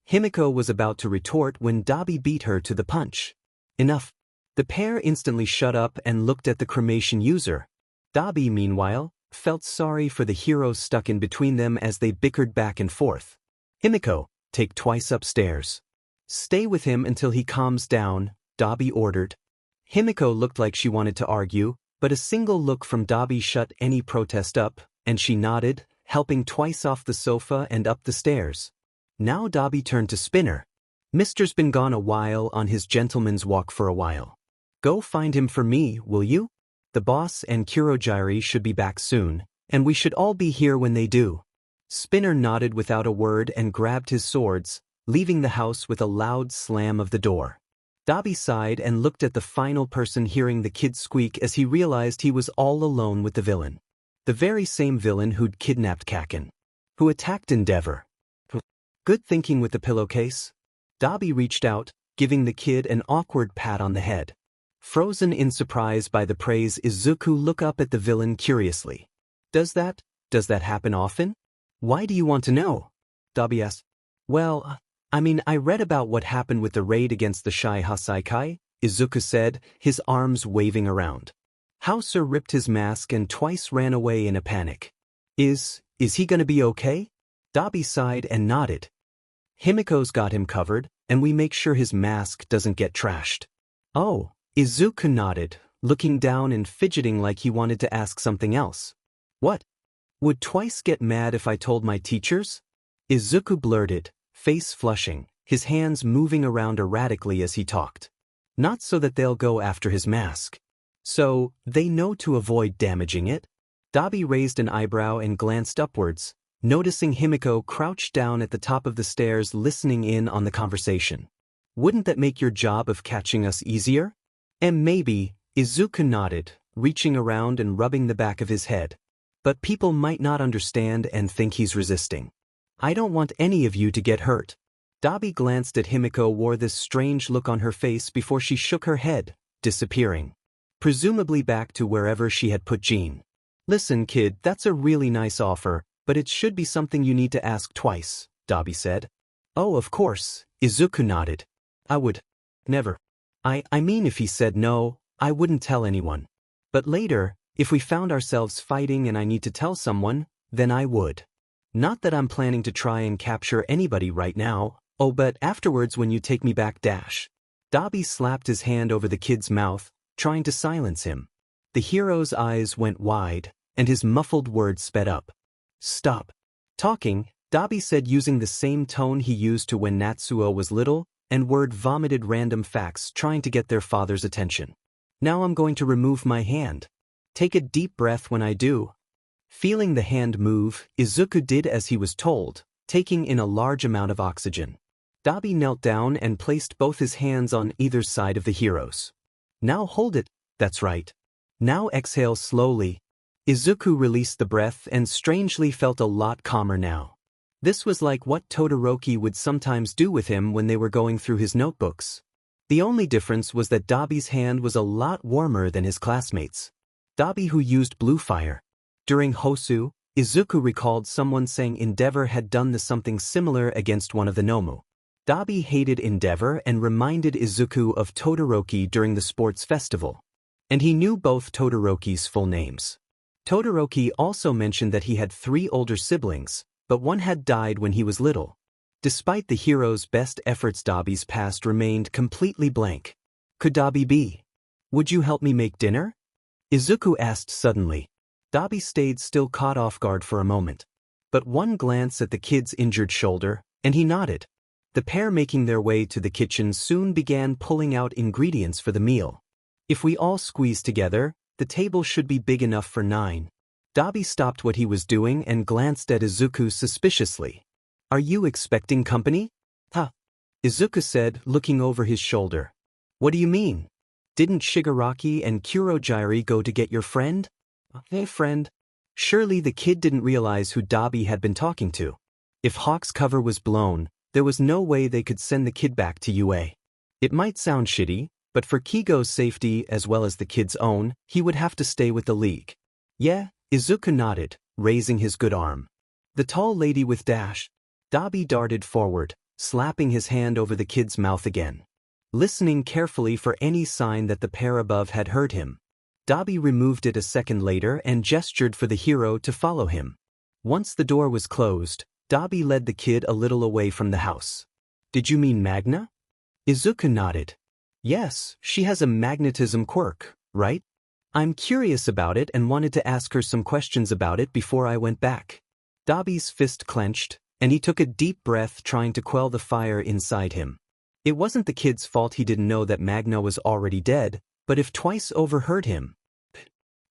Himiko was about to retort when Dabi beat her to the punch. "Enough." The pair instantly shut up and looked at the cremation user. Dabi, meanwhile, felt sorry for the heroes stuck in between them as they bickered back and forth. "Himiko, take Twice upstairs. Stay with him until he calms down," Dabi ordered. Himiko looked like she wanted to argue, but a single look from Dabi shut any protest up, and she nodded, helping Twice off the sofa and up the stairs. Now Dabi turned to Spinner. "Mister's been gone a while on his gentleman's walk for a while. Go find him for me, will you? The boss and Curogy should be back soon, and we should all be here when they do." Spinner nodded without a word and grabbed his swords, leaving the house with a loud slam of the door. Dabi sighed and looked at the final person hearing the kid squeak as he realized he was all alone with the villain. The very same villain who'd kidnapped Kakin. Who attacked Endeavor. "Good thinking with the pillowcase." Dabi reached out, giving the kid an awkward pat on the head. Frozen in surprise by the praise, Izuku looked up at the villain curiously. Does that happen often? Why do you want to know?" Dabi asked. "Well, I read about what happened with the raid against the Shai Hasaikai," Izuku said, his arms waving around. "How Sir ripped his mask and Twice ran away in a panic. Is he gonna be okay?" Dabi sighed and nodded. "Himiko's got him covered, and we make sure his mask doesn't get trashed." "Oh." Izuku nodded, looking down and fidgeting like he wanted to ask something else. "What? Would Twice get mad if I told my teachers?" Izuku blurted, face flushing, his hands moving around erratically as he talked. "Not so that they'll go after his mask. So, they know to avoid damaging it?" Dabi raised an eyebrow and glanced upwards, noticing Himiko crouched down at the top of the stairs listening in on the conversation. "Wouldn't that make your job of catching us easier?" "And maybe," Izuku nodded, reaching around and rubbing the back of his head. "But people might not understand and think he's resisting. I don't want any of you to get hurt." Dabi glanced at Himiko, wore this strange look on her face before she shook her head, disappearing. Presumably back to wherever she had put Jean. "Listen, kid, that's a really nice offer, but it should be something you need to ask Twice," Dabi said. "Oh, of course," Izuku nodded. "I would never. I mean if he said no, I wouldn't tell anyone. But later, if we found ourselves fighting and I need to tell someone, then I would. Not that I'm planning to try and capture anybody right now, oh but afterwards when you take me back dash." Dabi slapped his hand over the kid's mouth, trying to silence him. The hero's eyes went wide, and his muffled words sped up. "Stop talking," Dabi said using the same tone he used to when Natsuo was little, and word vomited random facts trying to get their father's attention. "Now I'm going to remove my hand. Take a deep breath when I do." Feeling the hand move, Izuku did as he was told, taking in a large amount of oxygen. Dabi knelt down and placed both his hands on either side of the heroes. "Now hold it, that's right. Now exhale slowly." Izuku released the breath and strangely felt a lot calmer now. This was like what Todoroki would sometimes do with him when they were going through his notebooks. The only difference was that Dabi's hand was a lot warmer than his classmates. Dabi who used blue fire. During Hosu, Izuku recalled someone saying Endeavor had done the something similar against one of the Nomu. Dabi hated Endeavor and reminded Izuku of Todoroki during the sports festival. And he knew both Todoroki's full names. Todoroki also mentioned that he had 3 older siblings, but one had died when he was little. Despite the hero's best efforts, Dabi's past remained completely blank. Could Dabi be? "Would you help me make dinner?" Izuku asked suddenly. Dabi stayed still, caught off guard for a moment. but one glance at the kid's injured shoulder, and he nodded. The pair making their way to the kitchen soon began pulling out ingredients for the meal. If we all squeeze together, the table should be big enough for 9. Dabi stopped what he was doing and glanced at Izuku suspiciously. Are you expecting company? Huh. Izuku said, looking over his shoulder. What do you mean? Didn't Shigaraki and Curogy go to get your friend? Hey, friend. Surely the kid didn't realize who Dabi had been talking to. If Hawk's cover was blown, there was no way they could send the kid back to UA. It might sound shitty, but for Kigo's safety as well as the kid's own, he would have to stay with the league. Yeah, Izuku nodded, raising his good arm. The tall lady with dash. Dabi darted forward, slapping his hand over the kid's mouth again. Listening carefully for any sign that the pair above had heard him. Dabi removed it a second later and gestured for the hero to follow him. Once the door was closed, Dabi led the kid a little away from the house. Did you mean Magna? Izuku nodded. Yes, she has a magnetism quirk, right? I'm curious about it and wanted to ask her some questions about it before I went back. Dabi's fist clenched, and he took a deep breath trying to quell the fire inside him. It wasn't the kid's fault he didn't know that Magna was already dead, but if Twice overheard him.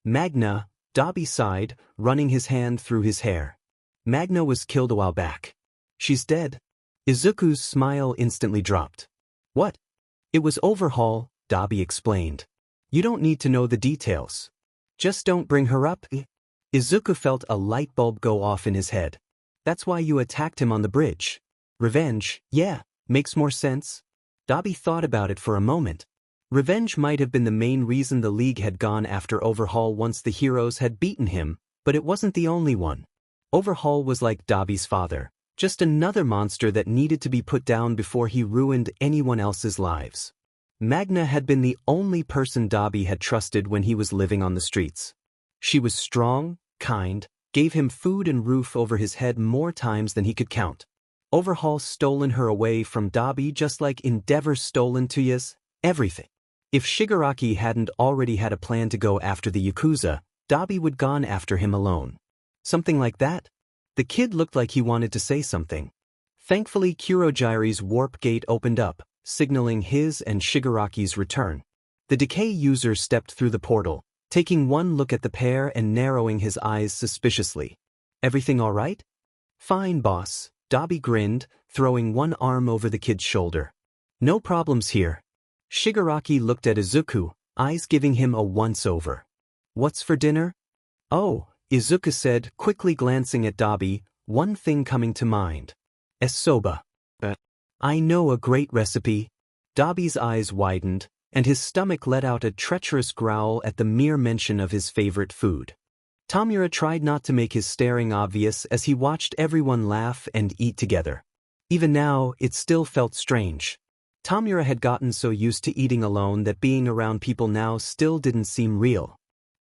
Magna, Dabi sighed, running his hand through his hair. Magna was killed a while back. She's dead. Izuku's smile instantly dropped. What? It was Overhaul, Dabi explained. You don't need to know the details. Just don't bring her up. Izuku felt a light bulb go off in his head. That's why you attacked him on the bridge. Revenge, yeah, makes more sense. Dabi thought about it for a moment. Revenge might have been the main reason the League had gone after Overhaul once the heroes had beaten him, but it wasn't the only one. Overhaul was like Dabi's father, just another monster that needed to be put down before he ruined anyone else's lives. Magna had been the only person Dabi had trusted when he was living on the streets. She was strong, kind, gave him food and roof over his head more times than he could count. Overhaul stolen her away from Dabi just like Endeavor's stolen Tuya's everything. If Shigaraki hadn't already had a plan to go after the Yakuza, Dabi would gone after him alone. Something like that? The kid looked like he wanted to say something. Thankfully Kurogyri's warp gate opened up, signaling his and Shigaraki's return. The decay user stepped through the portal, taking one look at the pair and narrowing his eyes suspiciously. Everything all right? Fine, boss, Dabi grinned, throwing one arm over the kid's shoulder. No problems here. Shigaraki looked at Izuku, eyes giving him a once-over. What's for dinner? Oh, Izuku said, quickly glancing at Dabi, one thing coming to mind. Soba. I know a great recipe. Dabi's eyes widened, and his stomach let out a treacherous growl at the mere mention of his favorite food. Tamura tried not to make his staring obvious as he watched everyone laugh and eat together. Even now, it still felt strange. Tamura had gotten so used to eating alone that being around people now still didn't seem real.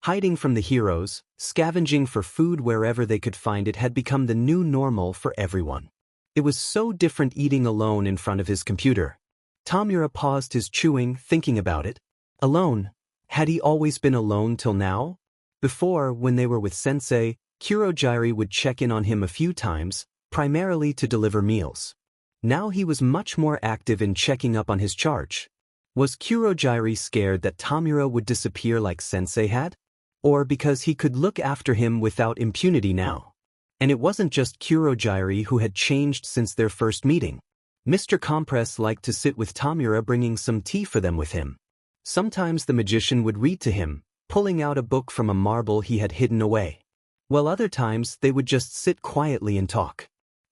Hiding from the heroes, scavenging for food wherever they could find it had become the new normal for everyone. It was so different eating alone in front of his computer. Tamura paused his chewing, thinking about it. Alone? Had he always been alone till now? Before, when they were with Sensei, Kurogy would check in on him a few times, primarily to deliver meals. Now he was much more active in checking up on his charge. Was Kurogy scared that Tamura would disappear like Sensei had? Or because he could look after him without impunity now? And it wasn't just Kurogy who had changed since their first meeting. Mr. Compress liked to sit with Tamura, bringing some tea for them with him. Sometimes the magician would read to him, pulling out a book from a marble he had hidden away. While other times they would just sit quietly and talk.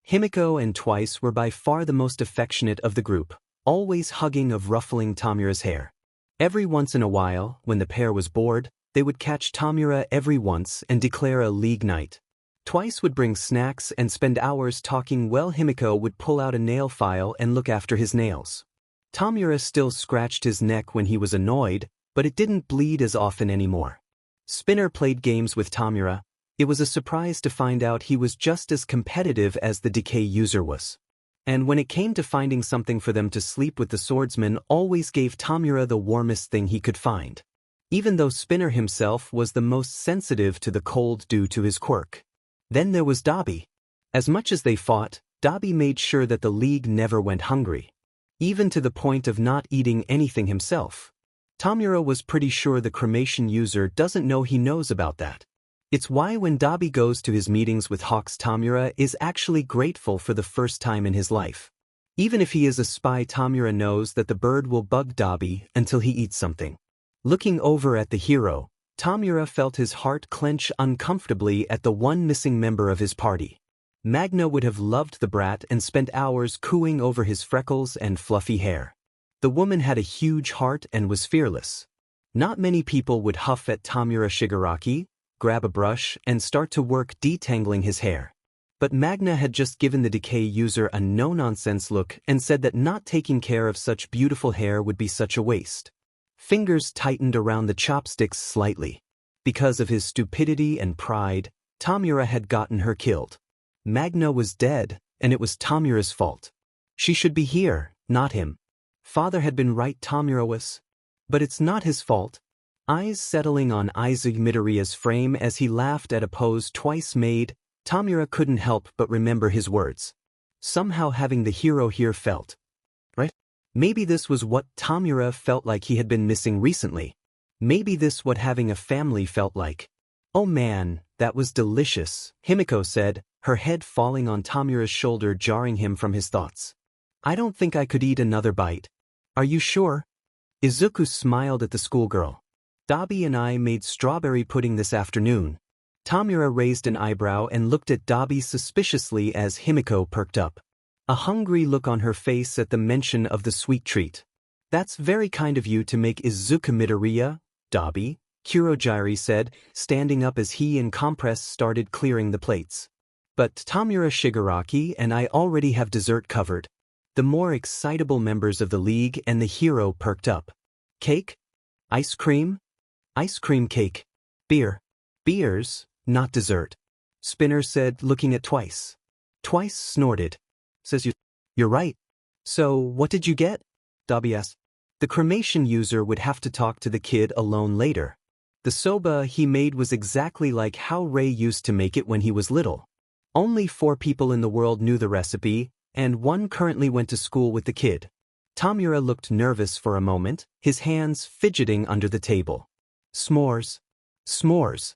Himiko and Twice were by far the most affectionate of the group, always hugging of ruffling Tamura's hair. Every once in a while, when the pair was bored, they would catch Tamura every once and declare a league night. Twice would bring snacks and spend hours talking while Himiko would pull out a nail file and look after his nails. Tamura still scratched his neck when he was annoyed, but it didn't bleed as often anymore. Spinner played games with Tamura. It was a surprise to find out he was just as competitive as the decay user was. And when it came to finding something for them to sleep with, the swordsman always gave Tamura the warmest thing he could find. Even though Spinner himself was the most sensitive to the cold due to his quirk. Then there was Dabi. As much as they fought, Dabi made sure that the League never went hungry. Even to the point of not eating anything himself. Tamura was pretty sure the cremation user doesn't know he knows about that. It's why when Dabi goes to his meetings with Hawks, Tamura is actually grateful for the first time in his life. Even if he is a spy, Tamura knows that the bird will bug Dabi until he eats something. Looking over at the hero, Tamura felt his heart clench uncomfortably at the one missing member of his party. Magna would have loved the brat and spent hours cooing over his freckles and fluffy hair. The woman had a huge heart and was fearless. Not many people would huff at Tamura Shigaraki, grab a brush, and start to work detangling his hair. But Magna had just given the decay user a no-nonsense look and said that not taking care of such beautiful hair would be such a waste. Fingers tightened around the chopsticks slightly. Because of his stupidity and pride, Tamura had gotten her killed. Magna was dead, and it was Tamura's fault. She should be here, not him. Father had been right, Tamura was. But it's not his fault. Eyes settling on Isaac Midoriya's frame as he laughed at a pose twice made, Tamura couldn't help but remember his words. Somehow having the hero here felt right. Maybe this was what Tamura felt like he had been missing recently. Maybe this what having a family felt like. Oh man, that was delicious, Himiko said, her head falling on Tamura's shoulder, jarring him from his thoughts. I don't think I could eat another bite. Are you sure? Izuku smiled at the schoolgirl. Dabi and I made strawberry pudding this afternoon. Tamura raised an eyebrow and looked at Dabi suspiciously as Himiko perked up. A hungry look on her face at the mention of the sweet treat. That's very kind of you to make Izuku Midoriya, Dabi, Kurogy said, standing up as he and Compress started clearing the plates. But Tamura Shigaraki and I already have dessert covered. The more excitable members of the League and the hero perked up. Cake? Ice cream? Ice cream cake. Beer. Beers, not dessert. Spinner said, looking at Twice. Twice snorted. Says you're right. So, what did you get? Dabi asked. The cremation user would have to talk to the kid alone later. The soba he made was exactly like how Ray used to make it when he was little. Only 4 people in the world knew the recipe, and 1 currently went to school with the kid. Tamura looked nervous for a moment, his hands fidgeting under the table. S'mores. S'mores.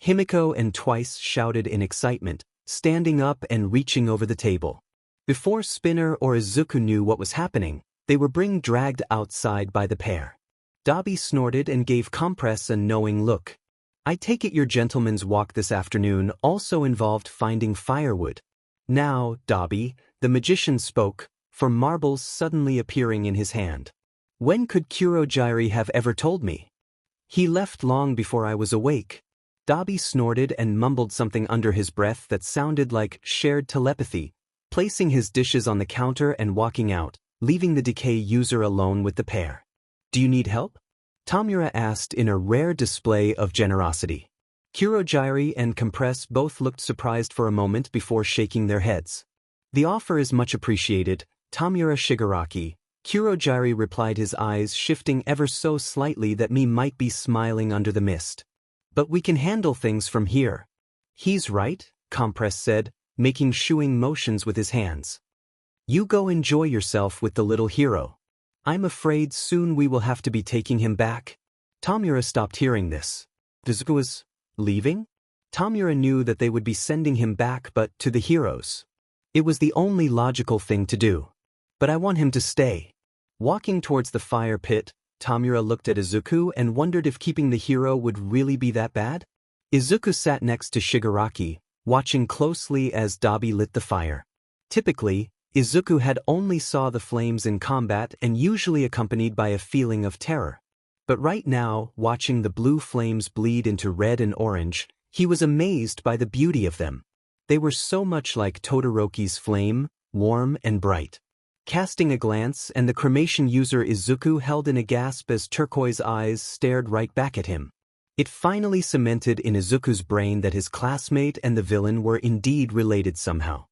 Himiko and Twice shouted in excitement, standing up and reaching over the table. Before Spinner or Izuku knew what was happening, they were being dragged outside by the pair. Dabi snorted and gave Compress a knowing look. I take it your gentleman's walk this afternoon also involved finding firewood. Now, Dabi, the magician spoke, for marbles suddenly appearing in his hand. When could Kurogy have ever told me? He left long before I was awake. Dabi snorted and mumbled something under his breath that sounded like shared telepathy, placing his dishes on the counter and walking out, leaving the decay user alone with the pair. Do you need help? Tamura asked in a rare display of generosity. Kurogy and Compress both looked surprised for a moment before shaking their heads. The offer is much appreciated, Tamura Shigaraki. Kurogy replied, his eyes shifting ever so slightly that me might be smiling under the mist. But we can handle things from here. He's right, Compress said, making shooing motions with his hands. You go enjoy yourself with the little hero. I'm afraid soon we will have to be taking him back. Tamura stopped hearing this. Izuku was leaving? Tamura knew that they would be sending him back, but to the heroes. It was the only logical thing to do. But I want him to stay. Walking towards the fire pit, Tamura looked at Izuku and wondered if keeping the hero would really be that bad. Izuku sat next to Shigaraki, watching closely as Dabi lit the fire. Typically, Izuku had only saw the flames in combat and usually accompanied by a feeling of terror. But right now, watching the blue flames bleed into red and orange, he was amazed by the beauty of them. They were so much like Todoroki's flame, warm and bright. Casting a glance, and the cremation user Izuku held in a gasp as turquoise eyes stared right back at him. It finally cemented in Izuku's brain that his classmate and the villain were indeed related somehow.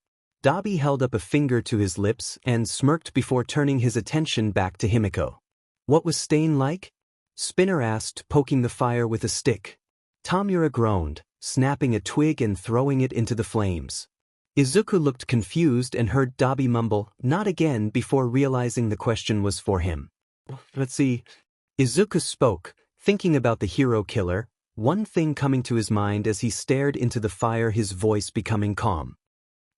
Dabi held up a finger to his lips and smirked before turning his attention back to Himiko. What was Stain like? Spinner asked, poking the fire with a stick. Tamura groaned, snapping a twig and throwing it into the flames. Izuku looked confused and heard Dabi mumble, "Not again," before realizing the question was for him. Let's see. Izuku spoke, thinking about the hero killer, one thing coming to his mind as he stared into the fire, his voice becoming calm.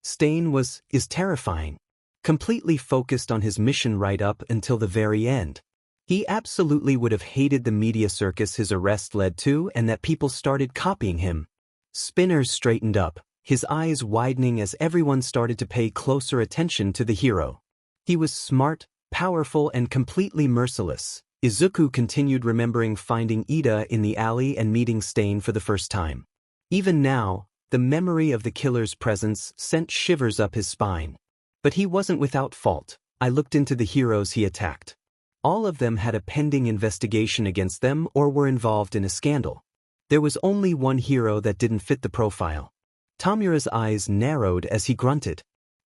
Stain is terrifying. Completely focused on his mission right up until the very end. He absolutely would have hated the media circus his arrest led to and that people started copying him. Spinner straightened up, his eyes widening as everyone started to pay closer attention to the hero. He was smart, powerful, and completely merciless. Izuku continued remembering finding Ida in the alley and meeting Stain for the first time. Even now, the memory of the killer's presence sent shivers up his spine. But he wasn't without fault. I looked into the heroes he attacked. All of them had a pending investigation against them or were involved in a scandal. There was only one hero that didn't fit the profile. Tamura's eyes narrowed as he grunted.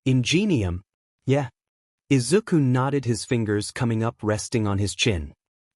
Ingenium? Yeah. Izuku nodded, his fingers coming up resting on his chin.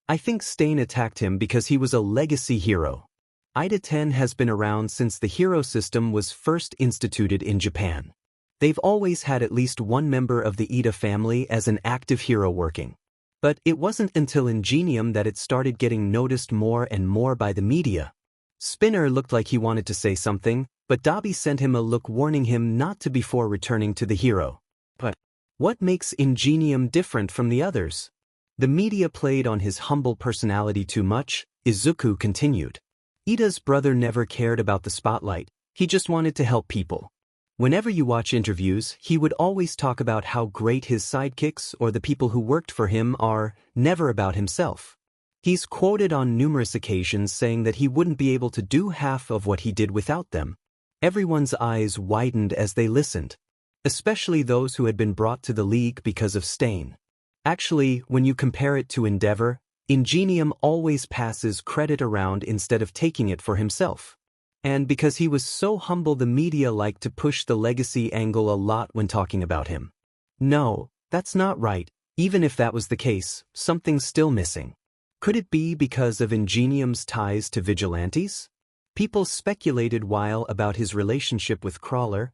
I think Stain attacked him because he was a legacy hero. Ida 10 has been around since the hero system was first instituted in Japan. They've always had at least one member of the Ida family as an active hero working. But it wasn't until Ingenium that it started getting noticed more and more by the media. Spinner looked like he wanted to say something, but Dabi sent him a look warning him not to before returning to the hero. But what makes Ingenium different from the others? The media played on his humble personality too much, Izuku continued. Ida's brother never cared about the spotlight, he just wanted to help people. Whenever you watch interviews, he would always talk about how great his sidekicks or the people who worked for him are, never about himself. He's quoted on numerous occasions saying that he wouldn't be able to do half of what he did without them. Everyone's eyes widened as they listened, especially those who had been brought to the League because of Stain. Actually, when you compare it to Endeavor, Ingenium always passes credit around instead of taking it for himself. And because he was so humble, the media liked to push the legacy angle a lot when talking about him. No, that's not right. Even if that was the case, something's still missing. Could it be because of Ingenium's ties to vigilantes? People speculated while about his relationship with Crawler.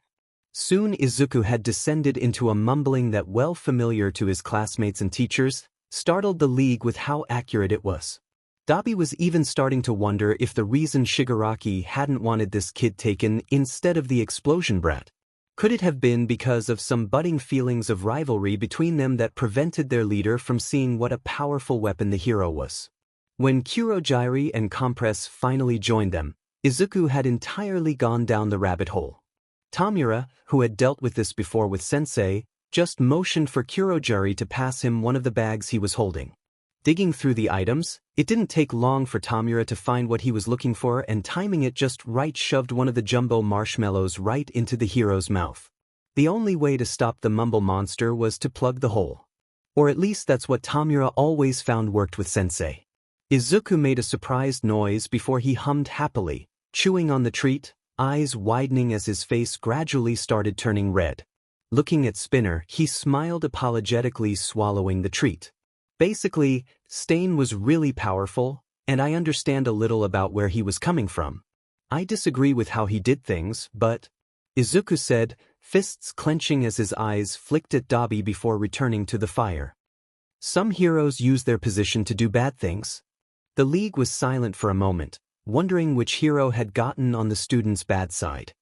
Soon Izuku had descended into a mumbling that, well familiar to his classmates and teachers, startled the League with how accurate it was. Dabi was even starting to wonder if the reason Shigaraki hadn't wanted this kid taken instead of the explosion brat. Could it have been because of some budding feelings of rivalry between them that prevented their leader from seeing what a powerful weapon the hero was? When Curogy and Compress finally joined them, Izuku had entirely gone down the rabbit hole. Tamura, who had dealt with this before with Sensei, just motioned for Curogy to pass him one of the bags he was holding. Digging through the items, it didn't take long for Tamura to find what he was looking for, and timing it just right shoved one of the jumbo marshmallows right into the hero's mouth. The only way to stop the mumble monster was to plug the hole. Or at least that's what Tamura always found worked with Sensei. Izuku made a surprised noise before he hummed happily, chewing on the treat, eyes widening as his face gradually started turning red. Looking at Spinner, he smiled apologetically, swallowing the treat. Basically, Stain was really powerful, and I understand a little about where he was coming from. I disagree with how he did things, but... Izuku said, fists clenching as his eyes flicked at Dabi before returning to the fire. Some heroes use their position to do bad things. The League was silent for a moment, wondering which hero had gotten on the student's bad side.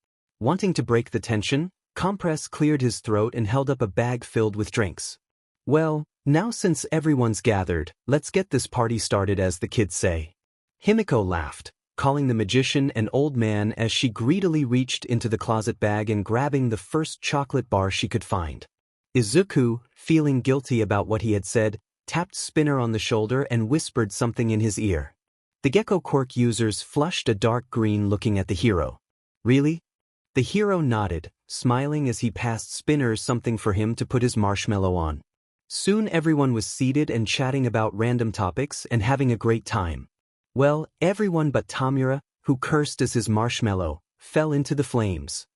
Wanting to break the tension, Compress cleared his throat and held up a bag filled with drinks. Well, now since everyone's gathered, let's get this party started, as the kids say. Himiko laughed, calling the magician an old man as she greedily reached into the closet bag and grabbing the first chocolate bar she could find. Izuku, feeling guilty about what he had said, tapped Spinner on the shoulder and whispered something in his ear. The gecko quirk users flushed a dark green, looking at the hero. Really? The hero nodded, smiling as he passed Spinner something for him to put his marshmallow on. Soon everyone was seated and chatting about random topics and having a great time. Well, everyone but Tamura, who cursed as his marshmallow fell into the flames.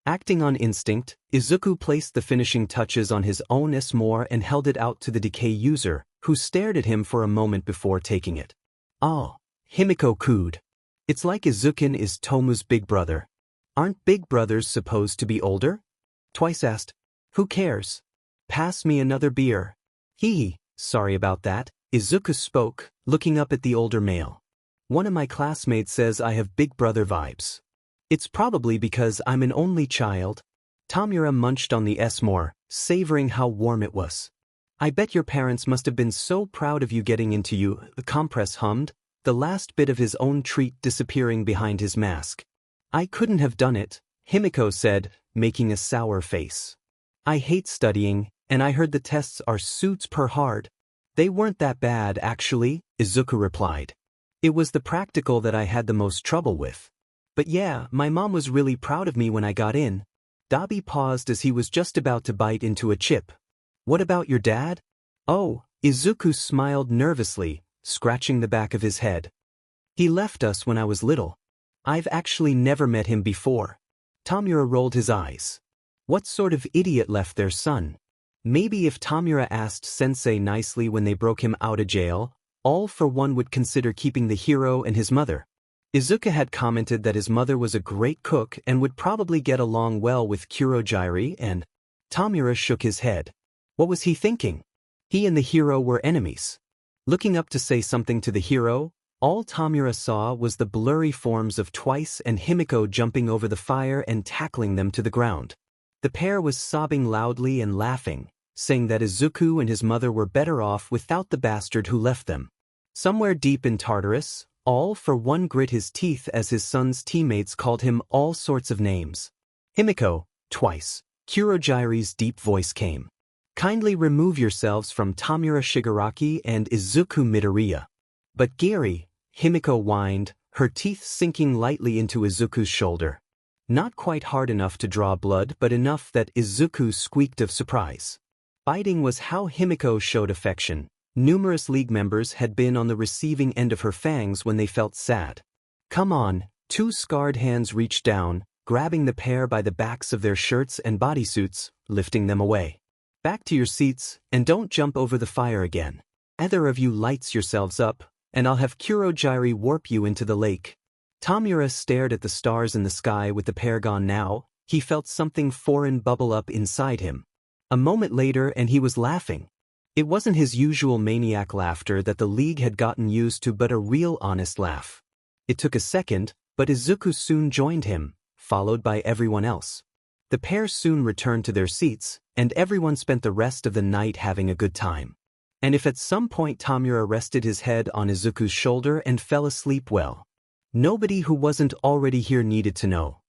Acting on instinct, Izuku placed the finishing touches on his own s'more and held it out to the decay user, who stared at him for a moment before taking it. Oh, Himiko cooed. It's like Izukin is Tomu's big brother. Aren't big brothers supposed to be older? Twice asked. Who cares? Pass me another beer. Hee, sorry about that, Izuku spoke, looking up at the older male. One of my classmates says I have big brother vibes. It's probably because I'm an only child. Tamura munched on the s'more, savoring how warm it was. I bet your parents must have been so proud of you getting into you, the compress hummed, the last bit of his own treat disappearing behind his mask. I couldn't have done it, Himiko said, making a sour face. I hate studying, and I heard the tests are suits per hard. They weren't that bad actually, Izuku replied. It was the practical that I had the most trouble with. But yeah, my mom was really proud of me when I got in. Dabi paused as he was just about to bite into a chip. What about your dad? Oh, Izuku smiled nervously, scratching the back of his head. He left us when I was little. I've actually never met him before. Tamura rolled his eyes. What sort of idiot left their son? Maybe if Tamura asked Sensei nicely when they broke him out of jail, All for One would consider keeping the hero and his mother. Izuku had commented that his mother was a great cook and would probably get along well with Curogy and Tamura shook his head. What was he thinking? He and the hero were enemies. Looking up to say something to the hero, all Tamura saw was the blurry forms of Twice and Himiko jumping over the fire and tackling them to the ground. The pair was sobbing loudly and laughing, saying that Izuku and his mother were better off without the bastard who left them. Somewhere deep in Tartarus, All for One grit his teeth as his son's teammates called him all sorts of names. Himiko, Twice, Curogy's deep voice came. Kindly remove yourselves from Tamura Shigaraki and Izuku Midoriya. But Giri, Himiko whined, her teeth sinking lightly into Izuku's shoulder. Not quite hard enough to draw blood but enough that Izuku squeaked of surprise. Biting was how Himiko showed affection. Numerous league members had been on the receiving end of her fangs when they felt sad. Come on, two scarred hands reached down, grabbing the pair by the backs of their shirts and bodysuits, lifting them away. Back to your seats, and don't jump over the fire again. Either of you lights yourselves up, and I'll have Curogy warp you into the lake. Tamura stared at the stars in the sky with the pair gone now. He felt something foreign bubble up inside him. A moment later and he was laughing. It wasn't his usual maniac laughter that the League had gotten used to but a real honest laugh. It took a second, but Izuku soon joined him, followed by everyone else. The pair soon returned to their seats, and everyone spent the rest of the night having a good time. And if at some point Tamura rested his head on Izuku's shoulder and fell asleep well. Nobody who wasn't already here needed to know.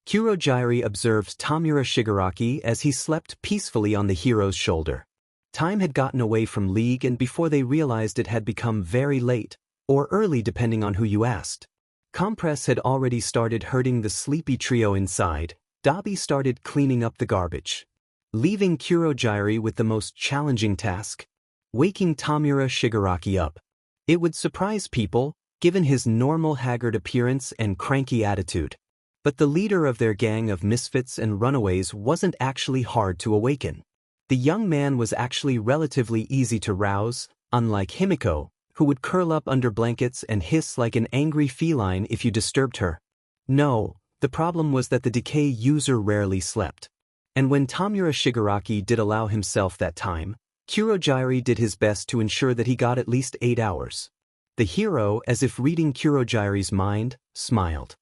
Curogy observed Tamura Shigaraki as he slept peacefully on the hero's shoulder. Time had gotten away from League and before they realized it had become very late, or early depending on who you asked. Compress had already started herding the sleepy trio inside. Dabi started cleaning up the garbage. Leaving Curogy with the most challenging task. Waking Tamura Shigaraki up. It would surprise people, given his normal haggard appearance and cranky attitude. But the leader of their gang of misfits and runaways wasn't actually hard to awaken. The young man was actually relatively easy to rouse, unlike Himiko, who would curl up under blankets and hiss like an angry feline if you disturbed her. No, the problem was that the decay user rarely slept. And when Tamura Shigaraki did allow himself that time, Curogy did his best to ensure that he got at least 8 hours. The hero, as if reading Curogy's mind, smiled.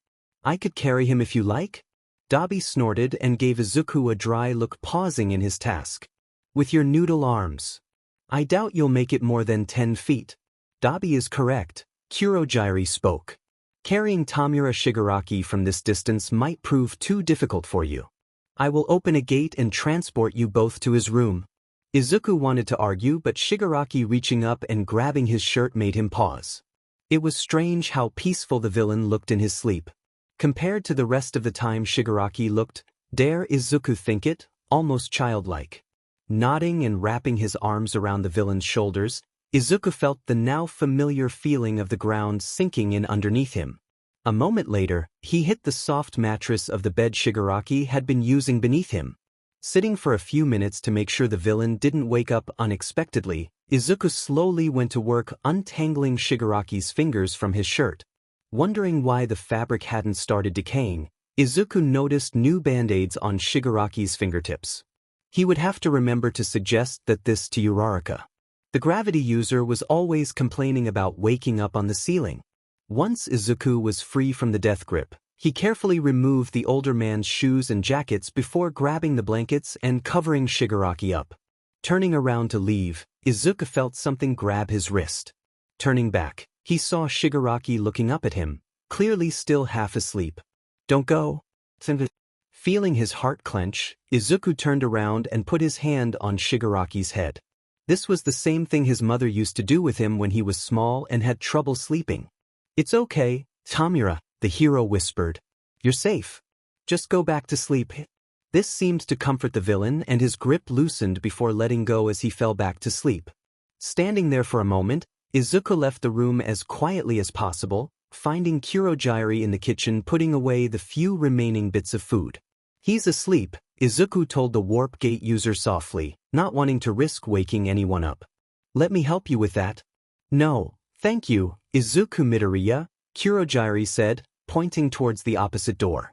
I could carry him if you like? Dabi snorted and gave Izuku a dry look, pausing in his task. With your noodle arms. I doubt you'll make it more than 10 feet. Dabi is correct, Curogy spoke. Carrying Tamura Shigaraki from this distance might prove too difficult for you. I will open a gate and transport you both to his room. Izuku wanted to argue but Shigaraki reaching up and grabbing his shirt made him pause. It was strange how peaceful the villain looked in his sleep. Compared to the rest of the time Shigaraki looked, dare Izuku think it, almost childlike. Nodding and wrapping his arms around the villain's shoulders, Izuku felt the now familiar feeling of the ground sinking in underneath him. A moment later, he hit the soft mattress of the bed Shigaraki had been using beneath him. Sitting for a few minutes to make sure the villain didn't wake up unexpectedly, Izuku slowly went to work untangling Shigaraki's fingers from his shirt. Wondering why the fabric hadn't started decaying, Izuku noticed new band-aids on Shigaraki's fingertips. He would have to remember to suggest this to Uraraka. The gravity user was always complaining about waking up on the ceiling. Once Izuku was free from the death grip, he carefully removed the older man's shoes and jackets before grabbing the blankets and covering Shigaraki up. Turning around to leave, Izuku felt something grab his wrist. Turning back, he saw Shigaraki looking up at him, clearly still half asleep. "Don't go." Feeling his heart clench, Izuku turned around and put his hand on Shigaraki's head. This was the same thing his mother used to do with him when he was small and had trouble sleeping. "It's okay, Tamura," the hero whispered. "You're safe. Just go back to sleep." This seemed to comfort the villain, and his grip loosened before letting go as he fell back to sleep. Standing there for a moment, Izuku left the room as quietly as possible, finding Curogy in the kitchen putting away the few remaining bits of food. "He's asleep," Izuku told the warp gate user softly, not wanting to risk waking anyone up. "Let me help you with that." "No, thank you, Izuku Midoriya," Curogy said, pointing towards the opposite door.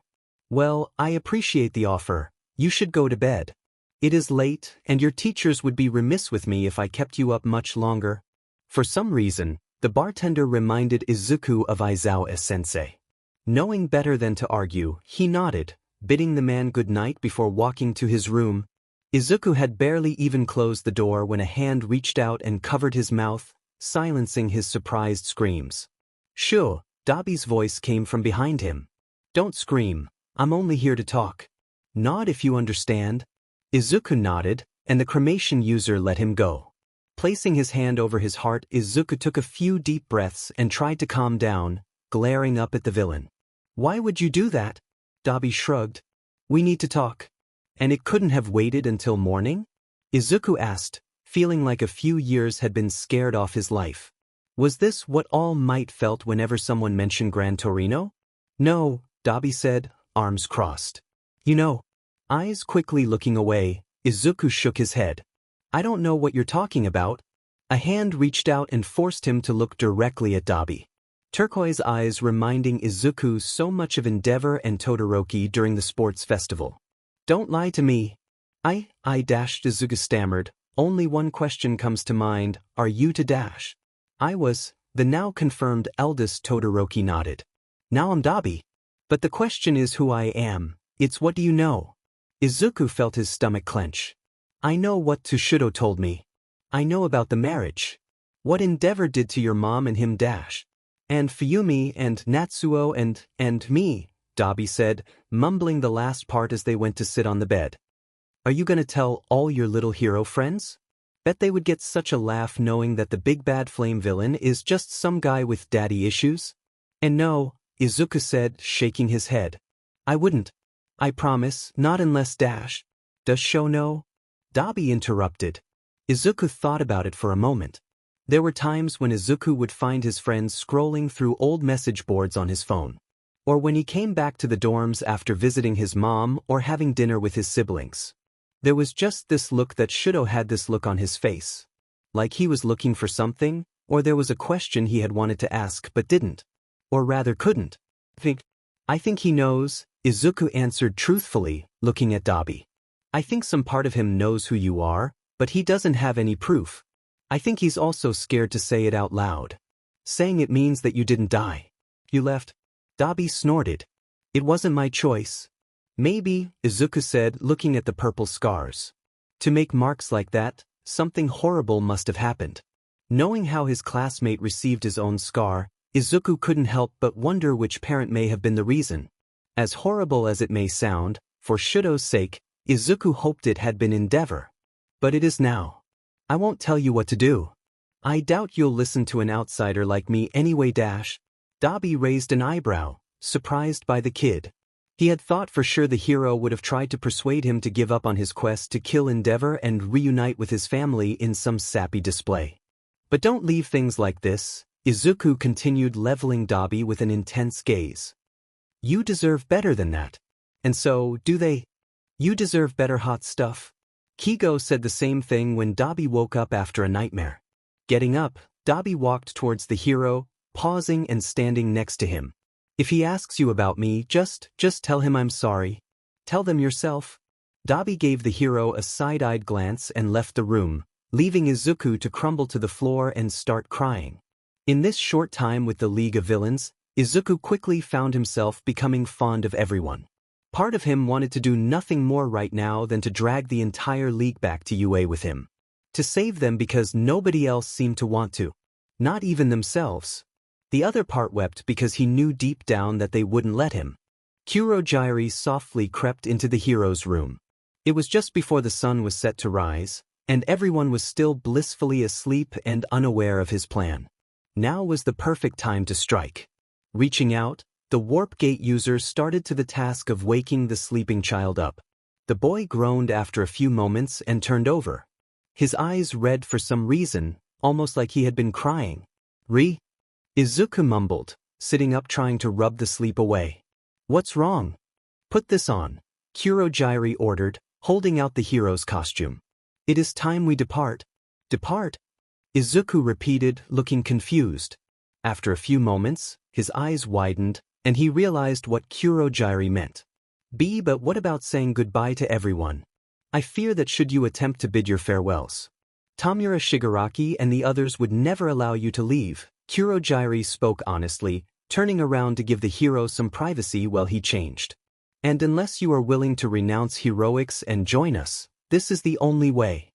"Well, I appreciate the offer. You should go to bed. It is late, and your teachers would be remiss with me if I kept you up much longer." For some reason, the bartender reminded Izuku of Aizawa-sensei. Knowing better than to argue, he nodded, bidding the man good night before walking to his room. Izuku had barely even closed the door when a hand reached out and covered his mouth, silencing his surprised screams. "Shoo!" Dabi's voice came from behind him. "Don't scream. I'm only here to talk. Nod if you understand." Izuku nodded, and the cremation user let him go. Placing his hand over his heart, Izuku took a few deep breaths and tried to calm down, glaring up at the villain. "Why would you do that?" Dabi shrugged. "We need to talk." "And it couldn't have waited until morning?" Izuku asked, feeling like a few years had been scared off his life. Was this what All Might felt whenever someone mentioned Gran Torino? "No," Dabi said, arms crossed. "You know." Eyes quickly looking away, Izuku shook his head. "I don't know what you're talking about." A hand reached out and forced him to look directly at Dabi. Turquoise eyes reminding Izuku so much of Endeavor and Todoroki during the sports festival. "Don't lie to me." Izuku stammered. "Only one question comes to mind, are you to dash?" "I was." The now confirmed eldest Todoroki nodded. "Now I'm Dabi. But the question is who I am. It's what do you know?" Izuku felt his stomach clench. "I know what Tushido told me. I know about the marriage. What Endeavor did to your mom and him dash. And Fuyumi and Natsuo and me," Dabi said, mumbling the last part as they went to sit on the bed. "Are you gonna tell all your little hero friends? Bet they would get such a laugh knowing that the big bad flame villain is just some guy with daddy issues." "And no," Izuku said, shaking his head. "I wouldn't. I promise, not unless Dash." "Does Sho know?" Dabi interrupted. Izuku thought about it for a moment. There were times when Izuku would find his friends scrolling through old message boards on his phone. Or when he came back to the dorms after visiting his mom or having dinner with his siblings. There was just this look that Shudo had this look on his face. Like he was looking for something, or there was a question he had wanted to ask but didn't. Or rather couldn't. I think he knows," Izuku answered truthfully, looking at Dabi. "I think some part of him knows who you are, but he doesn't have any proof. I think he's also scared to say it out loud. Saying it means that you didn't die. You left." Dabi snorted. "It wasn't my choice." "Maybe," Izuku said, looking at the purple scars. "To make marks like that, something horrible must have happened." Knowing how his classmate received his own scar, Izuku couldn't help but wonder which parent may have been the reason. As horrible as it may sound, for Shudo's sake, Izuku hoped it had been Endeavor. But it is now. "I won't tell you what to do. I doubt you'll listen to an outsider like me anyway. Dash." Dabi raised an eyebrow, surprised by the kid. He had thought for sure the hero would have tried to persuade him to give up on his quest to kill Endeavor and reunite with his family in some sappy display. "But don't leave things like this," Izuku continued, leveling Dabi with an intense gaze. "You deserve better than that. And so, do they? You deserve better hot stuff." Kigo said the same thing when Dabi woke up after a nightmare. Getting up, Dabi walked towards the hero, pausing and standing next to him. If he asks you about me, just tell him I'm sorry. Tell them yourself. Dabi gave the hero a side-eyed glance and left the room, leaving Izuku to crumble to the floor and start crying. In this short time with the League of Villains, Izuku quickly found himself becoming fond of everyone. Part of him wanted to do nothing more right now than to drag the entire league back to UA with him. To save them because nobody else seemed to want to. Not even themselves. The other part wept because he knew deep down that they wouldn't let him. Curogy softly crept into the hero's room. It was just before the sun was set to rise, and everyone was still blissfully asleep and unaware of his plan. Now was the perfect time to strike. Reaching out, the warp gate user started to the task of waking the sleeping child up. The boy groaned after a few moments and turned over. His eyes red for some reason, almost like he had been crying. Izuku mumbled, sitting up trying to rub the sleep away. What's wrong? Put this on, Curogy ordered, holding out the hero's costume. It is time we depart. Depart? Izuku repeated, looking confused. After a few moments, his eyes widened, and he realized what Curogy meant. But what about saying goodbye to everyone? I fear that should you attempt to bid your farewells, Tamura Shigaraki and the others would never allow you to leave. Curogy spoke honestly, turning around to give the hero some privacy while he changed. And unless you are willing to renounce heroics and join us, this is the only way.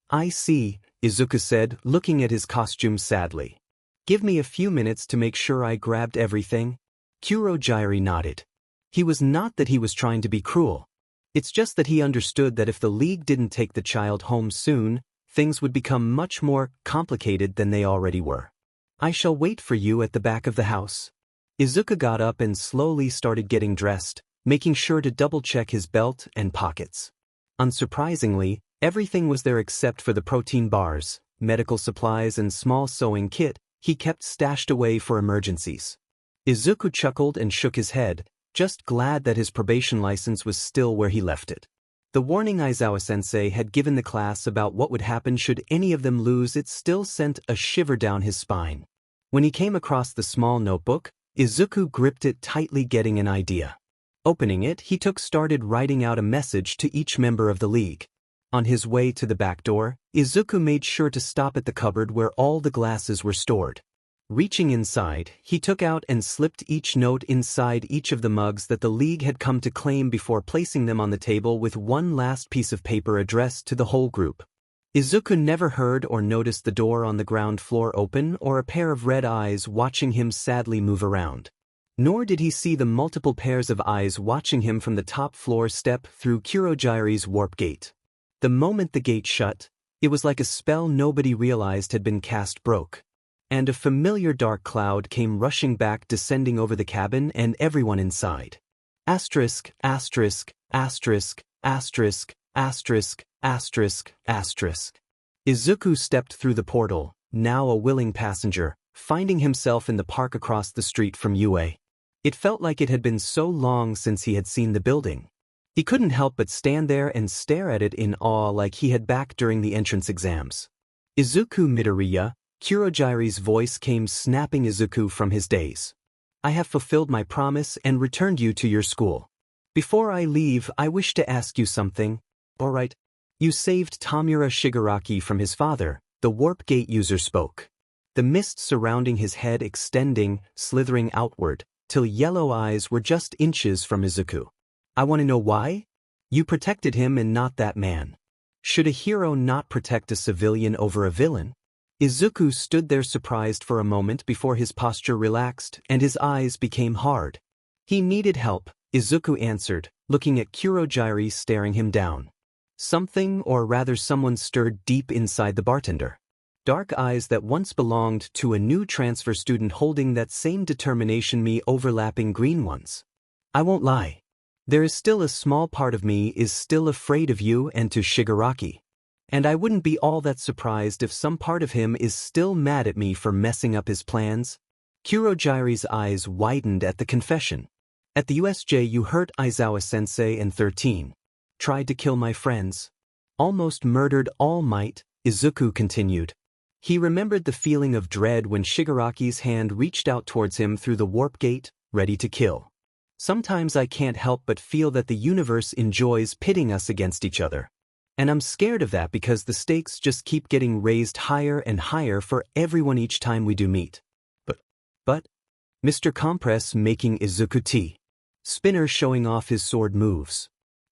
I see, Izuku said, looking at his costume sadly. Give me a few minutes to make sure I grabbed everything. Curogy nodded. He was not that he was trying to be cruel. It's just that he understood that if the League didn't take the child home soon, things would become much more complicated than they already were. I shall wait for you at the back of the house. Izuku got up and slowly started getting dressed, making sure to double-check his belt and pockets. Unsurprisingly, everything was there except for the protein bars, medical supplies and small sewing kit he kept stashed away for emergencies. Izuku chuckled and shook his head, just glad that his probation license was still where he left it. The warning Aizawa-sensei had given the class about what would happen should any of them lose it still sent a shiver down his spine. When he came across the small notebook, Izuku gripped it tightly, getting an idea. Opening it, he started writing out a message to each member of the League. On his way to the back door, Izuku made sure to stop at the cupboard where all the glasses were stored. Reaching inside, he took out and slipped each note inside each of the mugs that the League had come to claim before placing them on the table with one last piece of paper addressed to the whole group. Izuku never heard or noticed the door on the ground floor open or a pair of red eyes watching him sadly move around. Nor did he see the multiple pairs of eyes watching him from the top floor step through Curogy's warp gate. The moment the gate shut, it was like a spell nobody realized had been cast broke. And a familiar dark cloud came rushing back, descending over the cabin and everyone inside. Asterisk, asterisk, asterisk, asterisk, asterisk, asterisk, asterisk. Izuku stepped through the portal, now a willing passenger, finding himself in the park across the street from UA. It felt like it had been so long since he had seen the building. He couldn't help but stand there and stare at it in awe, like he had back during the entrance exams. Izuku Midoriya, Curogy's voice came snapping Izuku from his daze. I have fulfilled my promise and returned you to your school. Before I leave, I wish to ask you something. Alright. You saved Tamura Shigaraki from his father, the warp gate user spoke. The mist surrounding his head extending, slithering outward, till yellow eyes were just inches from Izuku. I want to know why? You protected him and not that man. Should a hero not protect a civilian over a villain? Izuku stood there surprised for a moment before his posture relaxed and his eyes became hard. He needed help, Izuku answered, looking at Curogy staring him down. Something, or rather someone, stirred deep inside the bartender. Dark eyes that once belonged to a new transfer student holding that same determination, me overlapping green ones. I won't lie. There is still a small part of me is still afraid of you and to Shigaraki. And I wouldn't be all that surprised if some part of him is still mad at me for messing up his plans. Curogy's eyes widened at the confession. At the USJ you hurt Aizawa-sensei and 13. Tried to kill my friends. Almost murdered All Might, Izuku continued. He remembered the feeling of dread when Shigaraki's hand reached out towards him through the warp gate, ready to kill. Sometimes I can't help but feel that the universe enjoys pitting us against each other. And I'm scared of that because the stakes just keep getting raised higher and higher for everyone each time we do meet. But, Mr. Compress making Izuku tea. Spinner showing off his sword moves.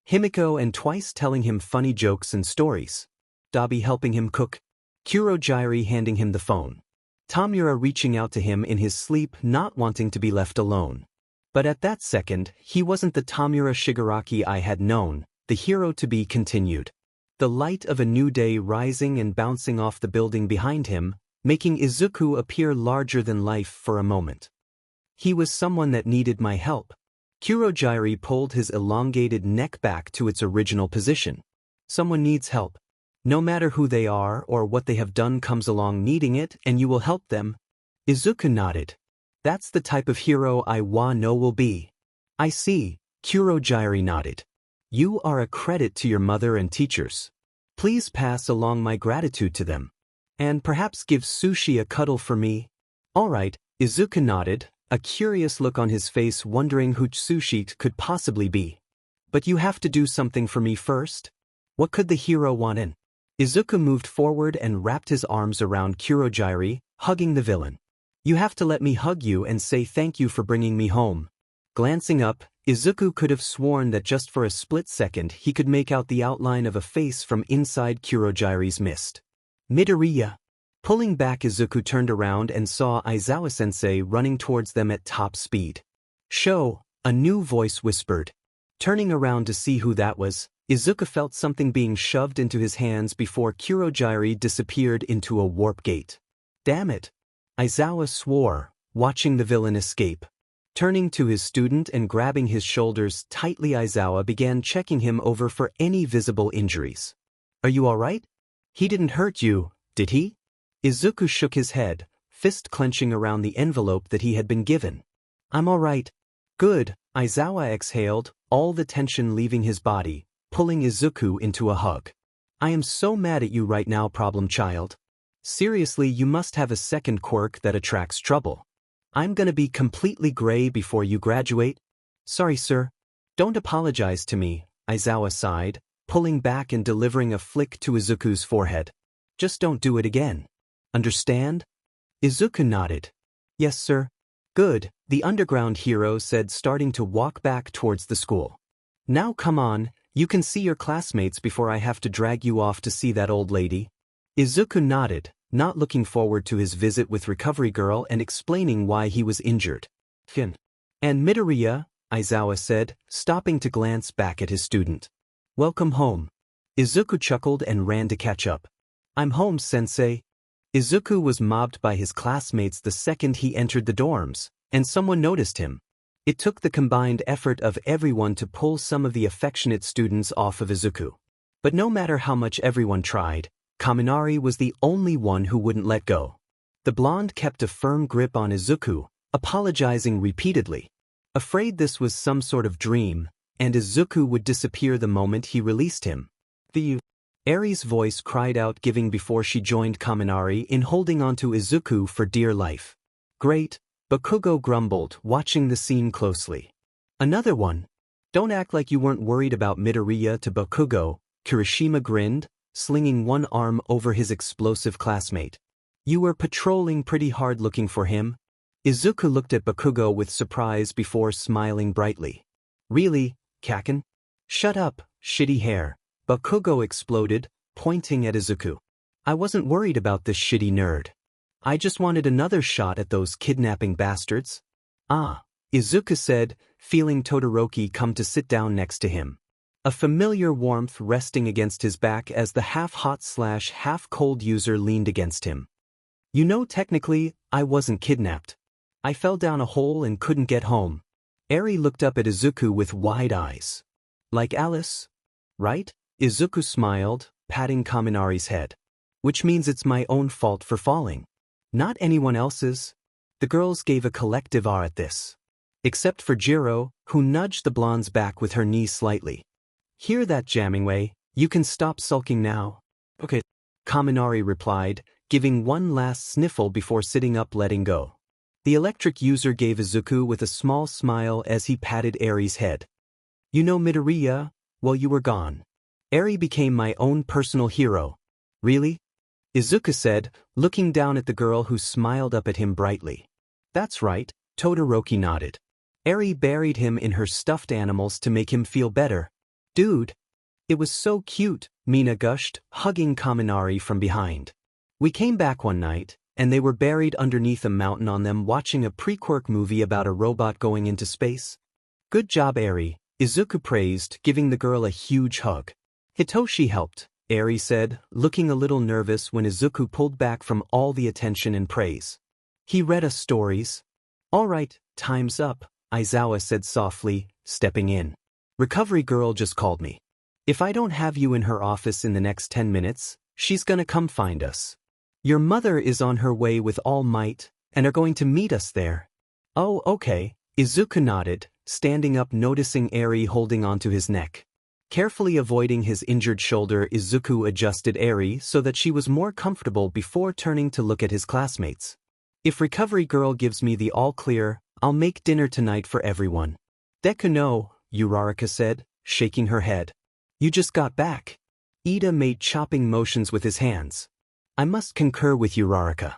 Himiko and Twice telling him funny jokes and stories. Dabi helping him cook. Kuroji handing him the phone. Tamura reaching out to him in his sleep, not wanting to be left alone. But at that second, he wasn't the Tamura Shigaraki I had known, the hero to be continued. The light of a new day rising and bouncing off the building behind him, making Izuku appear larger than life for a moment. He was someone that needed my help. Kuroji pulled his elongated neck back to its original position. Someone needs help. No matter who they are or what they have done comes along needing it and you will help them. Izuku nodded. That's the type of hero I know will be. I see, Kuroji nodded. You are a credit to your mother and teachers. Please pass along my gratitude to them. And perhaps give Sushi a cuddle for me. All right, Izuku nodded, a curious look on his face wondering who Sushi could possibly be. But you have to do something for me first? What could the hero want in? Izuku moved forward and wrapped his arms around Kuroji, hugging the villain. You have to let me hug you and say thank you for bringing me home. Glancing up, Izuku could have sworn that just for a split second he could make out the outline of a face from inside Kuroji's mist. Midoriya. Pulling back, Izuku turned around and saw Aizawa-sensei running towards them at top speed. Sho, a new voice whispered. Turning around to see who that was, Izuku felt something being shoved into his hands before Kuroji disappeared into a warp gate. Damn it! Aizawa swore, watching the villain escape. Turning to his student and grabbing his shoulders tightly, Aizawa began checking him over for any visible injuries. Are you alright? He didn't hurt you, did he? Izuku shook his head, fist clenching around the envelope that he had been given. I'm alright. Good, Aizawa exhaled, all the tension leaving his body, pulling Izuku into a hug. I am so mad at you right now, problem child. Seriously, you must have a second quirk that attracts trouble. I'm gonna be completely gray before you graduate. Sorry, sir. Don't apologize to me, Aizawa sighed, pulling back and delivering a flick to Izuku's forehead. Just don't do it again. Understand? Izuku nodded. Yes, sir. Good, the underground hero said, starting to walk back towards the school. Now come on, you can see your classmates before I have to drag you off to see that old lady. Izuku nodded, not looking forward to his visit with Recovery Girl and explaining why he was injured. And Midoriya, Aizawa said, stopping to glance back at his student. Welcome home. Izuku chuckled and ran to catch up. I'm home, sensei. Izuku was mobbed by his classmates the second he entered the dorms, and someone noticed him. It took the combined effort of everyone to pull some of the affectionate students off of Izuku. But no matter how much everyone tried, Kaminari was the only one who wouldn't let go. The blonde kept a firm grip on Izuku, apologizing repeatedly. Afraid this was some sort of dream, and Izuku would disappear the moment he released him. Eri's voice cried out, giving before she joined Kaminari in holding onto Izuku for dear life. Great, Bakugo grumbled, watching the scene closely. Another one? Don't act like you weren't worried about Midoriya to Bakugo, Kirishima grinned, slinging one arm over his explosive classmate. You were patrolling pretty hard looking for him. Izuku looked at Bakugo with surprise before smiling brightly. Really, Kaken? Shut up, shitty hair. Bakugo exploded, pointing at Izuku. I wasn't worried about this shitty nerd. I just wanted another shot at those kidnapping bastards. Ah, Izuku said, feeling Todoroki come to sit down next to him. A familiar warmth resting against his back as the half-hot/half-cold user leaned against him. You know, technically, I wasn't kidnapped. I fell down a hole and couldn't get home. Eri looked up at Izuku with wide eyes. Like Alice? Right? Izuku smiled, patting Kaminari's head. Which means it's my own fault for falling. Not anyone else's. The girls gave a collective ah at this. Except for Jiro, who nudged the blonde's back with her knee slightly. Hear that, Jammingway? You can stop sulking now. Okay. Kaminari replied, giving one last sniffle before sitting up, letting go. The electric user gave Izuku with a small smile as he patted Eri's head. You know Midoriya, while you were gone. Eri became my own personal hero. Really? Izuku said, looking down at the girl who smiled up at him brightly. That's right, Todoroki nodded. Eri buried him in her stuffed animals to make him feel better. Dude. It was so cute, Mina gushed, hugging Kaminari from behind. We came back one night, and they were buried underneath a mountain on them watching a pre-quirk movie about a robot going into space. Good job, Eri, Izuku praised, giving the girl a huge hug. Hitoshi helped, Eri said, looking a little nervous when Izuku pulled back from all the attention and praise. He read us stories. All right, time's up, Aizawa said softly, stepping in. Recovery girl just called me. If I don't have you in her office in the next 10 minutes, she's gonna come find us. Your mother is on her way with All Might, and are going to meet us there. Oh, okay, Izuku nodded, standing up noticing Eri holding onto his neck. Carefully avoiding his injured shoulder, Izuku adjusted Eri so that she was more comfortable before turning to look at his classmates. If Recovery Girl gives me the all-clear, I'll make dinner tonight for everyone. Deku no, Uraraka said, shaking her head. You just got back. Ida made chopping motions with his hands. I must concur with Uraraka.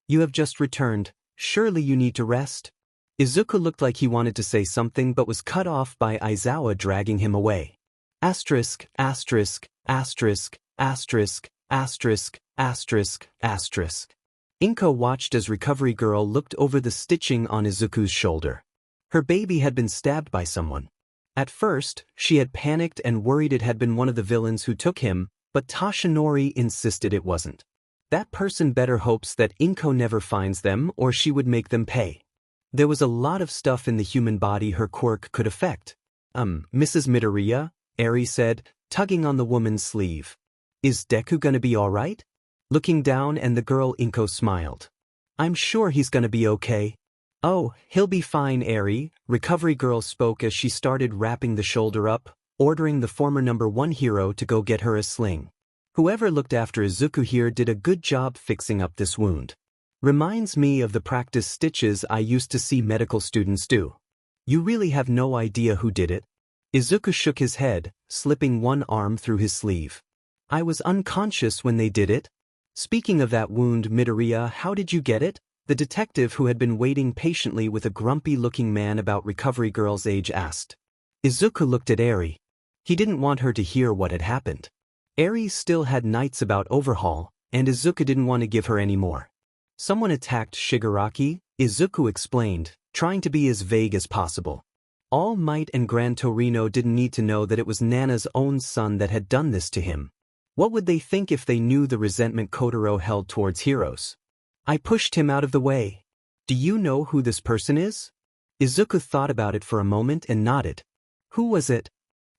You have just returned, surely you need to rest? Izuku looked like he wanted to say something but was cut off by Aizawa dragging him away. Asterisk, asterisk, asterisk, asterisk, asterisk, asterisk, asterisk. Inko watched as Recovery Girl looked over the stitching on Izuku's shoulder. Her baby had been stabbed by someone. At first, she had panicked and worried it had been one of the villains who took him, but Tashinori insisted it wasn't. That person better hopes that Inko never finds them or she would make them pay. There was a lot of stuff in the human body her quirk could affect. Mrs. Midoriya, Eri said, tugging on the woman's sleeve. Is Deku gonna be alright? Looking down and the girl Inko smiled. I'm sure he's gonna be okay. Oh, he'll be fine, Eri, Recovery Girl spoke as she started wrapping the shoulder up, ordering the former #1 hero to go get her a sling. Whoever looked after Izuku here did a good job fixing up this wound. Reminds me of the practice stitches I used to see medical students do. You really have no idea who did it? Izuku shook his head, slipping one arm through his sleeve. I was unconscious when they did it. Speaking of that wound, Midoriya, how did you get it? The detective who had been waiting patiently with a grumpy-looking man about Recovery Girl's age asked. Izuku looked at Eri. He didn't want her to hear what had happened. Eri still had nights about overhaul, and Izuku didn't want to give her any more. Someone attacked Shigaraki, Izuku explained, trying to be as vague as possible. All Might and Gran Torino didn't need to know that it was Nana's own son that had done this to him. What would they think if they knew the resentment Kotoro held towards heroes? I pushed him out of the way. Do you know who this person is? Izuku thought about it for a moment and nodded. Who was it?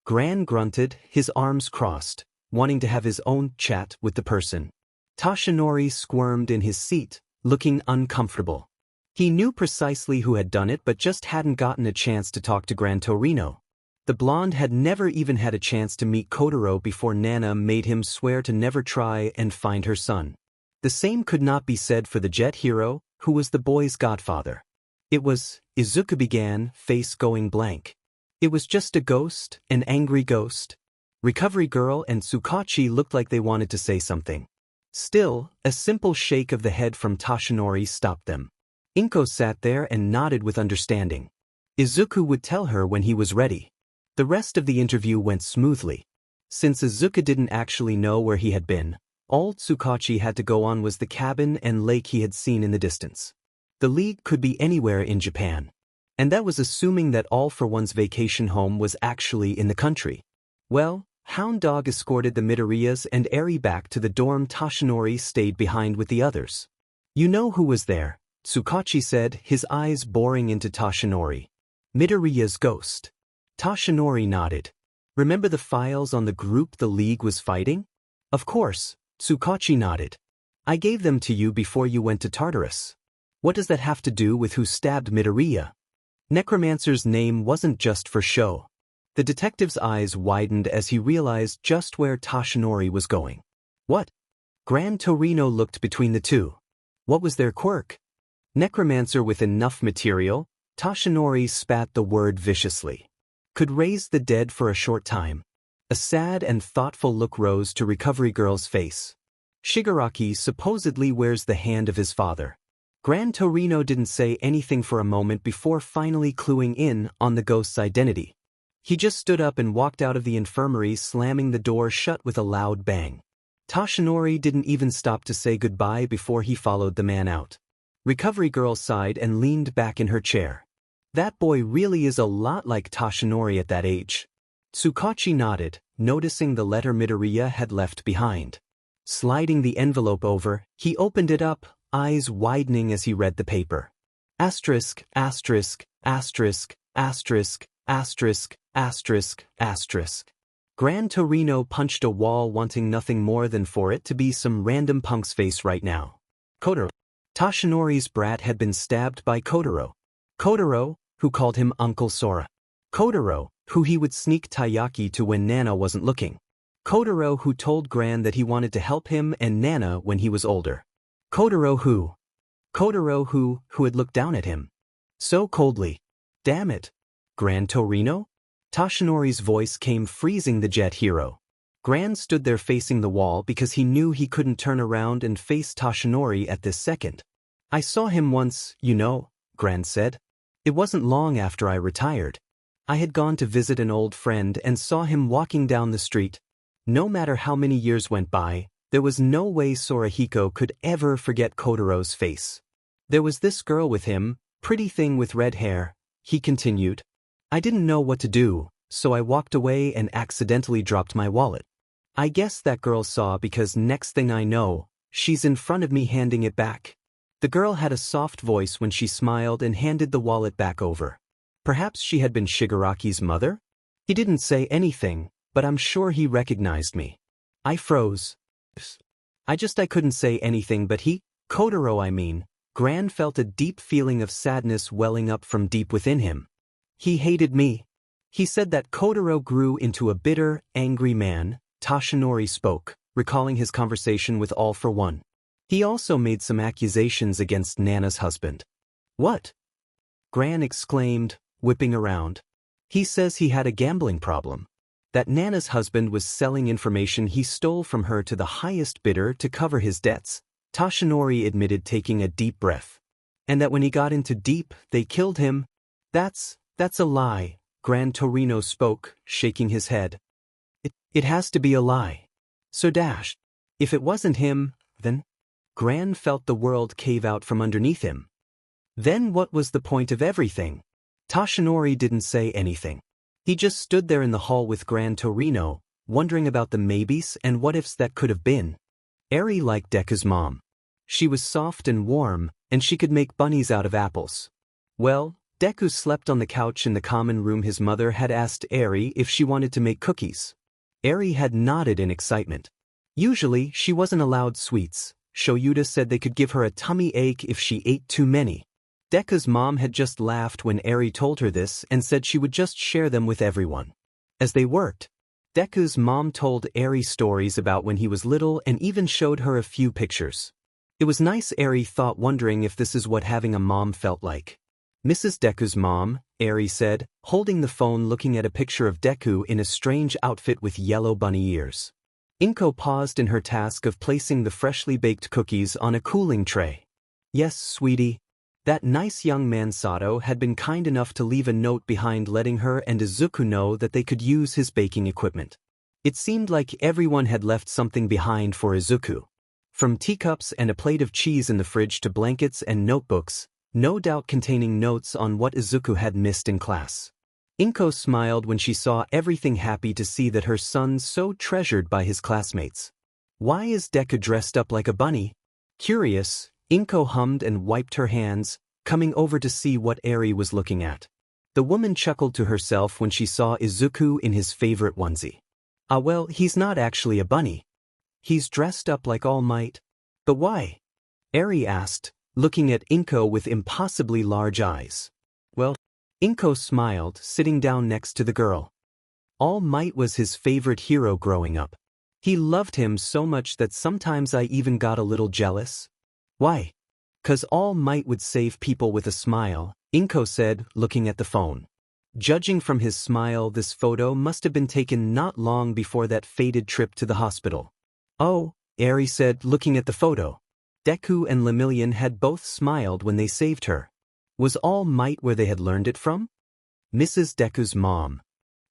Gran grunted, his arms crossed, wanting to have his own chat with the person. Tashinori squirmed in his seat, looking uncomfortable. He knew precisely who had done it but just hadn't gotten a chance to talk to Gran Torino. The blonde had never even had a chance to meet Kotoro before Nana made him swear to never try and find her son. The same could not be said for the jet hero, who was the boy's godfather. It was, Izuku began, face going blank. It was just a ghost, an angry ghost. Recovery Girl and Tsukachi looked like they wanted to say something. Still, a simple shake of the head from Tashinori stopped them. Inko sat there and nodded with understanding. Izuku would tell her when he was ready. The rest of the interview went smoothly. Since Izuku didn't actually know where he had been, all Tsukachi had to go on was the cabin and lake he had seen in the distance. The League could be anywhere in Japan. And that was assuming that All for One's vacation home was actually in the country. Well, Hound Dog escorted the Midoriyas and Eri back to the dorm. Tashinori stayed behind with the others. You know who was there, Tsukachi said, his eyes boring into Tashinori. Midoriya's ghost. Tashinori nodded. Remember the files on the group the League was fighting? Of course, Tsukachi nodded. I gave them to you before you went to Tartarus. What does that have to do with who stabbed Midoriya? Necromancer's name wasn't just for show. The detective's eyes widened as he realized just where Tashinori was going. What? Gran Torino looked between the two. What was their quirk? Necromancer with enough material, Toshinori spat the word viciously. Could raise the dead for a short time. A sad and thoughtful look rose to Recovery Girl's face. Shigaraki supposedly wears the hand of his father. Gran Torino didn't say anything for a moment before finally cluing in on the ghost's identity. He just stood up and walked out of the infirmary, slamming the door shut with a loud bang. Toshinori didn't even stop to say goodbye before he followed the man out. Recovery Girl sighed and leaned back in her chair. That boy really is a lot like Toshinori at that age. Tsukachi nodded, noticing the letter Midoriya had left behind. Sliding the envelope over, he opened it up, eyes widening as he read the paper. Asterisk, asterisk, asterisk, asterisk, asterisk, asterisk, asterisk. Gran Torino punched a wall, wanting nothing more than for it to be some random punk's face right now. Kotoro. Toshinori's brat had been stabbed by Kotoro. Kotoro, who called him Uncle Sora. Kotoro, who he would sneak taiyaki to when Nana wasn't looking. Kotoro, who told Gran that he wanted to help him and Nana when he was older. Kotoro who had looked down at him so coldly. Damn it. Gran Torino? Toshinori's voice came freezing the jet hero. Gran stood there facing the wall because he knew he couldn't turn around and face Toshinori at this second. I saw him once, you know, Gran said. It wasn't long after I retired. I had gone to visit an old friend and saw him walking down the street. No matter how many years went by, there was no way Sorahiko could ever forget Kotoro's face. There was this girl with him, pretty thing with red hair, he continued. I didn't know what to do, so I walked away and accidentally dropped my wallet. I guess that girl saw because next thing I know, she's in front of me handing it back. The girl had a soft voice when she smiled and handed the wallet back over. Perhaps she had been Shigaraki's mother? He didn't say anything, but I'm sure he recognized me. I froze. I couldn't say anything, but Kotoro I mean, Gran felt a deep feeling of sadness welling up from deep within him. He hated me. He said that Kotoro grew into a bitter, angry man. Toshinori spoke, recalling his conversation with All for One. He also made some accusations against Nana's husband. What? Gran exclaimed, whipping around. He says he had a gambling problem. That Nana's husband was selling information he stole from her to the highest bidder to cover his debts. Toshinori admitted, taking a deep breath. And that when he got into deep, they killed him. That's a lie, Gran Torino spoke, shaking his head. It has to be a lie. So if it wasn't him, then? Gran felt the world cave out from underneath him. Then what was the point of everything? Toshinori didn't say anything. He just stood there in the hall with Gran Torino, wondering about the maybes and what-ifs that could have been. Eri liked Deku's mom. She was soft and warm, and she could make bunnies out of apples. Well, Deku slept on the couch in the common room. His mother had asked Eri if she wanted to make cookies. Eri had nodded in excitement. Usually, she wasn't allowed sweets. Shoyuta said they could give her a tummy ache if she ate too many. Deku's mom had just laughed when Eri told her this and said she would just share them with everyone. As they worked, Deku's mom told Eri stories about when he was little and even showed her a few pictures. It was nice, Eri thought, wondering if this is what having a mom felt like. Mrs. Deku's mom, Eri said, holding the phone, looking at a picture of Deku in a strange outfit with yellow bunny ears. Inko paused in her task of placing the freshly baked cookies on a cooling tray. Yes, sweetie. That nice young man Sato had been kind enough to leave a note behind letting her and Izuku know that they could use his baking equipment. It seemed like everyone had left something behind for Izuku. From teacups and a plate of cheese in the fridge to blankets and notebooks, no doubt containing notes on what Izuku had missed in class. Inko smiled when she saw everything, happy to see that her son so treasured by his classmates. Why is Deku dressed up like a bunny? Curious, Inko hummed and wiped her hands, coming over to see what Eri was looking at. The woman chuckled to herself when she saw Izuku in his favorite onesie. Ah well, he's not actually a bunny. He's dressed up like All Might. But why? Eri asked, looking at Inko with impossibly large eyes. Well, Inko smiled, sitting down next to the girl. All Might was his favorite hero growing up. He loved him so much that sometimes I even got a little jealous. Why? 'Cause all might would save people with a smile, Inko said, looking at the phone. Judging from his smile, this photo must have been taken not long before that fated trip to the hospital. Oh, Eri said, looking at the photo. Deku and Lemillion had both smiled when they saved her. Was All Might where they had learned it from? Mrs. Deku's mom.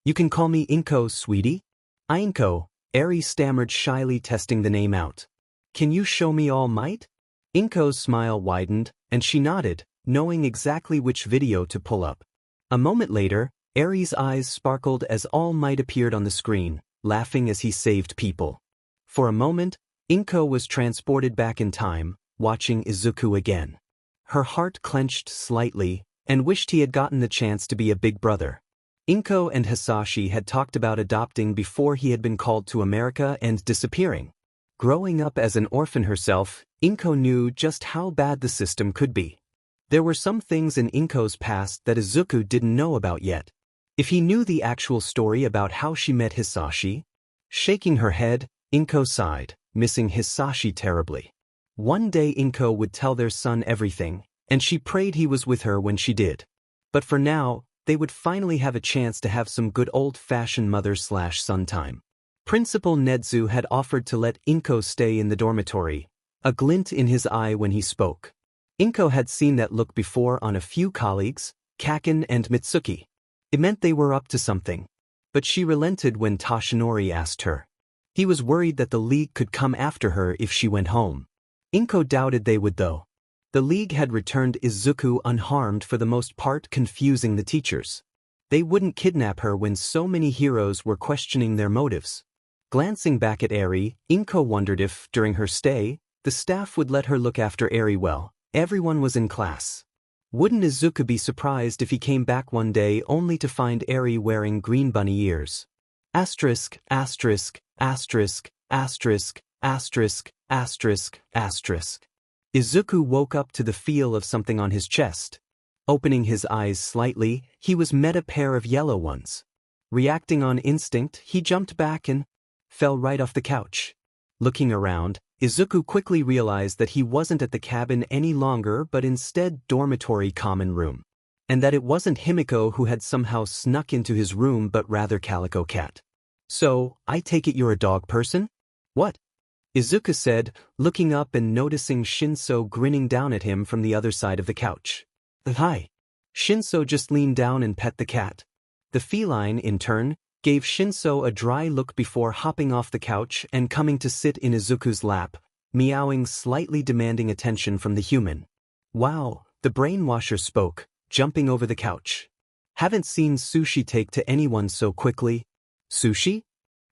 You can call me Inko, sweetie. Inko, Eri stammered shyly, testing the name out. Can you show me All Might? Inko's smile widened, and she nodded, knowing exactly which video to pull up. A moment later, Eri's eyes sparkled as All Might appeared on the screen, laughing as he saved people. For a moment, Inko was transported back in time, watching Izuku again. Her heart clenched slightly, and wished he had gotten the chance to be a big brother. Inko and Hisashi had talked about adopting before he had been called to America and disappearing. Growing up as an orphan herself, Inko knew just how bad the system could be. There were some things in Inko's past that Izuku didn't know about yet. If he knew the actual story about how she met Hisashi. Shaking her head, Inko sighed, missing Hisashi terribly. One day Inko would tell their son everything, and she prayed he was with her when she did. But for now, they would finally have a chance to have some good old-fashioned mother/son time. Principal Nedzu had offered to let Inko stay in the dormitory, a glint in his eye when he spoke. Inko had seen that look before on a few colleagues, Kaken and Mitsuki. It meant they were up to something. But she relented when Toshinori asked her. He was worried that the League could come after her if she went home. Inko doubted they would though. The League had returned Izuku unharmed, for the most part confusing the teachers. They wouldn't kidnap her when so many heroes were questioning their motives. Glancing back at Eri, Inko wondered if, during her stay, the staff would let her look after Eri well. Everyone was in class. Wouldn't Izuku be surprised if he came back one day only to find Eri wearing green bunny ears? Asterisk, asterisk, asterisk, asterisk, asterisk, asterisk, asterisk. Izuku woke up to the feel of something on his chest. Opening his eyes slightly, he was met a pair of yellow ones. Reacting on instinct, he jumped back and fell right off the couch. Looking around, Izuku quickly realized that he wasn't at the cabin any longer but instead dormitory common room. And that it wasn't Himiko who had somehow snuck into his room but rather Calico Cat. So, I take it you're a dog person? What? Izuku said, looking up and noticing Shinso grinning down at him from the other side of the couch. Hi. Shinso just leaned down and pet the cat. The feline, in turn, gave Shinso a dry look before hopping off the couch and coming to sit in Izuku's lap, meowing, slightly demanding attention from the human. Wow, the brainwasher spoke, jumping over the couch. Haven't seen Sushi take to anyone so quickly. Sushi?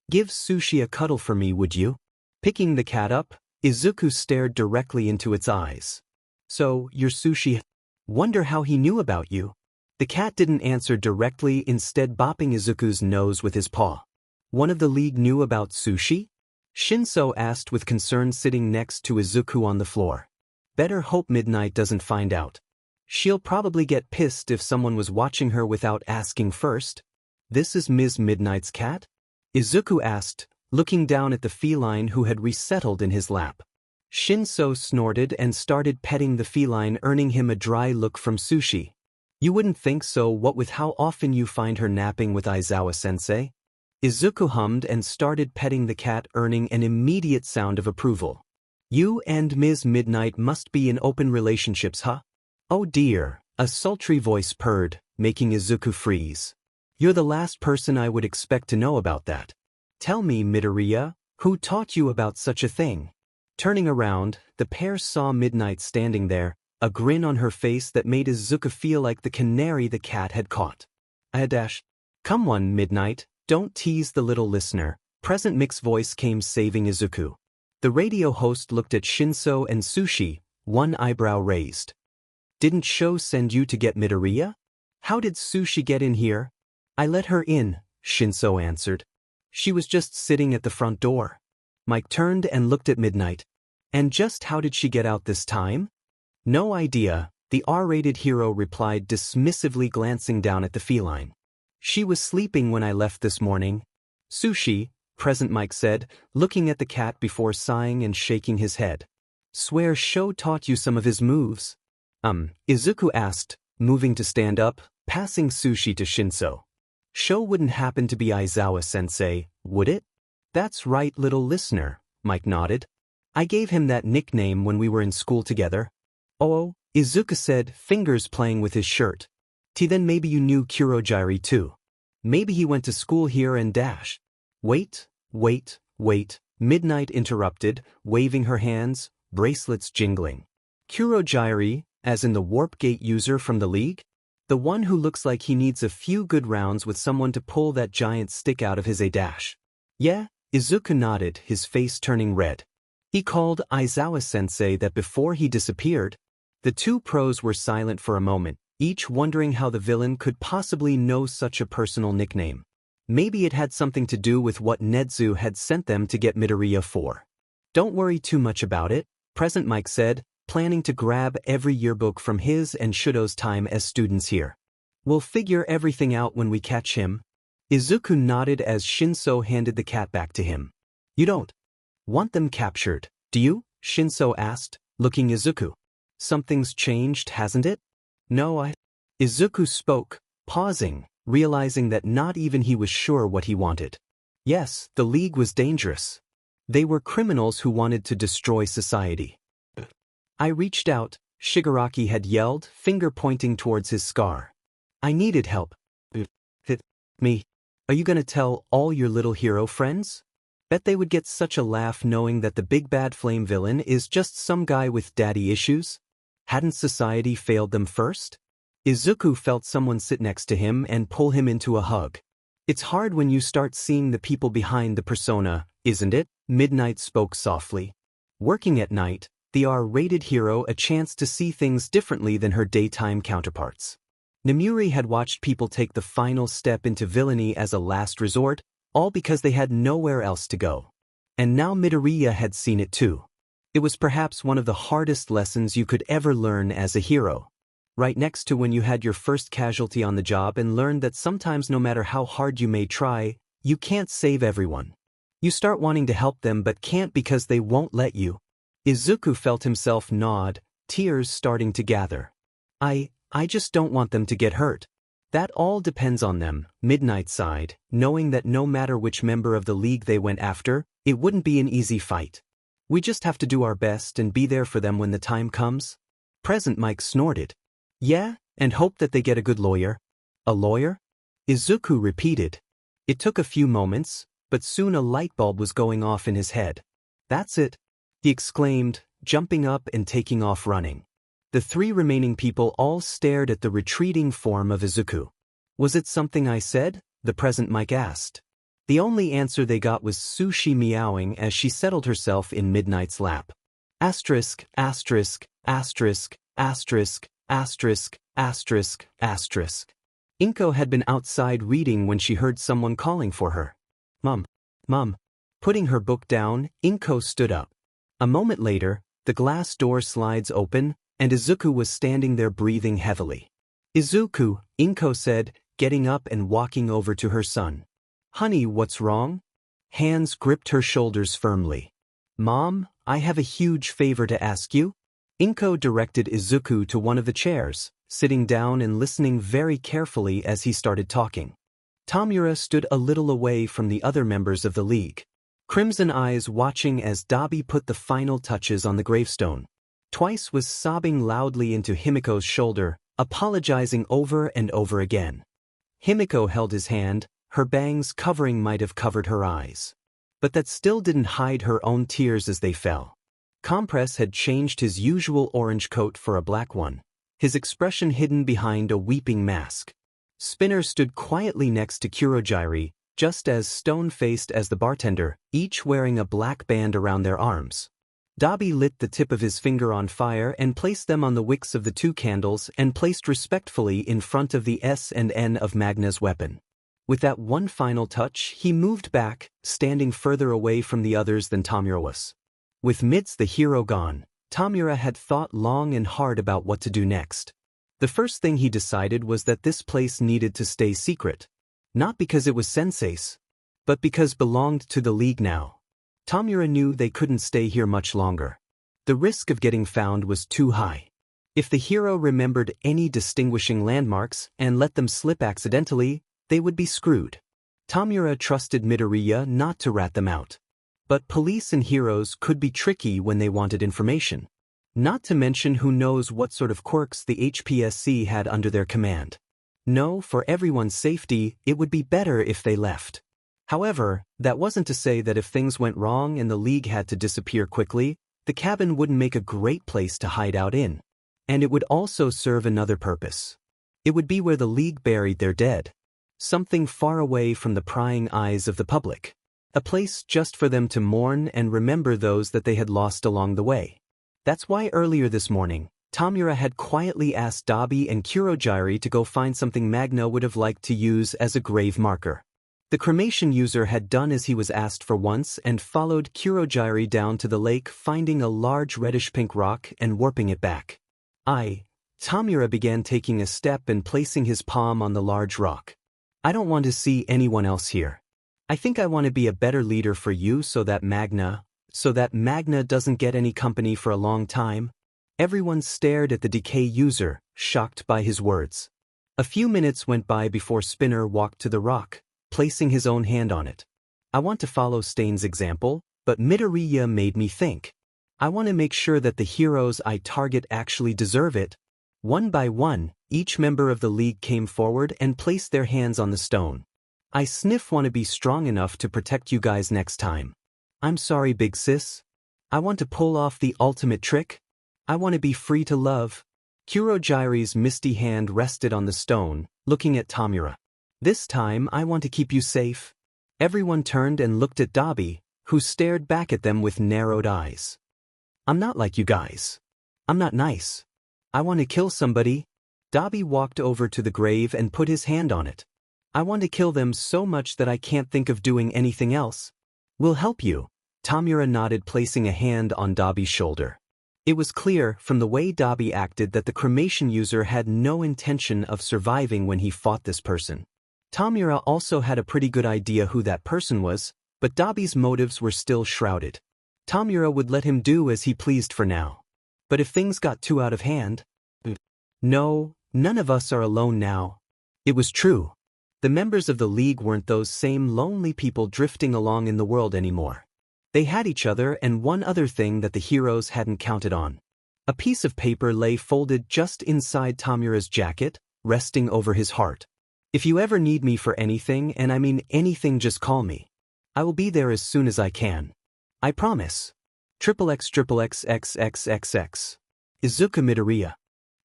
Give Sushi a cuddle for me, would you? Picking the cat up, Izuku stared directly into its eyes. So, you're Sushi? Wonder how he knew about you. The cat didn't answer directly, instead bopping Izuku's nose with his paw. One of the League knew about Sushi? Shinso asked with concern, sitting next to Izuku on the floor. Better hope Midnight doesn't find out. She'll probably get pissed if someone was watching her without asking first. This is Ms. Midnight's cat? Izuku asked, looking down at the feline who had resettled in his lap. Shinso snorted and started petting the feline, earning him a dry look from Sushi. You wouldn't think so, what with how often you find her napping with Aizawa-sensei? Izuku hummed and started petting the cat, earning an immediate sound of approval. You and Ms. Midnight must be in open relationships, huh? Oh dear, a sultry voice purred, making Izuku freeze. You're the last person I would expect to know about that. Tell me, Midoriya, who taught you about such a thing? Turning around, the pair saw Midnight standing there, a grin on her face that made Izuku feel like the canary the cat had caught. Come on, Midnight, don't tease the little listener. Present Mix's voice came, saving Izuku. The radio host looked at Shinso and Sushi, one eyebrow raised. Didn't Sho send you to get Midoriya? How did Sushi get in here? I let her in, Shinso answered. She was just sitting at the front door. Mike turned and looked at Midnight. And just how did she get out this time? No idea, the R-rated hero replied dismissively, glancing down at the feline. She was sleeping when I left this morning. Sushi, present Mike said, looking at the cat before sighing and shaking his head. Swear Sho taught you some of his moves. Izuku asked, moving to stand up, passing sushi to Shinso. Sho wouldn't happen to be Aizawa-sensei, would it? That's right, little listener, Mike nodded. I gave him that nickname when we were in school together. Oh, Izuku said, fingers playing with his shirt. Then maybe you knew Curogy too. Maybe he went to school here and dash. Wait, Midnight interrupted, waving her hands, bracelets jingling. Curogy, as in the warp gate user from the league? The one who looks like he needs a few good rounds with someone to pull that giant stick out of his A-dash. Yeah, Izuku nodded, his face turning red. He called Aizawa-sensei that before he disappeared. The two pros were silent for a moment, each wondering how the villain could possibly know such a personal nickname. Maybe it had something to do with what Nezu had sent them to get Midoriya for. Don't worry too much about it, Present Mike said, planning to grab every yearbook from his and Shudo's time as students here. We'll figure everything out when we catch him. Izuku nodded as Shinso handed the cat back to him. You don't want them captured, do you? Shinso asked, looking Izuku. Something's changed, hasn't it? No, Izuku spoke, pausing, realizing that not even he was sure what he wanted. Yes, the League was dangerous. They were criminals who wanted to destroy society. I reached out, Shigaraki had yelled, finger pointing towards his scar. I needed help. Me. Are you gonna tell all your little hero friends? Bet they would get such a laugh knowing that the big bad flame villain is just some guy with daddy issues. Hadn't society failed them first? Izuku felt someone sit next to him and pull him into a hug. It's hard when you start seeing the people behind the persona, isn't it? Midnight spoke softly. Working at night, the R-rated hero a chance to see things differently than her daytime counterparts. Nemuri had watched people take the final step into villainy as a last resort, all because they had nowhere else to go. And now Midoriya had seen it too. It was perhaps one of the hardest lessons you could ever learn as a hero. Right next to when you had your first casualty on the job and learned that sometimes no matter how hard you may try, you can't save everyone. You start wanting to help them but can't because they won't let you. Izuku felt himself nod, tears starting to gather. I just don't want them to get hurt. That all depends on them, Midnight sighed, knowing that no matter which member of the League they went after, it wouldn't be an easy fight. We just have to do our best and be there for them when the time comes. Present Mike snorted. Yeah, and hope that they get a good lawyer. A lawyer? Izuku repeated. It took a few moments, but soon a light bulb was going off in his head. That's it, he exclaimed, jumping up and taking off running. The three remaining people all stared at the retreating form of Izuku. Was it something I said? The Present Mike asked. The only answer they got was Sushi meowing as she settled herself in Midnight's lap. Asterisk, asterisk, asterisk, asterisk, asterisk, asterisk, asterisk. Inko had been outside reading when she heard someone calling for her. Mom. Putting her book down, Inko stood up. A moment later, the glass door slides open, and Izuku was standing there breathing heavily. Izuku, Inko said, getting up and walking over to her son. Honey, what's wrong? Hands gripped her shoulders firmly. Mom, I have a huge favor to ask you. Inko directed Izuku to one of the chairs, sitting down and listening very carefully as he started talking. Tamura stood a little away from the other members of the League. Crimson eyes watching as Dabi put the final touches on the gravestone. Twice was sobbing loudly into Himiko's shoulder, apologizing over and over again. Himiko held his hand, her bangs covering might have covered her eyes. But that still didn't hide her own tears as they fell. Compress had changed his usual orange coat for a black one, his expression hidden behind a weeping mask. Spinner stood quietly next to Curogy, just as stone-faced as the bartender, each wearing a black band around their arms. Dabi lit the tip of his finger on fire and placed them on the wicks of the two candles and placed respectfully in front of the S and N of Magna's weapon. With that one final touch, he moved back, standing further away from the others than Tamura was. With Mitz the hero gone, Tamura had thought long and hard about what to do next. The first thing he decided was that this place needed to stay secret. Not because it was Sensei's, but because belonged to the League now. Tamura knew they couldn't stay here much longer. The risk of getting found was too high. If the hero remembered any distinguishing landmarks and let them slip accidentally, they would be screwed. Tamura trusted Midoriya not to rat them out. But police and heroes could be tricky when they wanted information. Not to mention who knows what sort of quirks the HPSC had under their command. No, for everyone's safety, it would be better if they left. However, that wasn't to say that if things went wrong and the League had to disappear quickly, the cabin wouldn't make a great place to hide out in. And it would also serve another purpose. It would be where the League buried their dead. Something far away from the prying eyes of the public. A place just for them to mourn and remember those that they had lost along the way. That's why earlier this morning, Tamura had quietly asked Dabi and Curogy to go find something Magna would have liked to use as a grave marker. The cremation user had done as he was asked for once and followed Curogy down to the lake, finding a large reddish-pink rock and warping it back. Tamura began taking a step and placing his palm on the large rock. I don't want to see anyone else here. I think I want to be a better leader for you so that Magna doesn't get any company for a long time. Everyone stared at the decay user, shocked by his words. A few minutes went by before Spinner walked to the rock, placing his own hand on it. I want to follow Stain's example, but Midoriya made me think. I want to make sure that the heroes I target actually deserve it. One by one, each member of the League came forward and placed their hands on the stone. I sniff want to be strong enough to protect you guys next time. I'm sorry, big sis. I want to pull off the ultimate trick. I want to be free to love. Kurogyri's misty hand rested on the stone, looking at Tamura. This time I want to keep you safe. Everyone turned and looked at Dabi, who stared back at them with narrowed eyes. I'm not like you guys. I'm not nice. I want to kill somebody. Dabi walked over to the grave and put his hand on it. I want to kill them so much that I can't think of doing anything else. We'll help you. Tamura nodded, placing a hand on Dabi's shoulder. It was clear from the way Dabi acted that the cremation user had no intention of surviving when he fought this person. Tamura also had a pretty good idea who that person was, but Dabi's motives were still shrouded. Tamura would let him do as he pleased for now. But if things got too out of hand... No, none of us are alone now. It was true. The members of the League weren't those same lonely people drifting along in the world anymore. They had each other and one other thing that the heroes hadn't counted on. A piece of paper lay folded just inside Tamura's jacket, resting over his heart. If you ever need me for anything, and I mean anything, just call me. I will be there as soon as I can. I promise. XXXXXXX. Izuku Midoriya.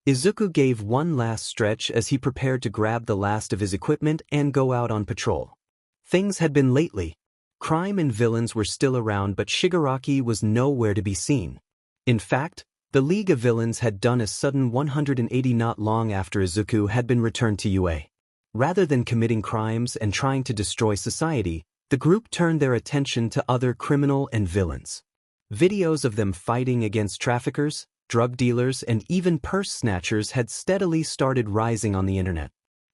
Izuku gave one last stretch as he prepared to grab the last of his equipment and go out on patrol. Things had been lately. Crime and villains were still around, but Shigaraki was nowhere to be seen. In fact, the League of Villains had done a sudden 180 not long after Izuku had been returned to UA. Rather than committing crimes and trying to destroy society, the group turned their attention to other criminal and villains. Videos of them fighting against traffickers, drug dealers, and even purse snatchers had steadily started rising on the internet.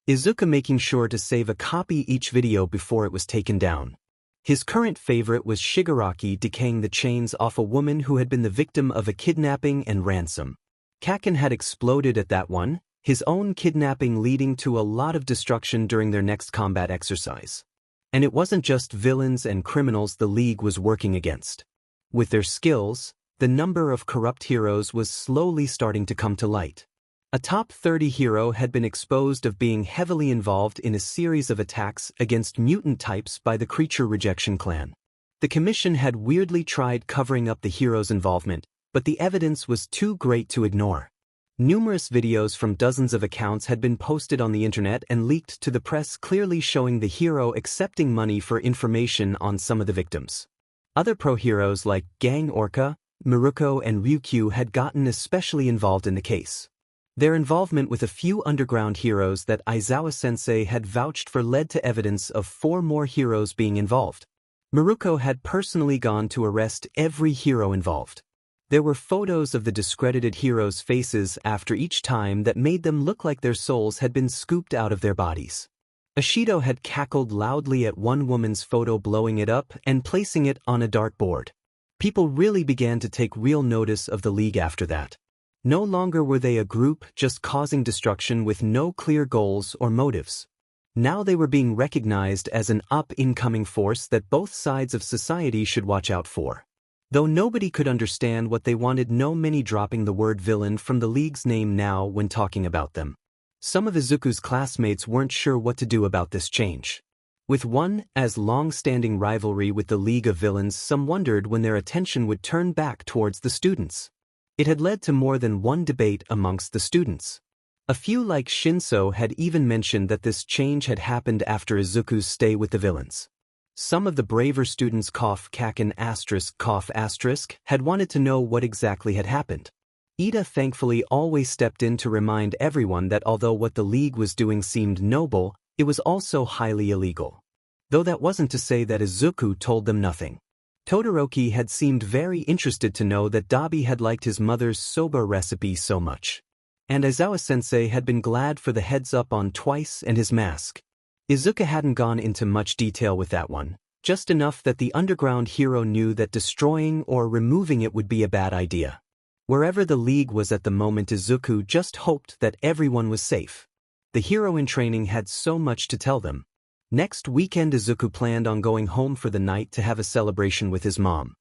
Izuku making sure to save a copy each video before it was taken down. His current favorite was Shigaraki decaying the chains off a woman who had been the victim of a kidnapping and ransom. Kaken had exploded at that one, his own kidnapping leading to a lot of destruction during their next combat exercise. And it wasn't just villains and criminals the League was working against. With their skills, the number of corrupt heroes was slowly starting to come to light. A top 30 hero had been exposed of being heavily involved in a series of attacks against mutant types by the Creature Rejection Clan. The Commission had weirdly tried covering up the hero's involvement, but the evidence was too great to ignore. Numerous videos from dozens of accounts had been posted on the internet and leaked to the press, clearly showing the hero accepting money for information on some of the victims. Other pro-heroes like Gang Orca, Miruko, and Ryukyu had gotten especially involved in the case. Their involvement with a few underground heroes that Aizawa-sensei had vouched for led to evidence of 4 more heroes being involved. Miruko had personally gone to arrest every hero involved. There were photos of the discredited heroes' faces after each time that made them look like their souls had been scooped out of their bodies. Ashido had cackled loudly at one woman's photo, blowing it up and placing it on a dartboard. People really began to take real notice of the League after that. No longer were they a group just causing destruction with no clear goals or motives. Now they were being recognized as an up-and-coming force that both sides of society should watch out for. Though nobody could understand what they wanted, no many dropping the word villain from the League's name now when talking about them. Some of Izuku's classmates weren't sure what to do about this change. With one as long-standing rivalry with the League of Villains, some wondered when their attention would turn back towards the students. It had led to more than one debate amongst the students. A few, like Shinso, had even mentioned that this change had happened after Izuku's stay with the villains. Some of the braver students had wanted to know what exactly had happened. Ida thankfully always stepped in to remind everyone that although what the League was doing seemed noble, it was also highly illegal. Though that wasn't to say that Izuku told them nothing. Todoroki had seemed very interested to know that Dabi had liked his mother's soba recipe so much. And Aizawa-sensei had been glad for the heads-up on Twice and his mask. Izuku hadn't gone into much detail with that one, just enough that the underground hero knew that destroying or removing it would be a bad idea. Wherever the League was at the moment, Izuku just hoped that everyone was safe. The hero in training had so much to tell them. Next weekend, Izuku planned on going home for the night to have a celebration with his mom.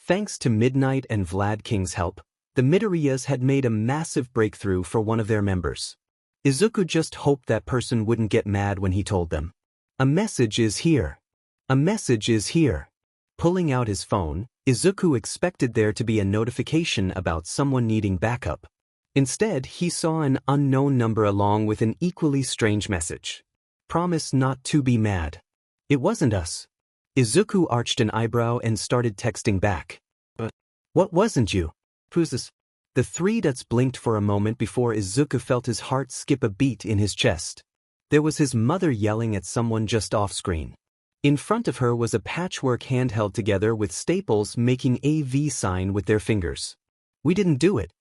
Thanks to Midnight and Vlad King's help, the Midoriyas had made a massive breakthrough for one of their members. Izuku just hoped that person wouldn't get mad when he told them, "A message is here. A message is here." Pulling out his phone, Izuku expected there to be a notification about someone needing backup. Instead, he saw an unknown number along with an equally strange message. "Promise not to be mad." It wasn't us. Izuku arched an eyebrow and started texting back. "But what wasn't you? Who's this?" The three dots blinked for a moment before Izuku felt his heart skip a beat in his chest. There was his mother yelling at someone just off-screen. In front of her was a patchwork hand held together with staples making a V sign with their fingers. "We didn't do it,"